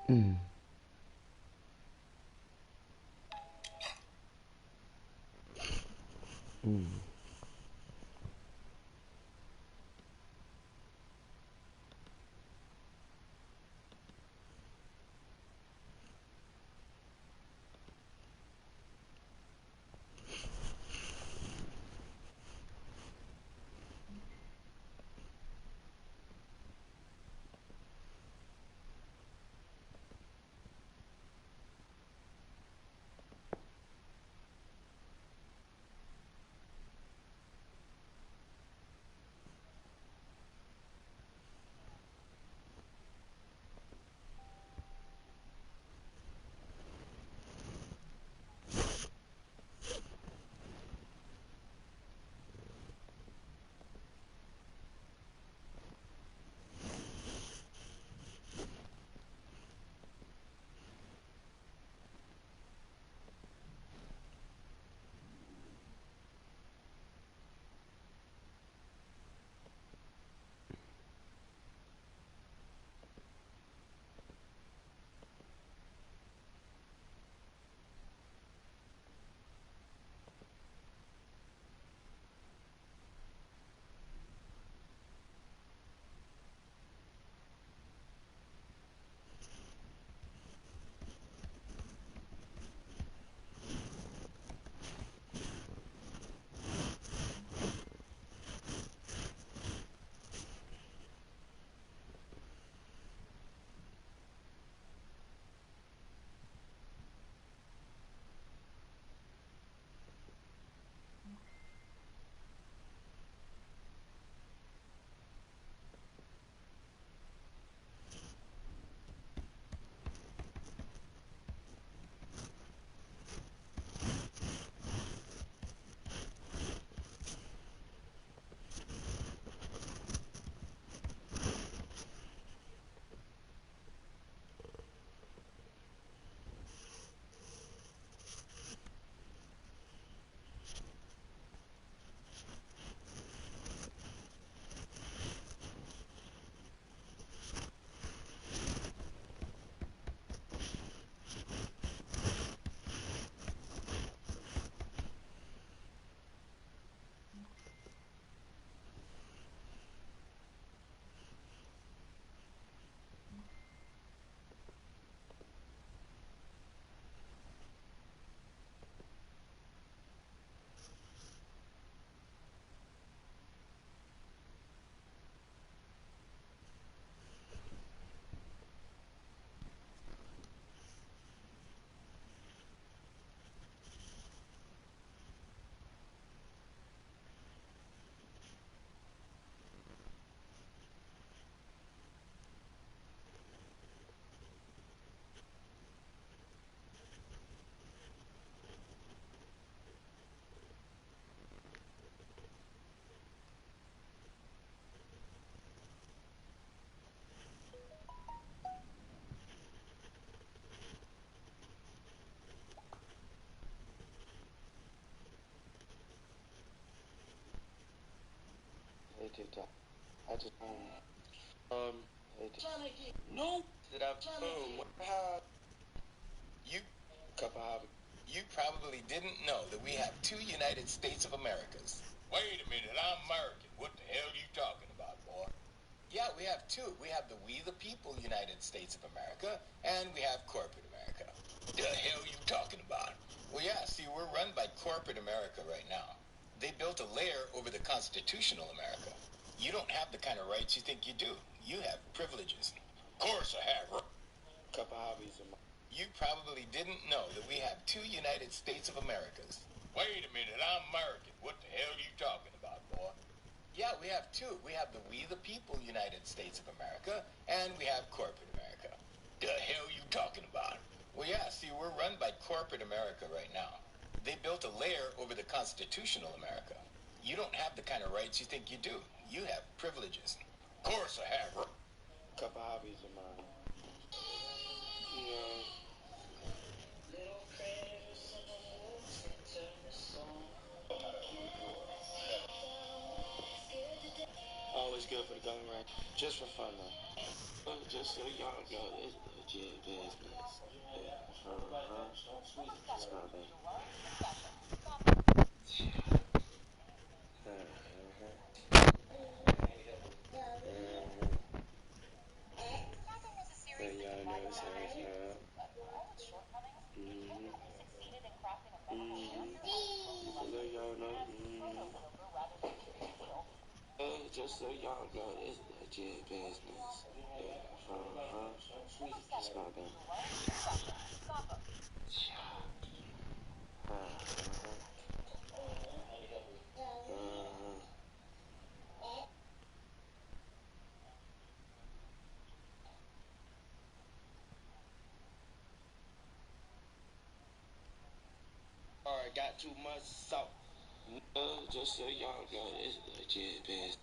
Mm. Mm. Hey TikTok. I just hey TikTok. No that I've you you probably didn't know that we have two United States of Americas. Wait a minute, I'm American. What the hell are you talking about, boy? Yeah, we have two. We have the We the People United States of America, and we have corporate America. The hell are you talking about? Well, yeah, see, we're run by corporate America right now. They built a layer over the constitutional America. You don't have the kind of rights you think you do. You have privileges. Of course I have. Couple hobbies of mine. You probably didn't know that we have two United States of Americas. Wait a minute, I'm American. What the hell are you talking about, boy? Yeah, we have two. We have the We the People United States of America, and we have corporate America. The hell are you talking about? Well, yeah, see, we're run by corporate America right now. They built a layer over the constitutional America. You don't have the kind of rights you think you do. You have privileges. Of course I have. Couple hobbies of mine. Always good for the gun range. Just for fun, though. Just so y'all know, it's legit business. That's my bad. Y'all know it's just so y'all know, it's legit business. That's my bad. Alright, got too much salt. Just so y'all know, it's legit business.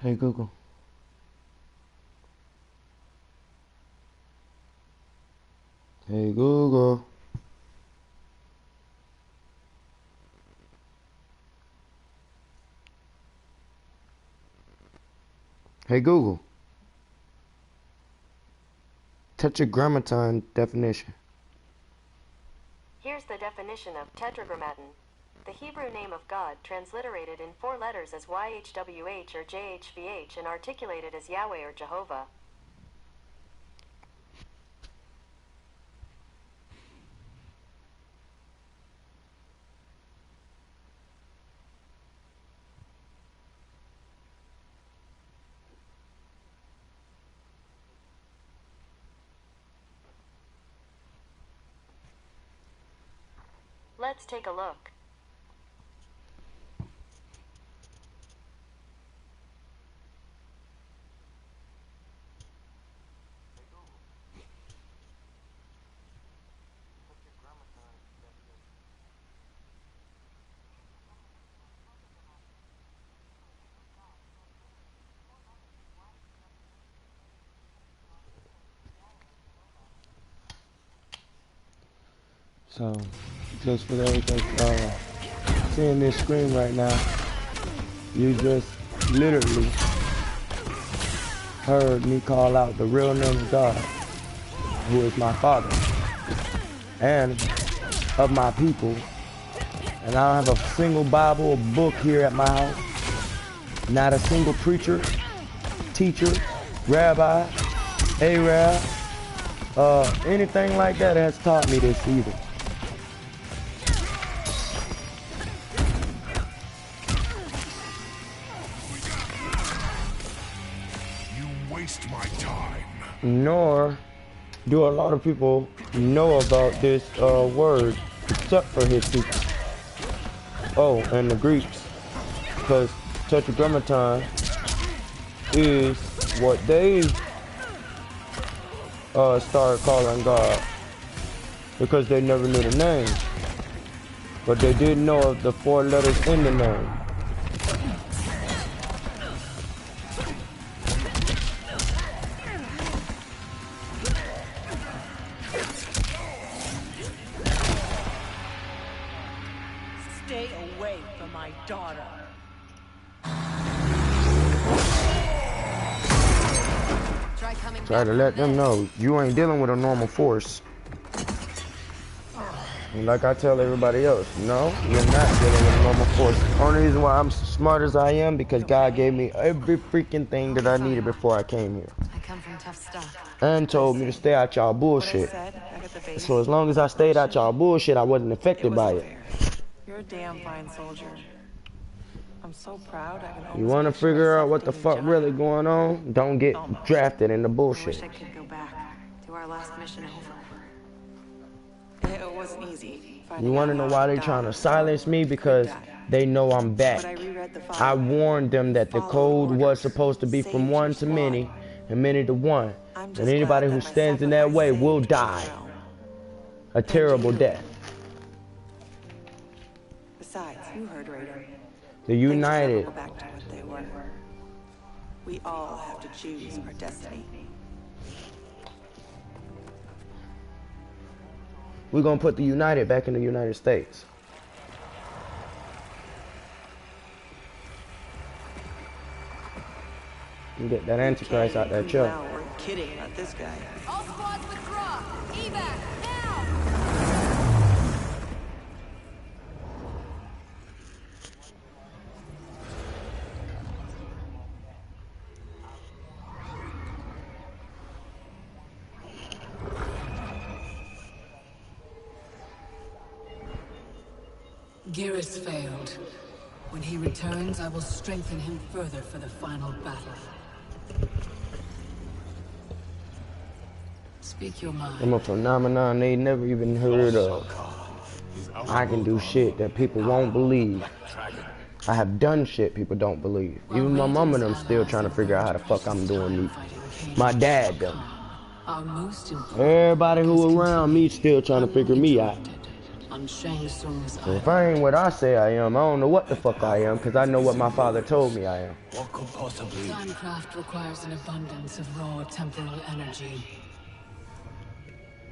Hey Google. Hey Google. Hey Google. Tetragrammaton definition. Here's the definition of tetragrammaton. The Hebrew name of God, transliterated in 4 letters as YHWH or JHVH and articulated as Yahweh or Jehovah. Let's take a look. So, just for those that's seeing this screen right now, you just literally heard me call out the real name of God, who is my Father, and of my people. And I don't have a single Bible or book here at my house. Not a single preacher, teacher, rabbi, Arab, anything like that has taught me this either. My time. Nor do a lot of people know about this word except for his people. Oh, and the Greeks, because tetragrammaton is what they started calling God, because they never knew the name, but they did know of the 4 letters in the name. Try to let them know you ain't dealing with a normal force. And like I tell everybody else, no, you're not dealing with a normal force. Only reason why I'm smart as I am, because God gave me every freaking thing that I needed before I came here. I come from tough stuff. And told me to stay out y'all bullshit. So as long as I stayed out y'all bullshit, I wasn't affected by it. You're a damn fine soldier. I'm so proud I can You want to figure out what the fuck really going on? Don't get drafted in the bullshit. I wish I could go back to our last mission over. It wasn't easy. You want to know why they trying to silence me? Because they know I'm back. I warned them that the code was supposed to be from 1 to many and many to 1. And anybody who stands in that way will die a terrible death. Besides, you heard Raider. The United. Go back to what they were. We all have to choose our destiny. We're gonna put the United back in the United States. You get that Antichrist out that chair. Now we're kidding about this guy. All squads withdraw. Evac now. Geras failed. When he returns, I will strengthen him further for the final battle. Speak your mind. I'm a phenomenon they never even heard of. I can do shit that people won't believe. I have done shit people don't believe. Even my mom and them still trying to figure out how the fuck I'm doing me. My dad them. Everybody who around me still trying to figure me out. on Shang Tsung's So if I ain't what I say I am, I don't know what the fuck I am, because I know what my father told me I am. What could possibly... Timecraft requires an abundance of raw temporal energy.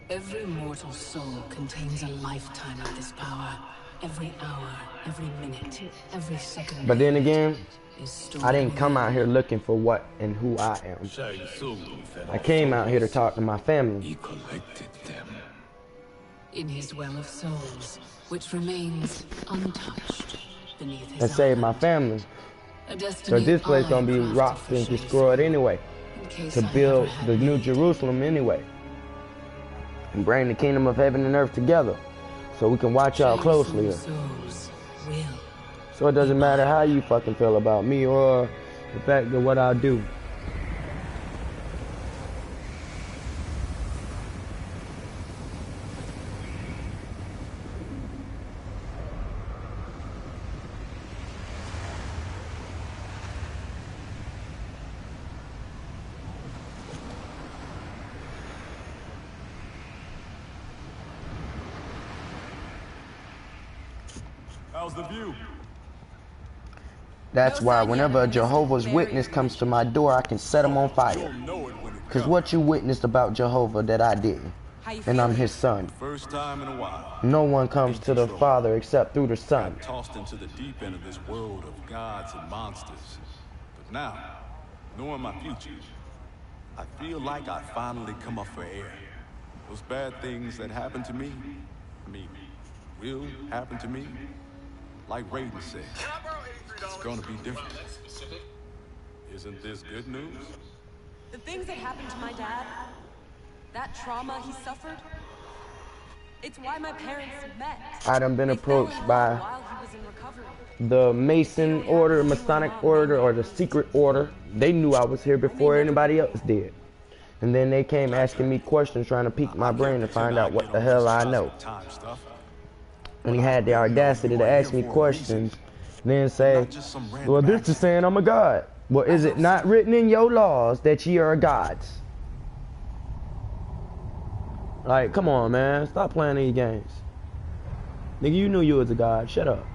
Every mortal soul contains a lifetime of this power. Every hour, every minute, every second. But then again, I didn't come out here looking for what and who I am. I came out here to talk to my family. He collected them. In his well of souls, which remains untouched beneath his And save my island. family. A destiny Because this place I gonna be crafted rocked for and Shang destroyed anyway. in case To I build ever had the New need. Jerusalem anyway. And bring the kingdom of heaven and earth together. So we can watch out closely. So it doesn't matter how you fucking feel about me or the fact of what I do. How's the view? That's why whenever a Jehovah's Witness comes to my door, I can set him on fire. Because what you witnessed about Jehovah that I didn't. And I'm his son. First time in a while. No one comes to the Father except through the Son. Tossed into the deep end of this world of gods and monsters. But now, knowing my future, I feel like I finally come up for air. Those bad things that happened to me, will happen to me. Like Raiden said, it's gonna be different. Isn't this good news? The things that happened to my dad, that trauma he suffered, it's why my parents met. I done been approached by While he was in recovery. the Mason Order, Masonic Order, or the Secret Order. They knew I was here before anybody else did. And then they came asking me questions, trying to pique my brain to find out what the hell I know. And he had the audacity to ask me questions, then say, well, this is saying I'm a god. Well, is it not written in your laws that ye are gods? Like, come on, man. Stop playing these games. Nigga, you knew you was a god. Shut up.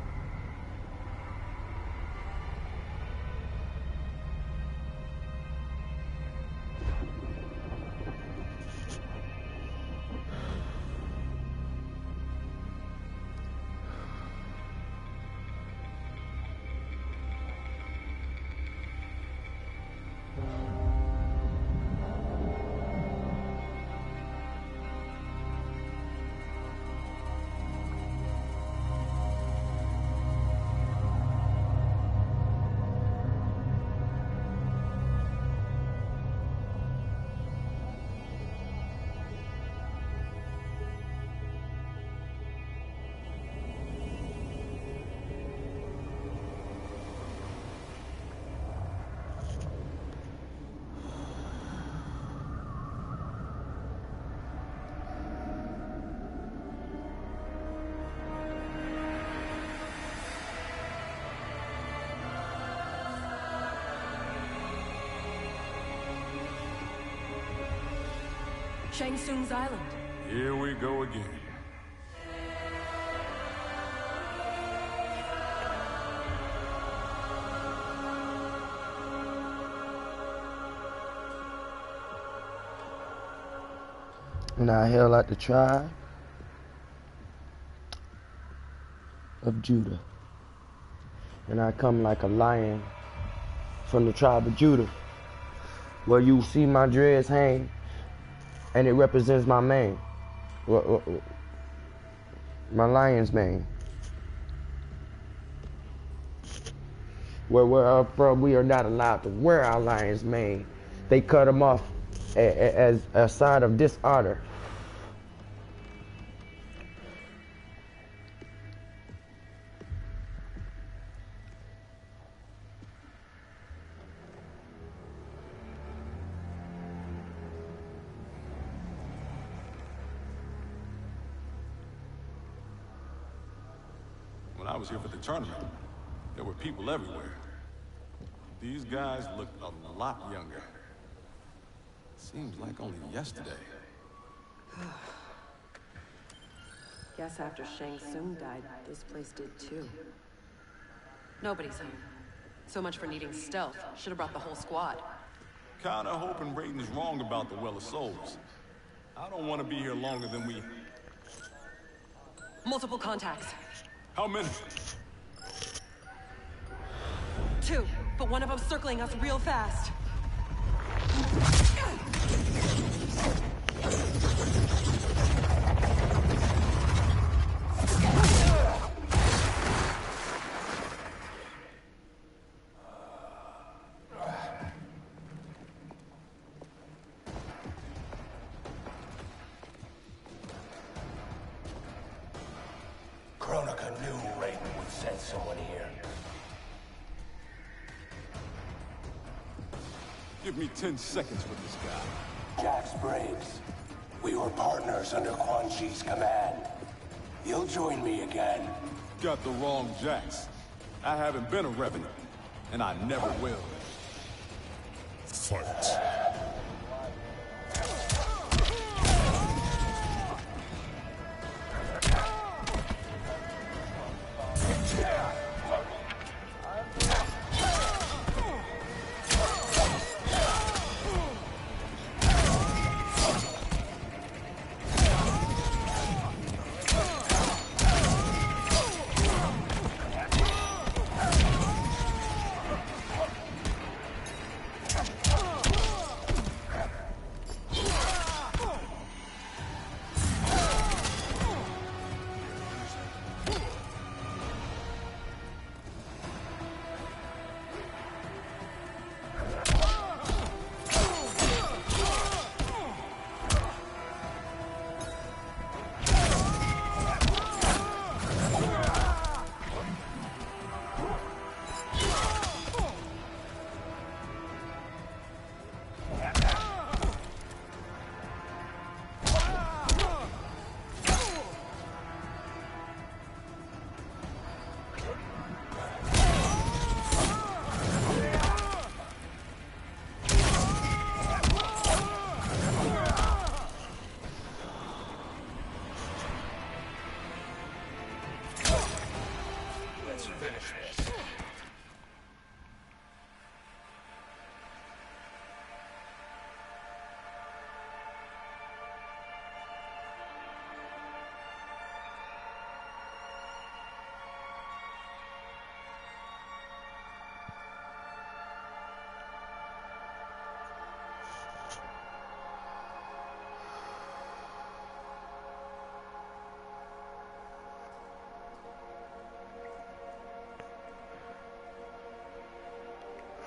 Shang Tsung's island. Here we go again. And I hail out the tribe of Judah. And I come like a lion from the tribe of Judah. Where you see my dreads hang, and it represents my mane. My lion's mane. Where we're from, we are not allowed to wear our lion's mane. They cut them off as a sign of dishonor. When I was here for the tournament, there were people everywhere. These guys looked a lot younger. Seems like only yesterday. Guess after Shang Tsung died, this place did too. Nobody's home. So much for needing stealth. Should have brought the whole squad. Kinda hoping Raiden's wrong about the Well of Souls. I don't want to be here longer than we... Multiple contacts. How many? 2, but one of them's circling us real fast. Kronika knew Raiden would send someone here. Give me 10 seconds with this guy. Jax Briggs. We were partners under Quan Chi's command. You'll join me again. Got the wrong Jax. I haven't been a Revenant, and I never will. Fight.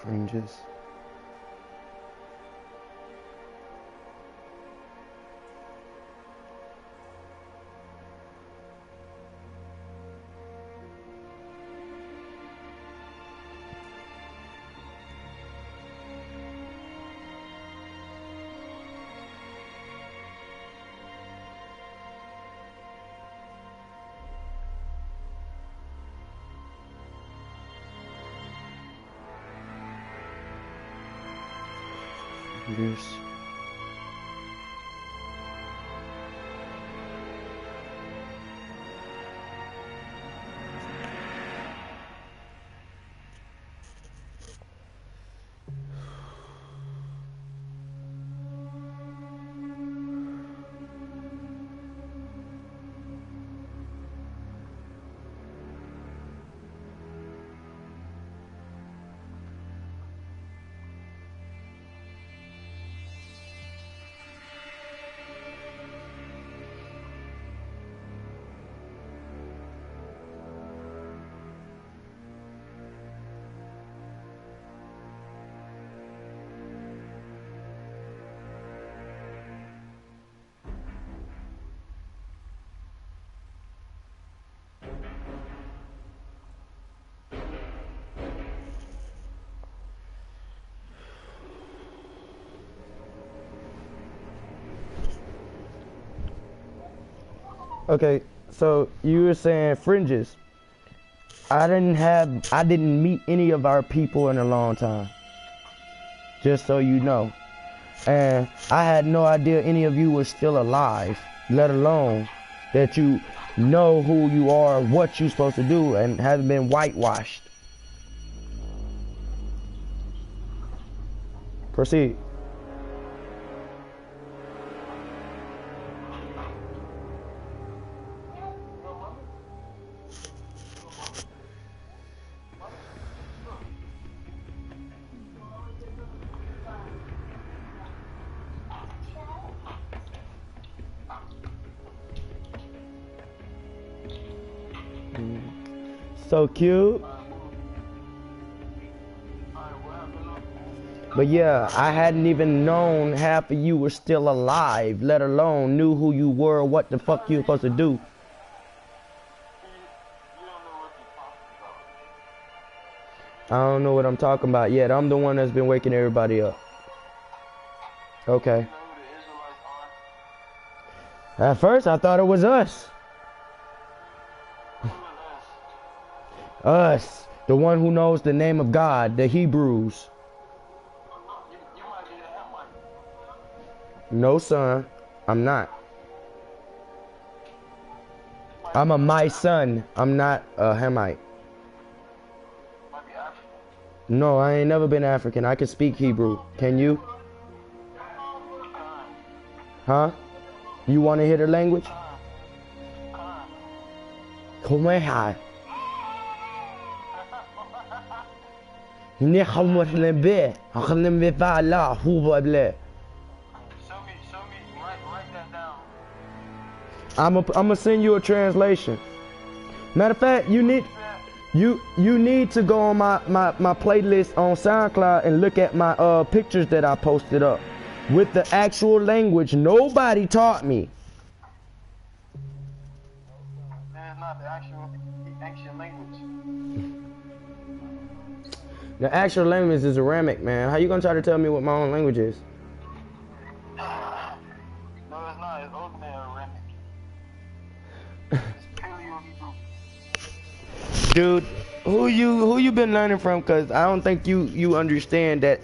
Fringes. Fingers. Okay, so you were saying fringes. I didn't meet any of our people in a long time. Just so you know. And I had no idea any of you were still alive, let alone that you know who you are, what you're supposed to do, and haven't been whitewashed. Proceed. So cute. But yeah, I hadn't even known half of you were still alive, let alone knew who you were, what the fuck you were supposed to do. I don't know what I'm talking about yet. I'm the one that's been waking everybody up. Okay. At first, I thought it was us. Us. The one who knows the name of God, the Hebrews. No, son. I'm not. I'm a my son. I'm not a Hamite. No, I ain't never been African. I can speak Hebrew. Can you? Huh? You want to hear the language? Come here. I'ma send you a translation. Matter of fact, you need to go on my playlist on SoundCloud and look at my pictures that I posted up with the actual language. Nobody taught me. That's not the actual language. The actual language is Aramic, man. How you gonna try to tell me what my own language is? No, it's not. It's older than Aramic. It's Paleo-Hebrew. Dude, who you been learning from? Cause I don't think you understand that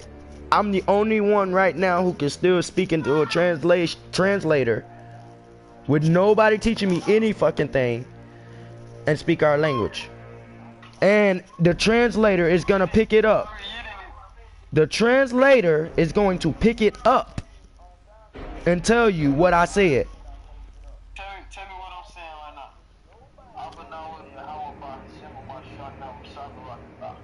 I'm the only one right now who can still speak into a translator with nobody teaching me any fucking thing and speak our language. And the translator is gonna pick it up. The translator is going to pick it up and tell you what I said. Tell me what I'm saying right now.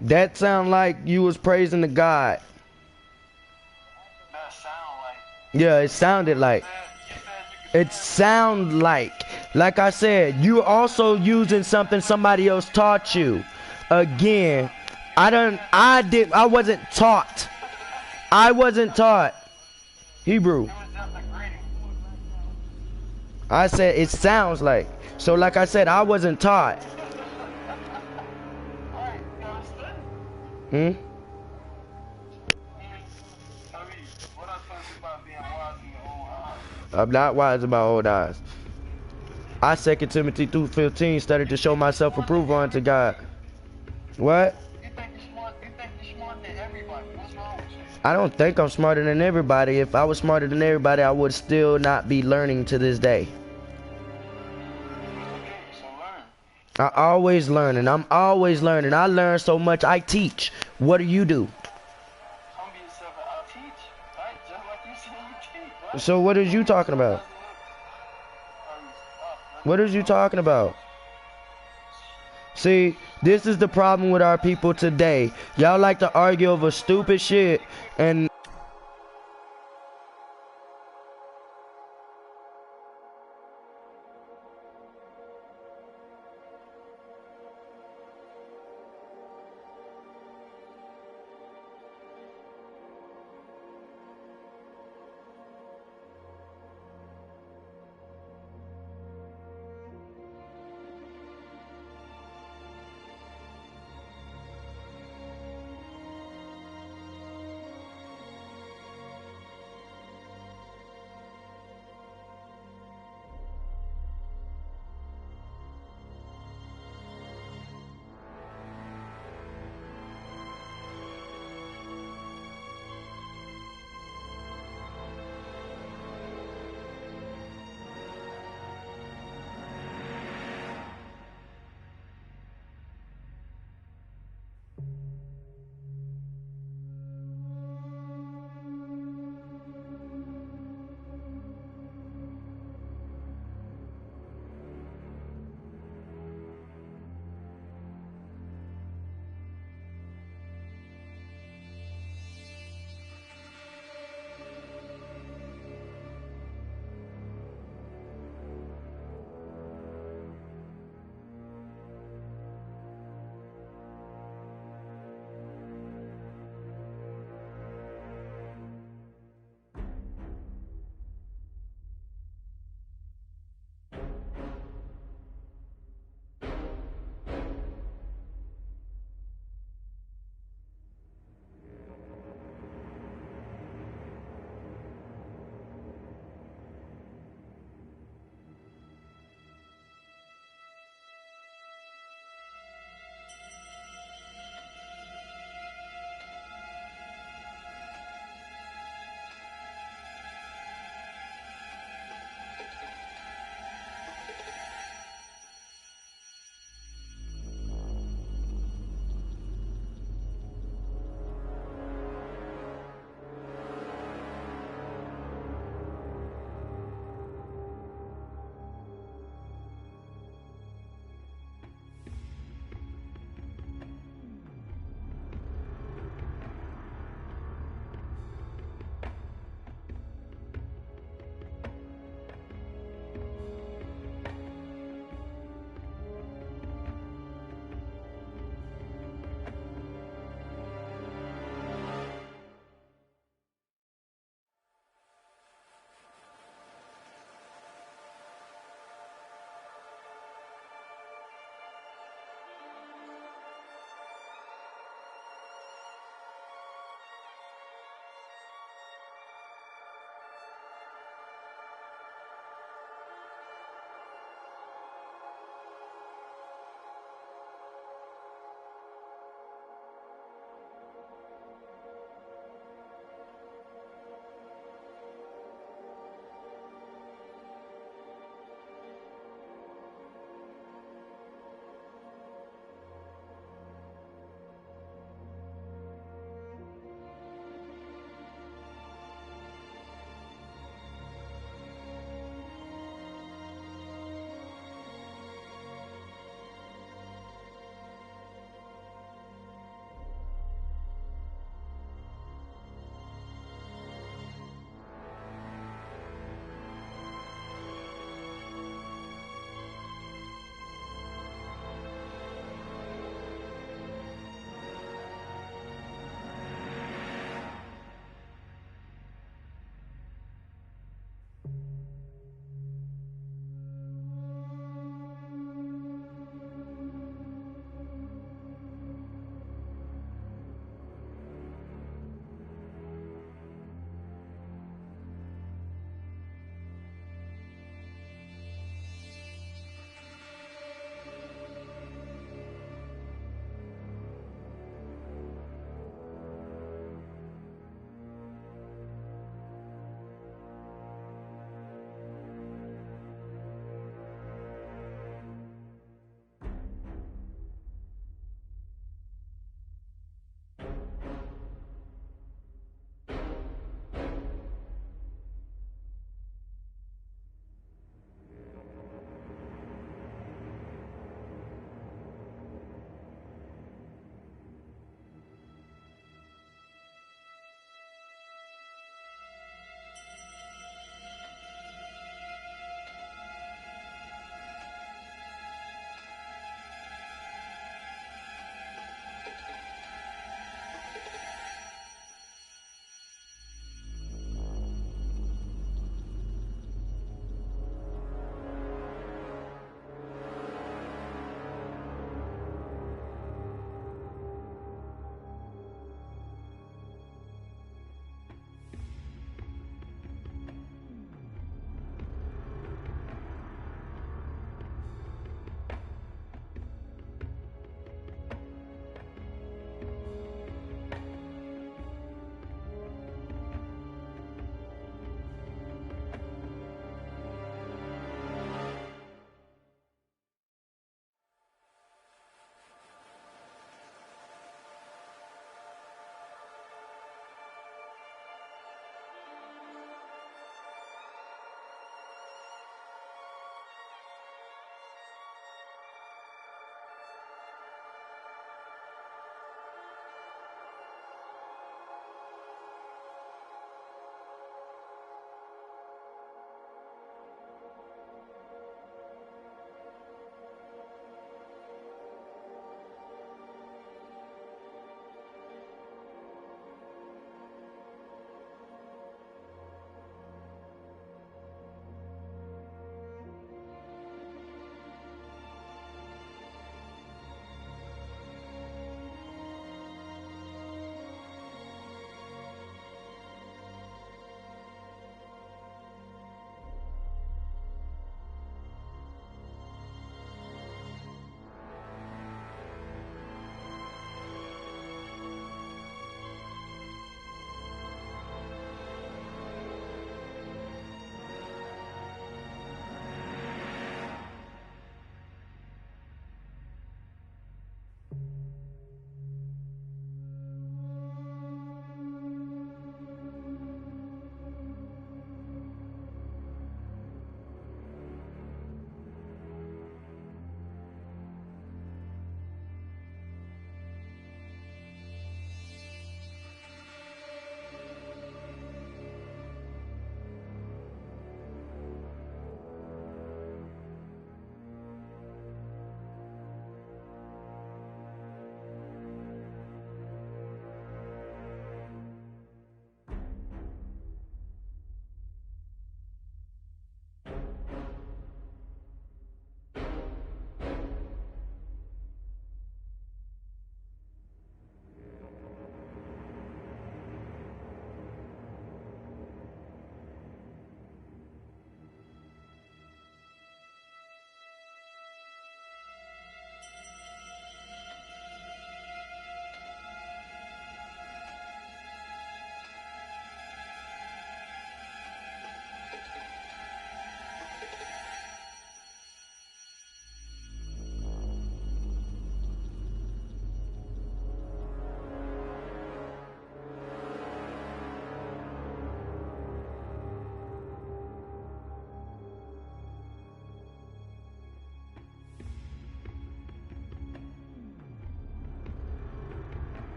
That sound like you was praising the God. That sound like. Yeah, it sounded like. It sound like I said, you also using something somebody else taught you. Again, I wasn't taught. I wasn't taught Hebrew. I said it sounds like. So like I said, I wasn't taught. Hmm? I'm not wise about old eyes. I 2 Timothy 2:15 studied to show myself approval unto God. What? You think you're smarter than everybody. What's wrong with you? I don't think I'm smarter than everybody. If I was smarter than everybody, I would still not be learning to this day. I always learning. I'm always learning. I learn so much. I teach. What do you do? Humble yourself and I'll teach. Right? Just like you said you teach, right? So what is you talking about? What is you talking about? See, this is the problem with our people today. Y'all like to argue over stupid shit, and